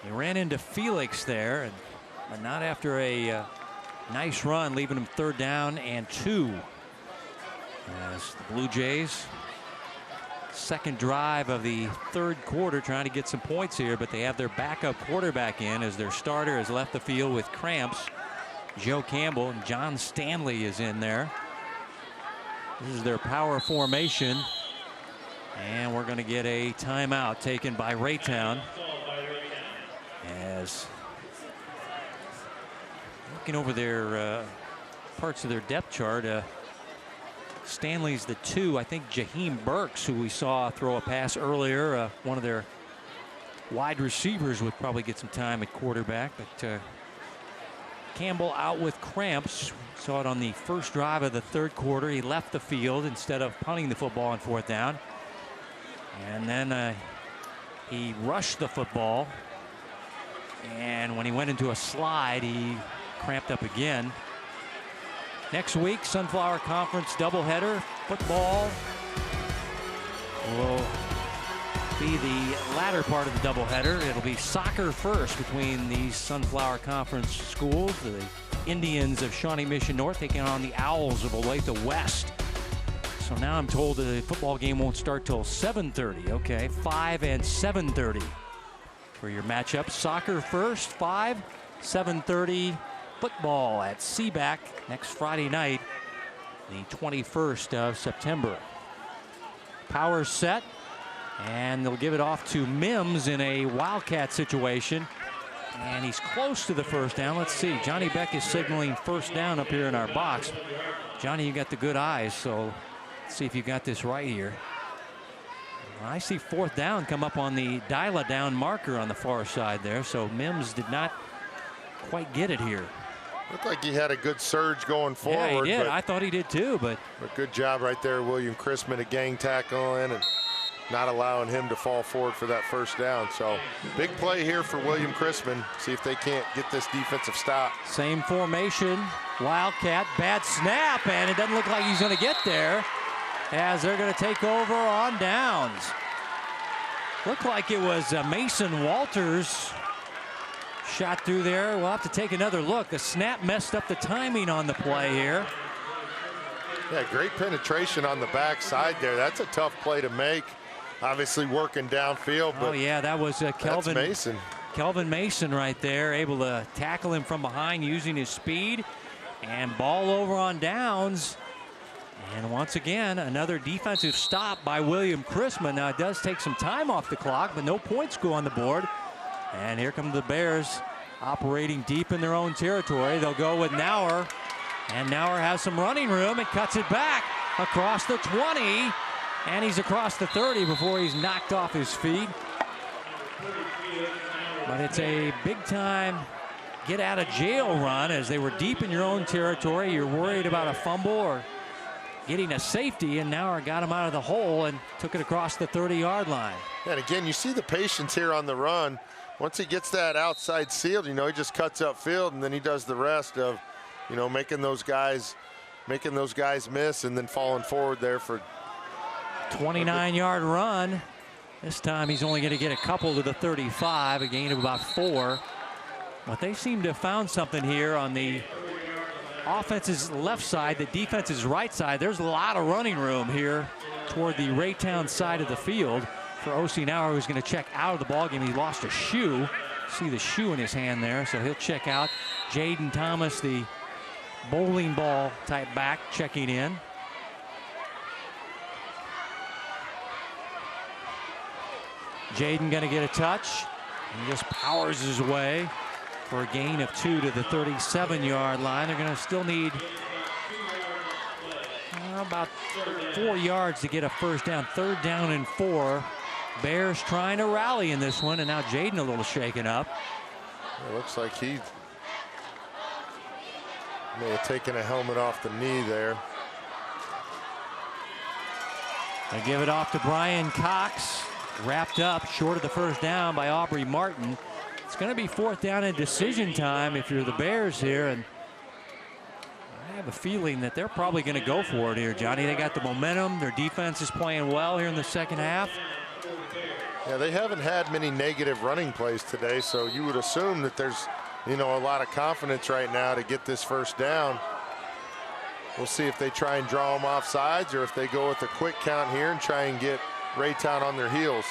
He ran into Felix there, but not after a nice run, leaving him 3rd down and 2. As the Blue Jays, second drive of the 3rd quarter, trying to get some points here, but they have their backup quarterback in as their starter has left the field with cramps. Joe Campbell, and John Stanley is in there. This is their power formation, and we're going to get a timeout taken by Raytown. As Looking over their parts of their depth chart, Stanley's the 2. I think Jaheim Burks, who we saw throw a pass earlier, one of their wide receivers, would probably get some time at quarterback. But Campbell out with cramps. Saw it on the first drive of the third quarter. He left the field instead of punting the football on 4th down. And then he rushed the football. And when he went into a slide, he cramped up again. Next week, Sunflower Conference doubleheader. Football will be the latter part of the doubleheader. It'll be soccer first between these Sunflower Conference schools. The Indians of Shawnee Mission North taking on the Owls of Olathe West. So now I'm told the football game won't start till 7:30. Okay, 5 and 7:30 for your matchup. Soccer first, 5, 7:30 football at Seaback next Friday night, the 21st of September. Power set, and they'll give it off to Mims in a Wildcat situation. And he's close to the first down. Let's see. Johnny Beck is signaling first down up here in our box. Johnny, you got the good eyes, so let's see if you got this right here. I see 4th down come up on the dial-a-down marker on the far side there, so Mims did not quite get it here. Looked like he had a good surge going forward. Yeah, he did. I thought he did too, but good job right there, William Chrisman, a gang tackle in and not allowing him to fall forward for that first down. So big play here for William Chrisman. See if they can't get this defensive stop. Same formation, Wildcat, bad snap, and it doesn't look like he's going to get there as they're going to take over on downs. Looked like it was Mason Walters shot through there. We'll have to take another look. The snap messed up the timing on the play here. Yeah, great penetration on the backside there. That's a tough play to make. Obviously working downfield. But oh yeah, that was Kelvin Mason. Kelvin Mason right there, able to tackle him from behind using his speed, and ball over on downs. And once again, another defensive stop by William Chrisman. Now it does take some time off the clock, but no points go on the board. And here come the Bears operating deep in their own territory. They'll go with Nauer, and Nauer has some running room and cuts it back across the 20, and he's across the 30 before he's knocked off his feet. But it's a big time get out of jail run as they were deep in your own territory. You're worried about a fumble or getting a safety, and Nauer got him out of the hole and took it across the 30-yard line. And again, you see the patience here on the run. Once he gets that outside sealed, you know, he just cuts upfield, and then he does the rest of, you know, making those guys miss and then falling forward there for 29-yard run. This time he's only going to get a couple to the 35, a gain of about 4. But they seem to have found something here on the offense's left side, the defense's right side. There's a lot of running room here toward the Raytown side of the field for O.C. Nauer, who's going to check out of the ballgame. He lost a shoe. See the shoe in his hand there, so he'll check out. Jaden Thomas, the bowling ball type back, checking in. Jaden going to get a touch. He just powers his way for a gain of 2 to the 37-yard line. They're going to still need about 4 yards to get a first down. 3rd down and 4. Bears trying to rally in this one, and now Jaden a little shaken up. It looks like he may have taken a helmet off the knee there. They give it off to Brian Cox. Wrapped up short of the first down by Aubrey Martin. It's going to be 4th down and decision time if you're the Bears here, and I have a feeling that they're probably going to go for it here, Johnny. They got the momentum. Their defense is playing well here in the second half. Yeah, they haven't had many negative running plays today, so you would assume that there's, you know, a lot of confidence right now to get this first down. We'll see if they try and draw them off sides or if they go with a quick count here and try and get Raytown on their heels.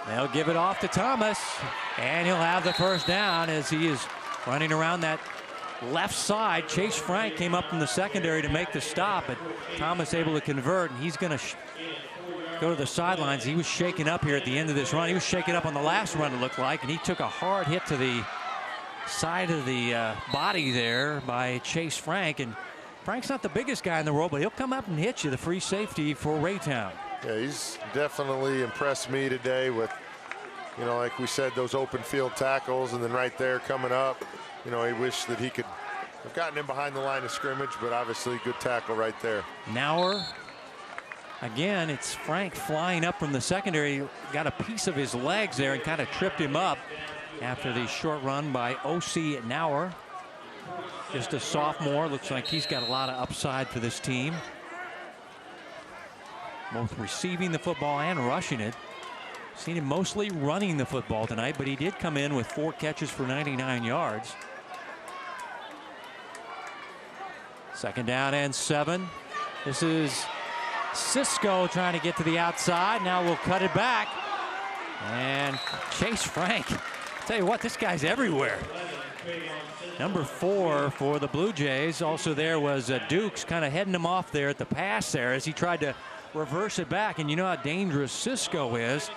They'll give it off to Thomas, and he'll have the first down as he is running around that left side. Chase Frank came up from the secondary to make the stop, but Thomas able to convert, and he's going to go to the sidelines. He was shaken up here at the end of this run. He was shaken up on the last run, it looked like, and he took a hard hit to the side of the body there by Chase Frank. And Frank's not the biggest guy in the world, but he'll come up and hit you, the free safety for Raytown. Yeah, he's definitely impressed me today with, you know, like we said, those open field tackles, and then right there coming up, you know, he wished that he could have gotten him behind the line of scrimmage, but obviously good tackle right there. Nauer. Again, it's Frank flying up from the secondary. Got a piece of his legs there and kind of tripped him up after the short run by O.C. Nauer. Just a sophomore. Looks like he's got a lot of upside for this team. Both receiving the football and rushing it. Seen him mostly running the football tonight, but he did come in with 4 catches for 99 yards. 2nd down and 7. This is Cisco trying to get to the outside. Now we'll cut it back. And Chase Frank, I'll tell you what, this guy's everywhere. Number 4 for the Blue Jays. Also there was Dukes kind of heading him off there at the pass there as he tried to reverse it back. And you know how dangerous Cisco is.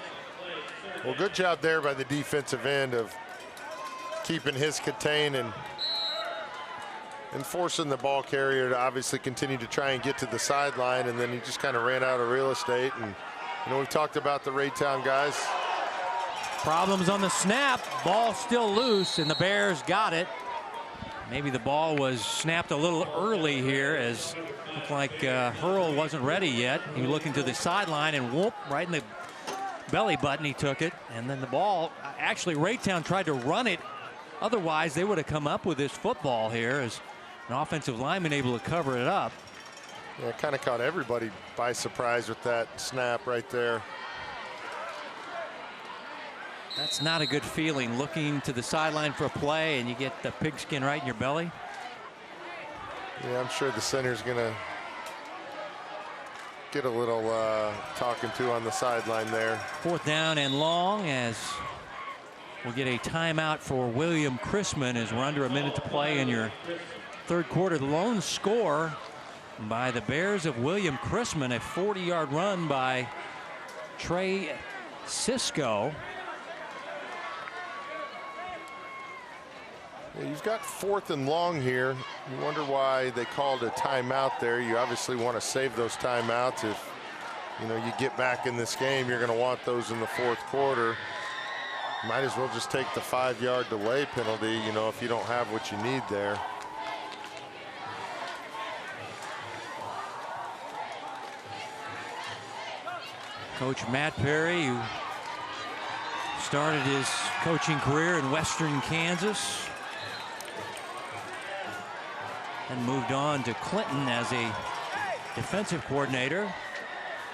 Well, good job there by the defensive end of keeping his contained and forcing the ball carrier to obviously continue to try and get to the sideline, and then he just kind of ran out of real estate. And you know, we've talked about the Raytown guys. Problems on the snap. Ball still loose, and the Bears got it. Maybe the ball was snapped a little early here, as looked like Hurl wasn't ready yet. He was looking to the sideline, and whoop, right in the belly button he took it. And then the ball, actually Raytown tried to run it. Otherwise they would have come up with this football here, as an offensive lineman able to cover it up. Yeah, it kind of caught everybody by surprise with that snap right there. That's not a good feeling, looking to the sideline for a play and you get the pigskin right in your belly. Yeah, I'm sure the center's gonna get a little talking to on the sideline there. 4th down and long, as we'll get a timeout for William Chrisman as we're under a minute to play in your 3rd quarter. The lone score by the Bears of William Chrisman, a 40-yard run by Trey Cisco. Yeah, you've got 4th and long here. You wonder why they called a timeout there. You obviously want to save those timeouts. If you know you get back in this game, you're going to want those in the 4th quarter. Might as well just take the 5-yard delay penalty, you know, if you don't have what you need there. Coach Matt Perry, who started his coaching career in Western Kansas and moved on to Clinton as a defensive coordinator,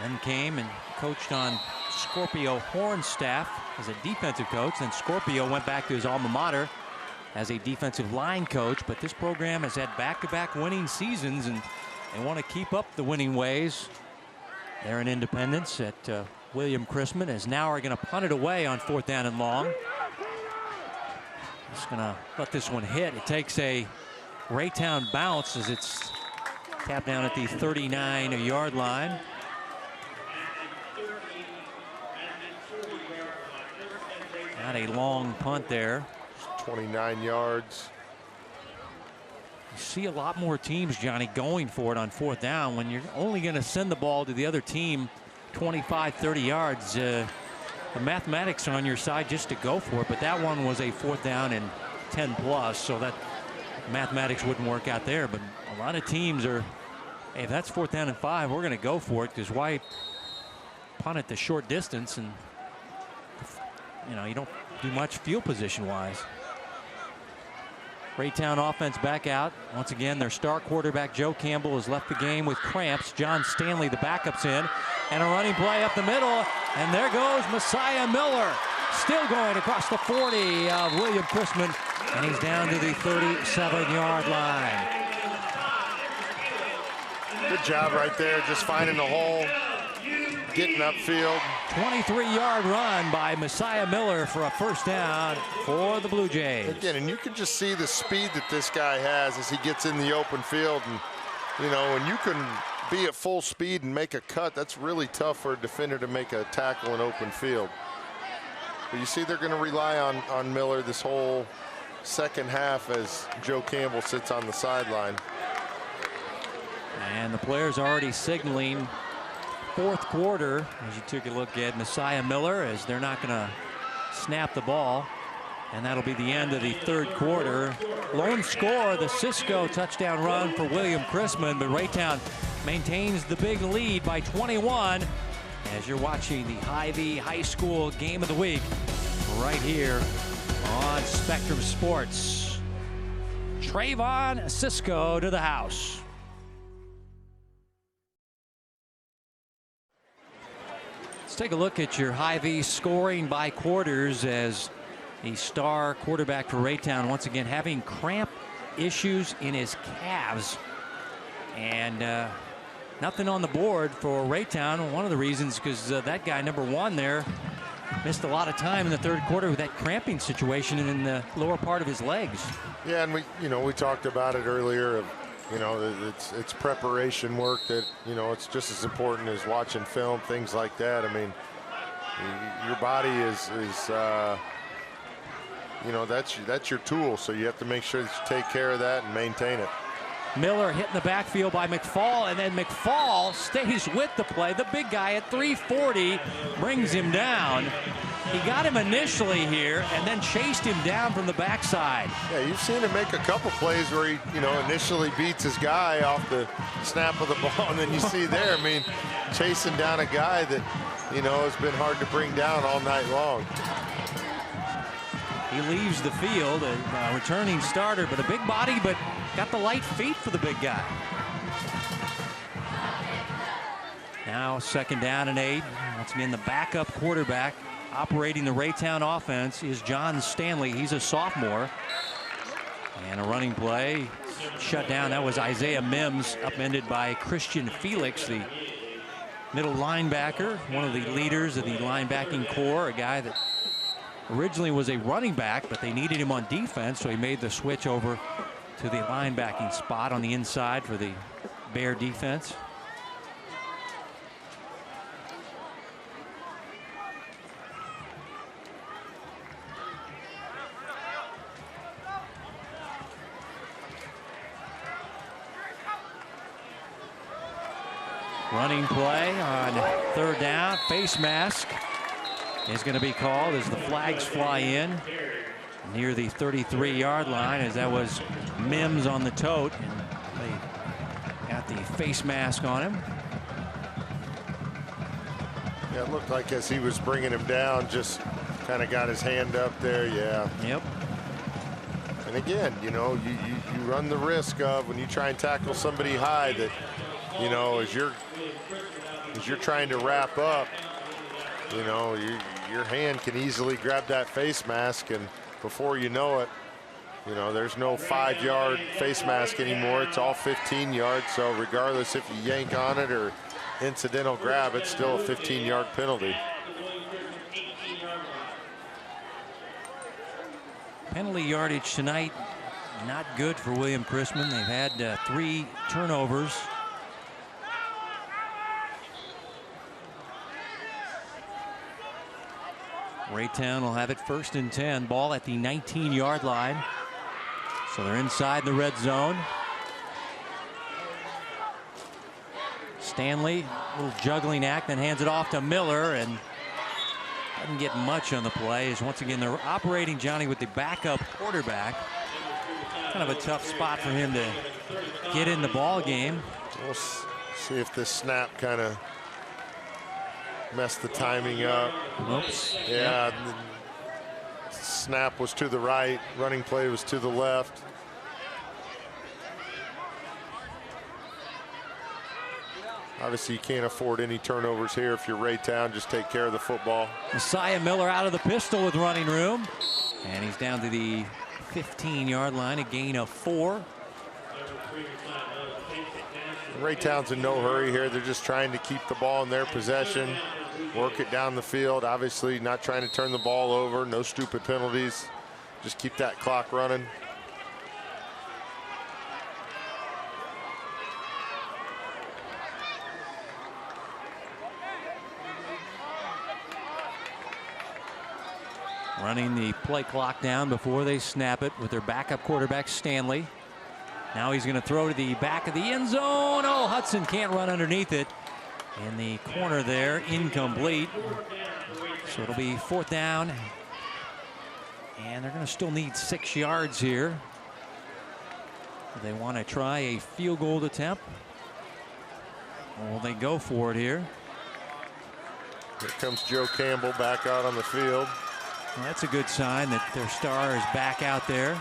then came and coached on Scorpio Horn's staff as a defensive coach. Then Scorpio went back to his alma mater as a defensive line coach. But this program has had back-to-back winning seasons, and they want to keep up the winning ways. They're in Independence at William Chrisman, as now are going to punt it away on 4th down and long. Just going to let this one hit. It takes a Raytown bounce as it's tapped down at the 39-yard line. Not a long punt there. 29 yards. You see a lot more teams, Johnny, going for it on 4th down when you're only going to send the ball to the other team 25, 30 yards. The mathematics are on your side just to go for it, but that one was a 4th down and 10 plus, so that mathematics wouldn't work out there. But a lot of teams are, hey, if that's 4th down and 5, we're going to go for it, because why punt it the short distance, and you know, you don't do much field position wise. Raytown offense back out. Once again, their star quarterback Joe Campbell has left the game with cramps. John Stanley, the backup's in, and a running play up the middle, and there goes Messiah Miller, still going across the 40 of William Chrisman, and he's down to the 37-yard line. Good job right there, just finding the hole, getting upfield. 23-yard run by Messiah Miller for a 1st down for the Blue Jays. Again, and you can just see the speed that this guy has as he gets in the open field. And, you know, when you can be at full speed and make a cut, that's really tough for a defender to make a tackle in open field. But you see they're going to rely on Miller this whole second half as Joe Campbell sits on the sideline. And the players already signaling fourth quarter as you took a look at Messiah Miller, as they're not going to snap the ball. And that'll be the end of the third quarter. Lone score, the Cisco touchdown run for William Chrisman, but Raytown maintains the big lead by 21 as you're watching the Hy-Vee High School Game of the Week right here on Spectrum Sports. Trayvon Cisco to the house. Let's take a look at your Hy-Vee scoring by quarters as the star quarterback for Raytown once again having cramp issues in his calves. And nothing on the board for Raytown. One of the reasons because that guy, number 1 there, missed a lot of time in the third quarter with that cramping situation in the lower part of his legs. Yeah, and we talked about it earlier. It's preparation work that, it's just as important as watching film, things like that. I mean, your body is that's your tool, so you have to make sure that you take care of that and maintain it. Miller hit in the backfield by McFall, and then McFall stays with the play. The big guy at 340 brings him down. He got him initially here and then chased him down from the backside. Yeah, you've seen him make a couple plays where he, initially beats his guy off the snap of the ball, and then you see there, I mean, chasing down a guy that, has been hard to bring down all night long. He leaves the field, a returning starter, but a big body, but got the light feet for the big guy. Now 2nd down and 8. Once again, the backup quarterback operating the Raytown offense is John Stanley. He's a sophomore. And a running play shut down. That was Isaiah Mims, upended by Christian Felix, the middle linebacker, one of the leaders of the linebacking core, a guy that originally was a running back, but they needed him on defense, so he made the switch over to the linebacking spot on the inside for the Bear defense. Running play on 3rd down. Face mask is going to be called as the flags fly in near the 33-yard line, as that was Mims on the tote, and they got the face mask on him. Yeah, it looked like as he was bringing him down, just kind of got his hand up there. Yeah. Yep. And again, you run the risk of, when you try and tackle somebody high, that, as you're trying to wrap up, your hand can easily grab that face mask, and before you know it, there's no 5-yard face mask anymore. It's all 15 yards. So regardless if you yank on it or incidental grab, it's still a 15-yard penalty. Penalty yardage tonight, not good for William Chrisman. They've had 3 turnovers. Raytown will have it 1st and 10. Ball at the 19-yard line. So they're inside the red zone. Stanley, a little juggling act, then hands it off to Miller, and doesn't get much on the play. As once again they're operating Johnny with the backup quarterback. Kind of a tough spot for him to get in the ball game. We'll see if this snap kind of messed the timing up. Oops. Yeah. Snap was to the right. Running play was to the left. Obviously, you can't afford any turnovers here if you're Raytown. Just take care of the football. Messiah Miller out of the pistol with running room. And he's down to the 15-yard line, a gain of 4. Raytown's in no hurry here. They're just trying to keep the ball in their possession, work it down the field. Obviously, not trying to turn the ball over. No stupid penalties. Just keep that clock running. running the play clock down before they snap it with their backup quarterback Stanley. Now he's going to throw to the back of the end zone. Oh, Hudson can't run underneath it. In the corner there, incomplete. So it'll be 4th down. And they're going to still need 6 yards here. They want to try a field goal attempt. Well, they go for it here. Here comes Joe Campbell back out on the field. Well, that's a good sign that their star is back out there.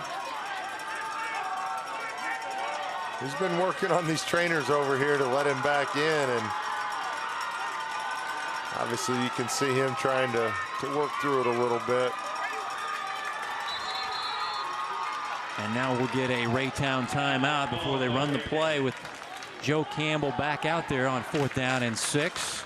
He's been working on these trainers over here to let him back in, and obviously you can see him trying to work through it a little bit. And now we'll get a Raytown timeout before they run the play with Joe Campbell back out there on 4th down and 6.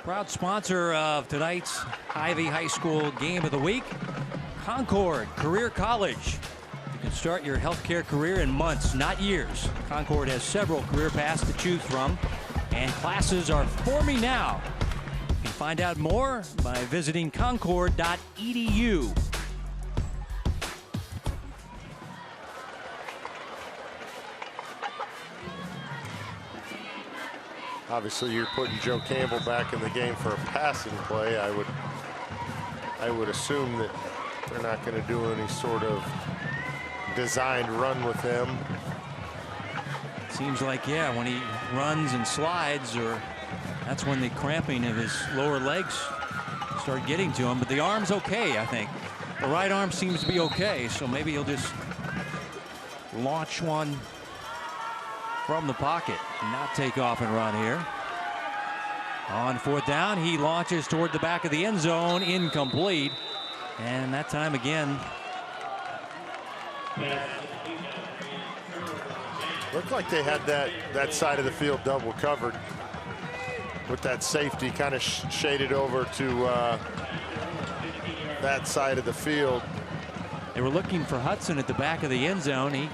Proud sponsor of tonight's Ivy High School Game of the Week, Concord Career College. You can start your healthcare career in months, not years. Concord has several career paths to choose from, and classes are forming now. You can find out more by visiting concord.edu. Obviously, you're putting Joe Campbell back in the game for a passing play. I would assume that they're not going to do any sort of designed run with him. Seems like, yeah, when he runs and slides, or that's when the cramping of his lower legs start getting to him. But the arm's okay, I think. The right arm seems to be okay, so maybe he'll just launch one from the pocket and not take off and run here. On 4th down, he launches toward the back of the end zone, incomplete. And that time again, looked like they had that side of the field double covered with that safety kind of shaded over to that side of the field. They were looking for Hudson at the back of the end zone. He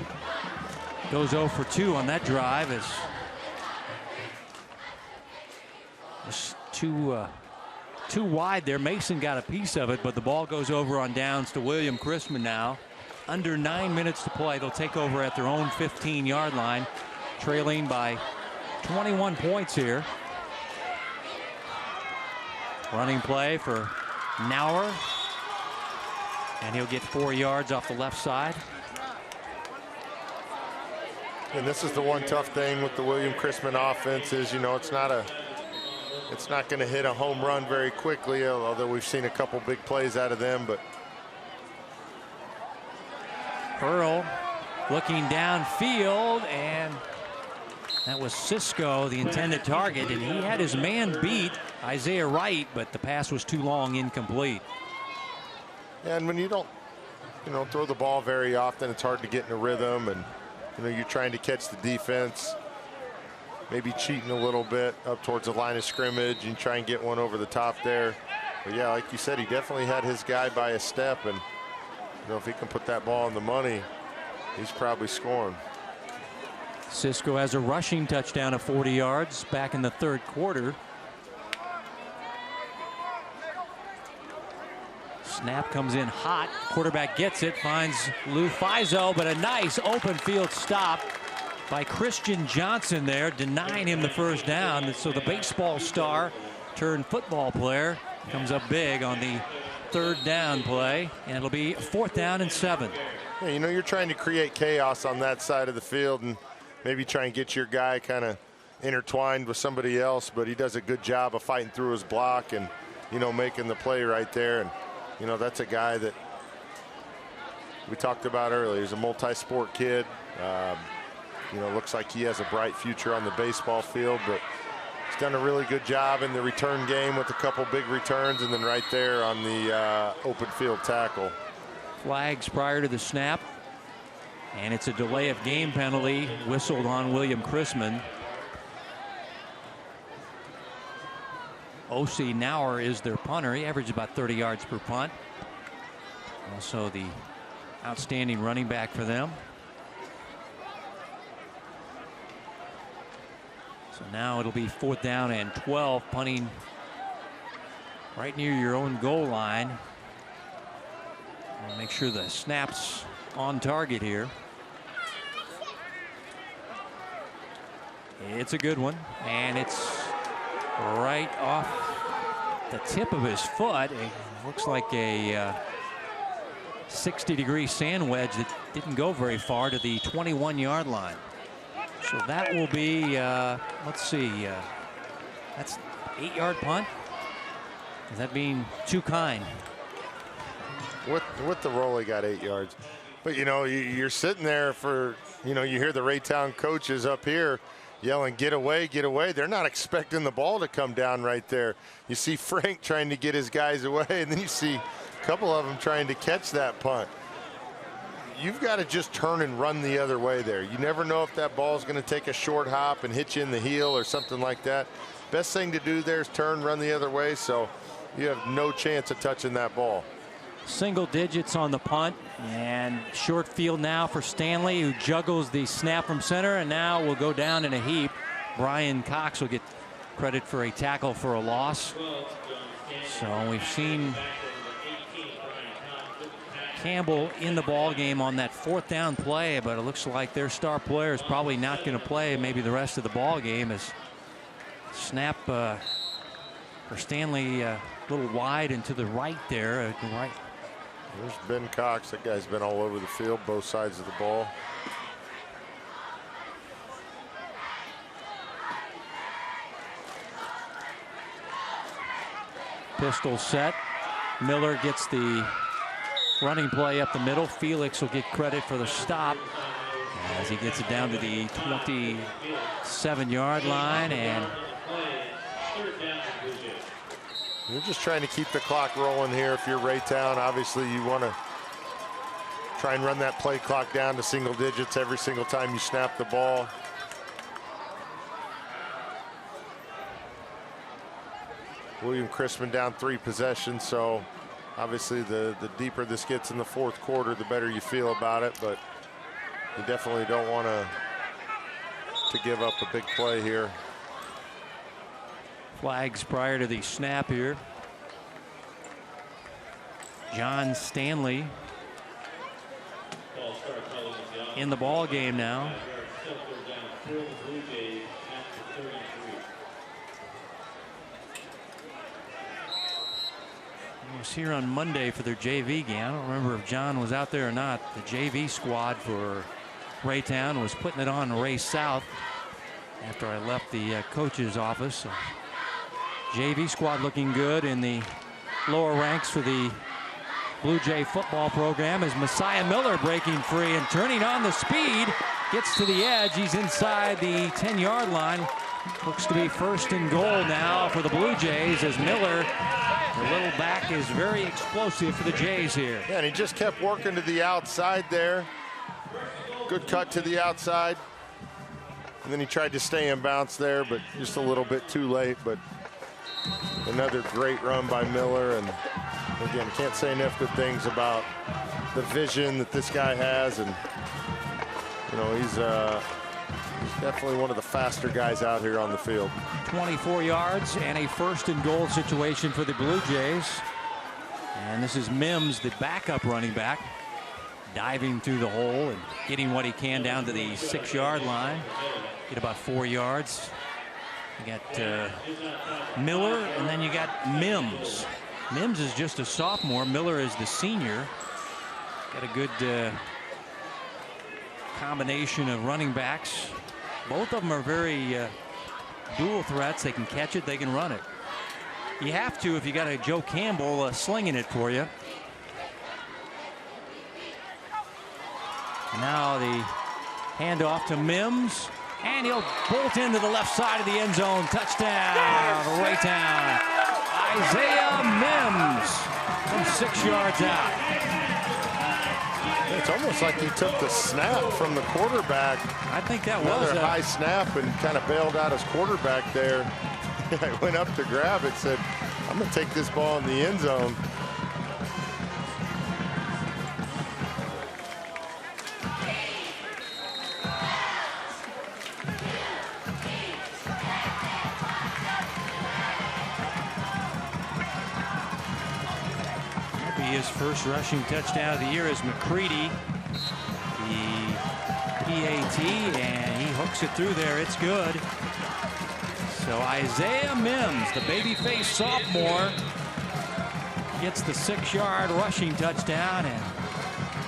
goes 0 for 2 on that drive. As just too wide there. Mason got a piece of it, but the ball goes over on downs to William Chrisman now. Under 9 minutes to play. They'll take over at their own 15-yard line, trailing by 21 points here. Running play for Nauer, and he'll get 4 yards off the left side. And this is the one tough thing with the William Chrisman offense is, you know, it's not going to hit a home run very quickly, although we've seen a couple big plays out of them. But Earl looking downfield, and that was Cisco, the intended target, and he had his man beat, Isaiah Wright, but the pass was too long, incomplete. And when you don't, throw the ball very often, it's hard to get in a rhythm, and you're trying to catch the defense, maybe cheating a little bit up towards the line of scrimmage and try and get one over the top there. But yeah, like you said, he definitely had his guy by a step, and if he can put that ball on the money, he's probably scoring. Cisco has a rushing touchdown of 40 yards back in the 3rd quarter. Snap comes in hot. Quarterback gets it, finds Lou Fizo, but a nice open field stop by Christian Johnson there, denying him the 1st down. So the baseball star turned football player comes up big on the 3rd down play, and it'll be 4th down and 7. Yeah, you're trying to create chaos on that side of the field and maybe try and get your guy kind of intertwined with somebody else, but he does a good job of fighting through his block and, making the play right there. And, that's a guy that we talked about earlier. He's a multi-sport kid. Looks like he has a bright future on the baseball field, but he's done a really good job in the return game with a couple big returns, and then right there on the open field tackle. Flags prior to the snap, and it's a delay of game penalty whistled on William Chrisman. O.C. Nauer is their punter. He averaged about 30 yards per punt. Also the outstanding running back for them. So now it'll be 4th down and 12, punting right near your own goal line. And make sure the snap's on target here. It's a good one, and it's right off the tip of his foot. It looks like a 60-degree sand wedge that didn't go very far to the 21-yard line. So that will be, let's see, that's 8-yard punt. Is that being too kind? With the roll, he got 8 yards. But, you know, you're sitting there for, you know, you hear the Raytown coaches up here yelling, get away, get away. They're not expecting the ball to come down right there. You see Frank trying to get his guys away, and then you see a couple of them trying to catch that punt. You've got to just turn and run the other way there. You never know if that ball is going to take a short hop and hit you in the heel or something like that. Best thing to do there is turn, run the other way, so you have no chance of touching that ball. Single digits on the punt, and short field now for Stanley, who juggles the snap from center and now will go down in a heap. Brian Cox will get credit for a tackle for a loss. So we've seen Campbell in the ball game on that 4th down play, but it looks like their star player is probably not going to play maybe the rest of the ball game. As snap for Stanley a little wide and to the right there. Right. There's Ben Cox. That guy's been all over the field, both sides of the ball. Pistol set. Miller gets the running play up the middle. Felix will get credit for the stop as he gets it down to the 27-yard line. And you're just trying to keep the clock rolling here. If you're Raytown, obviously you want to try and run that play clock down to single digits every single time you snap the ball. William Chrisman down 3 possessions, so obviously the deeper this gets in the 4th quarter, the better you feel about it, but you definitely don't want to give up a big play here. Flags prior to the snap here. John Stanley in the ball game now. I was here on Monday for their JV game. I don't remember if John was out there or not. The JV squad for Raytown was putting it on Ray South after I left the coach's office. So JV squad looking good in the lower ranks for the Blue Jay football program as Messiah Miller breaking free and turning on the speed. Gets to the edge. He's inside the 10-yard line. Looks to be 1st and goal now for the Blue Jays as Miller, the little back, is very explosive for the Jays here. Yeah, and he just kept working to the outside there. Good cut to the outside. And then he tried to stay in bounds there, but just a little bit too late. But another great run by Miller. And again, can't say enough good things about the vision that this guy has. And, you know, he's definitely one of the faster guys out here on the field. 24 yards and a 1st and goal situation for the Blue Jays. And this is Mims, the backup running back, diving through the hole and getting what he can down to the 6-yard line. Get about 4 yards. You got Miller, and then you got Mims. Mims is just a sophomore. Miller is the senior. Got a good combination of running backs. Both of them are very dual threats. They can catch it, they can run it. You have to if you got a Joe Campbell slinging it for you. Now the handoff to Mims, and he'll bolt into the left side of the end zone. Touchdown, Raytown. Isaiah Mims from 6 yards out. It's almost like he took the snap from the quarterback. I think that was a high snap and kind of bailed out his quarterback there. I went up to grab it, said, I'm going to take this ball in the end zone. his first rushing touchdown of the year is McCready, the PAT, and he hooks it through there. It's good. So Isaiah Mims, the babyface sophomore, gets the 6-yard rushing touchdown, and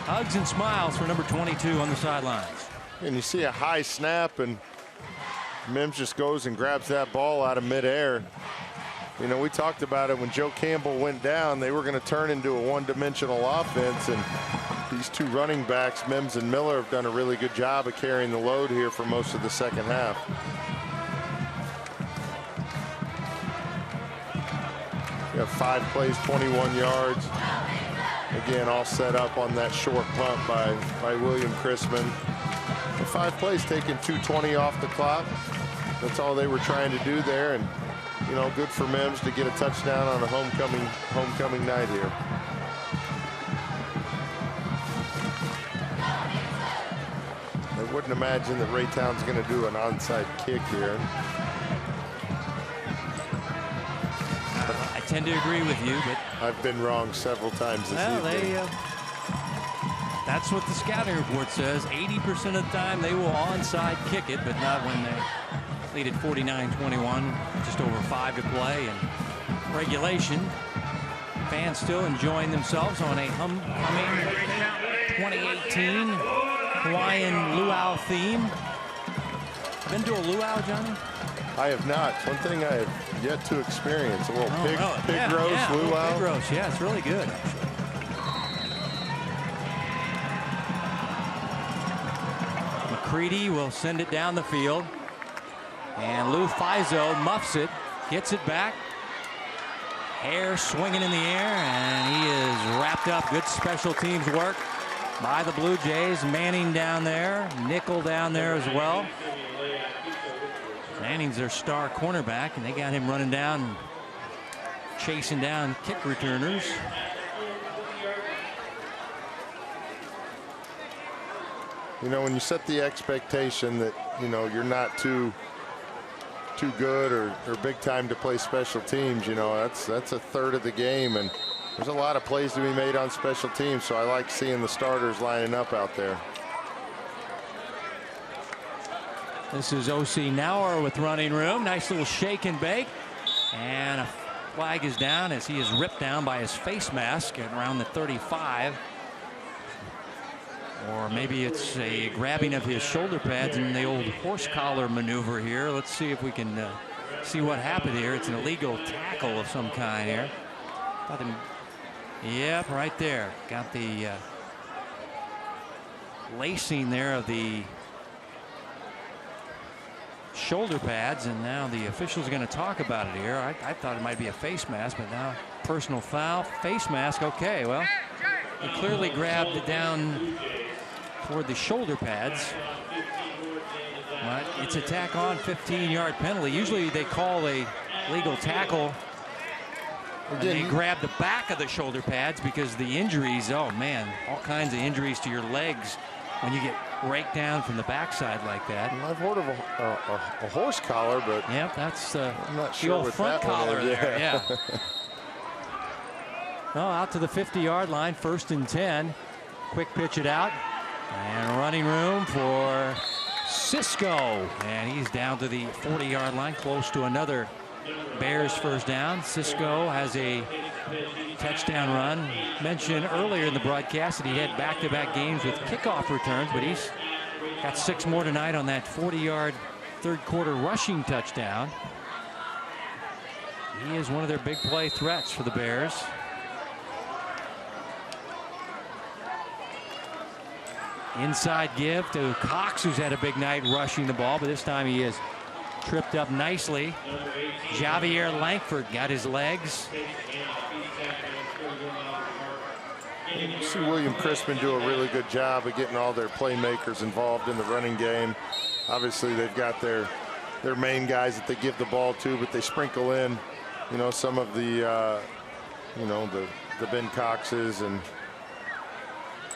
hugs and smiles for number 22 on the sidelines. And you see a high snap, and Mims just goes and grabs that ball out of midair. You know, we talked about it when Joe Campbell went down. They were going to turn into a one-dimensional offense, and these two running backs, Mims and Miller, have done a really good job of carrying the load here for most of the second half. We have 5 plays, 21 yards. Again, all set up on that short punt by William Chrisman. The 5 plays, taking 2:20 off the clock. That's all they were trying to do there, and you know, good for Mims to get a touchdown on a homecoming night here. I wouldn't imagine that Raytown's going to do an onside kick here. I tend to agree with you, but I've been wrong several times this evening. That's what the scouting report says. 80% of the time they will onside kick it, but not when they lead at 49-21, just over 5 to play. And regulation, fans still enjoying themselves on a homecoming 2018 Hawaiian luau theme. Been to a luau, Johnny? I have not. One thing I have yet to experience, a little pig roast luau. Pig roast, yeah, it's really good, actually. McCready will send it down the field. And Lou Fizo muffs it, gets it back. Hair swinging in the air, and he is wrapped up. Good special teams work by the Blue Jays. Manning down there, Nickel down there as well. Manning's their star cornerback, and they got him running down, chasing down kick returners. You know, when you set the expectation that, you know, you're not too good or big time to play special teams, you know, that's a third of the game, and there's a lot of plays to be made on special teams, so I like seeing the starters lining up out there. This is O.C. Nauer with running room. Nice little shake and bake, and a flag is down as he is ripped down by his face mask at around the 35. Or maybe it's a grabbing of his shoulder pads in the old horse collar maneuver here. Let's see if we can see what happened here. It's an illegal tackle of some kind here. Yep, right there. Got the lacing there of the shoulder pads, and now the officials are going to talk about it here. I thought it might be a face mask, but now personal foul, face mask. Okay, well, he clearly grabbed it down toward the shoulder pads. But it's a tack on 15-yard penalty. Usually they call a legal tackle and they grab the back of the shoulder pads because the injuries, oh man, all kinds of injuries to your legs when you get raked down from the backside like that. Well, I've heard of a horse collar, but yep, that's I'm not sure the old what front that collar there. Yeah. Well, out to the 50-yard line, 1st and 10. Quick pitch it out, and running room for Cisco, and he's down to the 40-yard line, close to another Bears first down. Cisco has a touchdown run. Mentioned earlier in the broadcast that he had back-to-back games with kickoff returns, but he's got 6 more tonight on that 40-yard third-quarter rushing touchdown. He is one of their big play threats for the Bears. Inside give to Cox, who's had a big night rushing the ball, but this time he is tripped up nicely. Javier Langford got his legs. You see William Chrisman do a really good job of getting all their playmakers involved in the running game. Obviously, they've got their main guys that they give the ball to, but they sprinkle in, you know, some of the, you know, the Ben Coxes and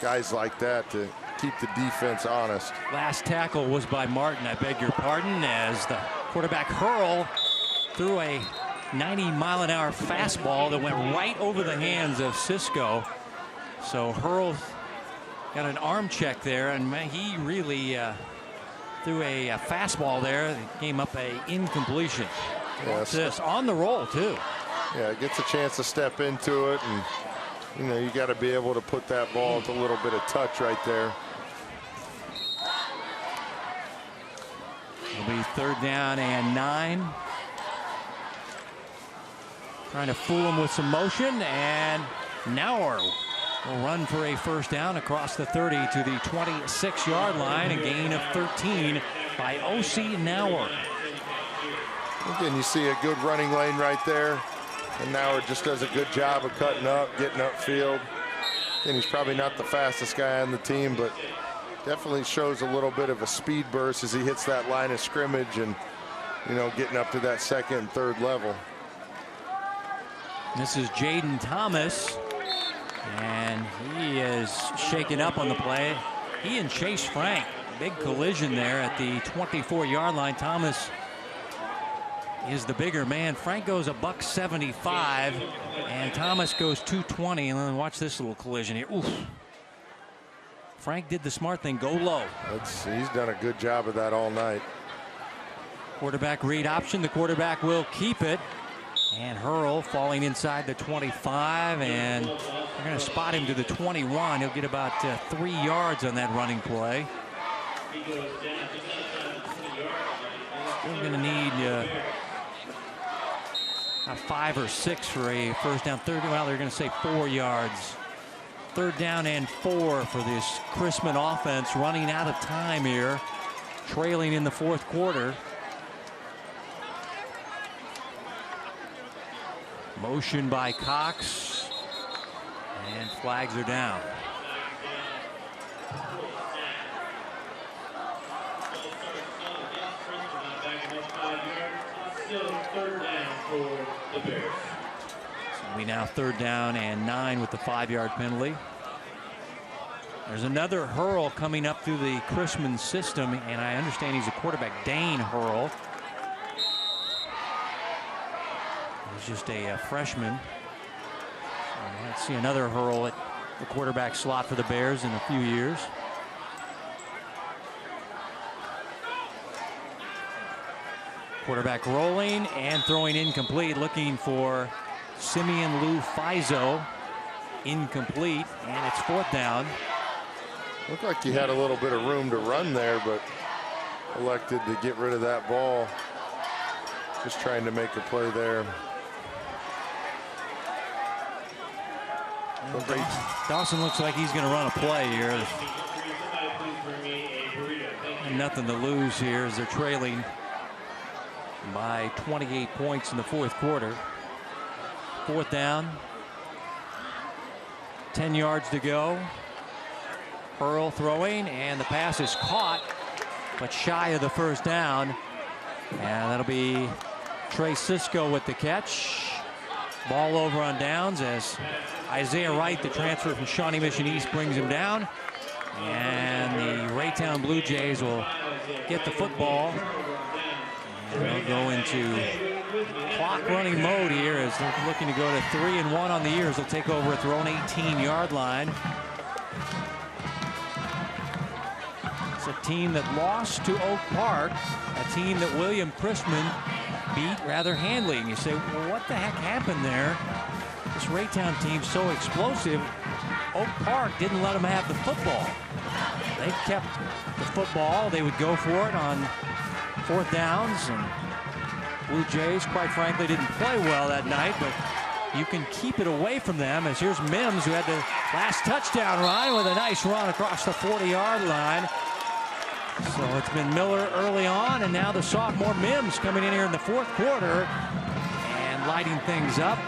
guys like that to keep the defense honest. Last tackle was by Martin, I beg your pardon, as the quarterback hurl threw a 90-mile-an-hour fastball that went right over the hands of Cisco. So Hurl got an arm check there, and he really threw a fastball there that came up a incompletion. Yes. This on the roll too. Yeah, gets a chance to step into it, and you know, you got to be able to put that ball with a little bit of touch right there. It'll be 3rd down and 9. Trying to fool him with some motion, and Nauer will run for a 1st down across the 30 to the 26-yard line. A gain of 13 by O.C. Nauer. Again, you see a good running lane right there, and Nauer just does a good job of cutting up, getting upfield. And he's probably not the fastest guy on the team, but definitely shows a little bit of a speed burst as he hits that line of scrimmage and, you know, getting up to that 2nd and 3rd level. This is Jaden Thomas, and he is shaken up on the play. He and Chase Frank, big collision there at the 24-yard line. Thomas is the bigger man. Frank goes $175, and Thomas goes 220. And then watch this little collision here. Oof. Frank did the smart thing, go low. He's done a good job of that all night. Quarterback read option. The quarterback will keep it. And Hurl falling inside the 25, and they're going to spot him to the 21. He'll get about 3 yards on that running play. Still going to need a 5 or 6 for a 1st down. Well, they're going to say 4 yards. 3rd down and 4 for this Chrisman offense, running out of time here, trailing in the 4th quarter. Motion by Cox, and flags are down. So we now 3rd down and 9 with the 5-yard penalty. There's another Hurl coming up through the Chrisman system, and I understand he's a quarterback, Dane Hurl. He's just a freshman. Let's see another Hurl at the quarterback slot for the Bears in a few years. Quarterback rolling and throwing incomplete, looking for Simeon Lou Fizo. Incomplete, and it's 4th down. Looked like he had a little bit of room to run there, but elected to get rid of that ball. Just trying to make a play there. Dawson looks like he's going to run a play here. Nothing to lose here as they're trailing by 28 points in the 4th quarter. 4th down. 10 yards to go. Hurl throwing, and the pass is caught, but shy of the 1st down. And that'll be Trey Cisco with the catch. Ball over on downs as Isaiah Wright, the transfer from Shawnee Mission East, brings him down. And the Raytown Blue Jays will get the football. And they'll go into clock running mode here as they're looking to go to 3-1 on the year as they'll take over at their own 18-yard line. It's a team that lost to Oak Park, a team that William Chrisman beat rather handily. And you say, well, what the heck happened there? This Raytown team's so explosive. Oak Park didn't let them have the football. They kept the football. They would go for it on 4th downs. And Blue Jays, quite frankly, didn't play well that night, but you can keep it away from them. As here's Mims, who had the last touchdown run with a nice run across the 40-yard line. So it's been Miller early on, and now the sophomore Mims coming in here in the 4th quarter and lighting things up.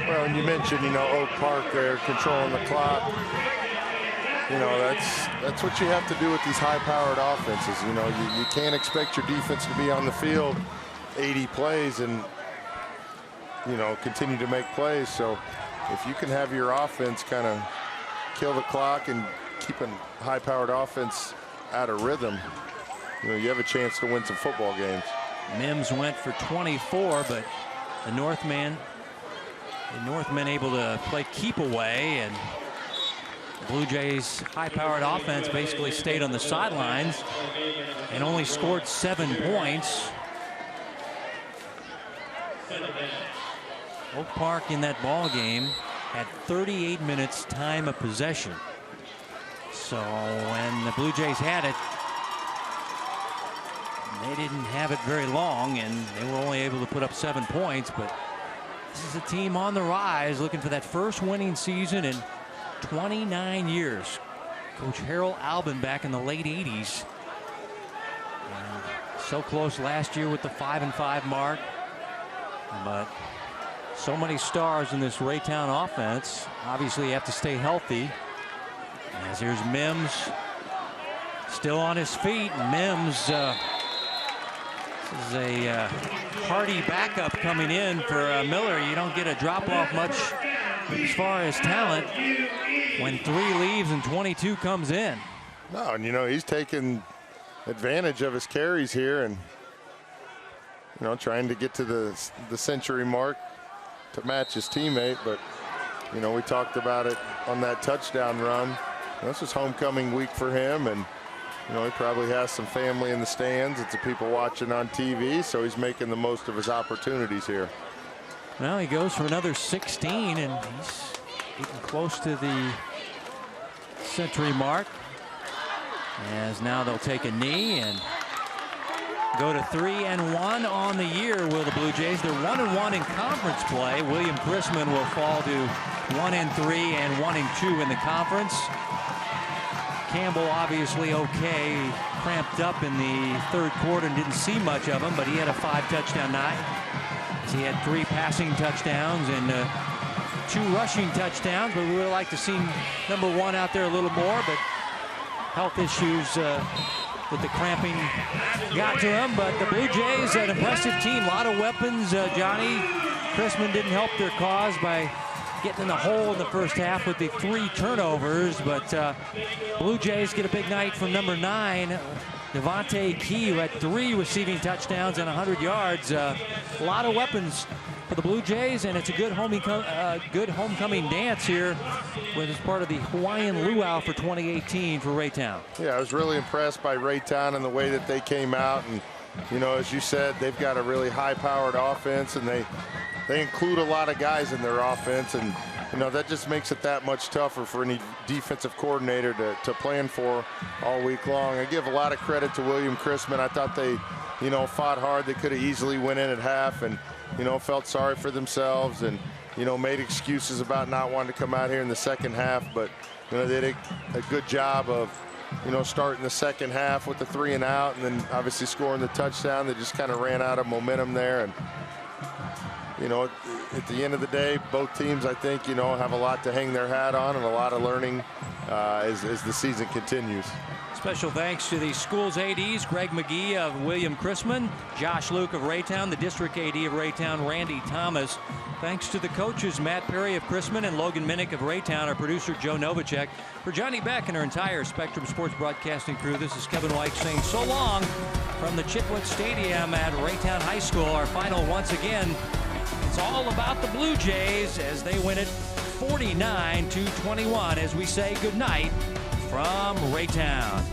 Well, and you mentioned, you know, Oak Park there controlling the clock. You know, that's what you have to do with these high-powered offenses. You know, you can't expect your defense to be on the field 80 plays and, you know, continue to make plays. So if you can have your offense kind of kill the clock and keep a high-powered offense out of rhythm, you know, you have a chance to win some football games. Mims went for 24, but the Northman The Northmen able to play keep away, and the Blue Jays' high-powered offense basically stayed on the sidelines and only scored 7 points. Oak Park in that ball game had 38 minutes time of possession. So when the Blue Jays had it, they didn't have it very long, and they were only able to put up 7 points. But this is a team on the rise, looking for that first winning season in 29 years. Coach Harold Albin back in the late 80s. And so close last year with the 5-5 mark. But so many stars in this Raytown offense. Obviously, you have to stay healthy. As here's Mims still on his feet. Mims, this is a hearty backup coming in for Miller. You don't get a drop-off much as far as talent when 3 leaves and 22 comes in. No, and you know, he's taking advantage of his carries here and, you know, trying to get to the century mark to match his teammate. But, you know, we talked about it on that touchdown run. This is homecoming week for him, and, you know, he probably has some family in the stands. It's the people watching on TV, so he's making the most of his opportunities here. Well, he goes for another 16, and he's getting close to the century mark. As now they'll take a knee and go to 3-1 on the year, will the Blue Jays. They're 1-1 in conference play. William Chrisman will fall to 1-3 and 1-2 in the conference. Campbell obviously okay, cramped up in the third quarter and didn't see much of him, but he had a 5-touchdown night. He had 3 passing touchdowns and 2 rushing touchdowns, but we would like to see number 1 out there a little more, but health issues with the cramping got to him. But the Blue Jays, an impressive team, a lot of weapons. Johnny, Chrisman didn't help their cause by getting in the hole in the first half with the 3 turnovers, but Blue Jays get a big night from number 9, Devontae Key, who had 3 receiving touchdowns and 100 yards. A lot of weapons for the Blue Jays, and it's a good homecoming dance here as part of the Hawaiian Luau for 2018 for Raytown. Yeah, I was really impressed by Raytown and the way that they came out. And, you know, as you said, they've got a really high-powered offense, and they include a lot of guys in their offense, and, you know, that just makes it that much tougher for any defensive coordinator to plan for all week long. I give a lot of credit to William Chrisman. I thought they, you know, fought hard. They could have easily went in at half and, you know, felt sorry for themselves and, you know, made excuses about not wanting to come out here in the second half. But, you know, they did a good job of, you know, starting the second half with the 3 and out, and then obviously scoring the touchdown. They just kind of ran out of momentum there. And, you know, at the end of the day, both teams, I think, you know, have a lot to hang their hat on and a lot of learning as the season continues. Special thanks to the school's ADs, Greg McGee of William Chrisman, Josh Luke of Raytown, the district AD of Raytown, Randy Thomas. Thanks to the coaches, Matt Perry of Chrisman and Logan Minnick of Raytown, our producer, Joe Novacek. For Johnny Beck and our entire Spectrum Sports broadcasting crew, this is Kevin White saying so long from the Chitwood Stadium at Raytown High School. Our final once again, it's all about the Blue Jays as they win it 49-21 as we say goodnight from Raytown.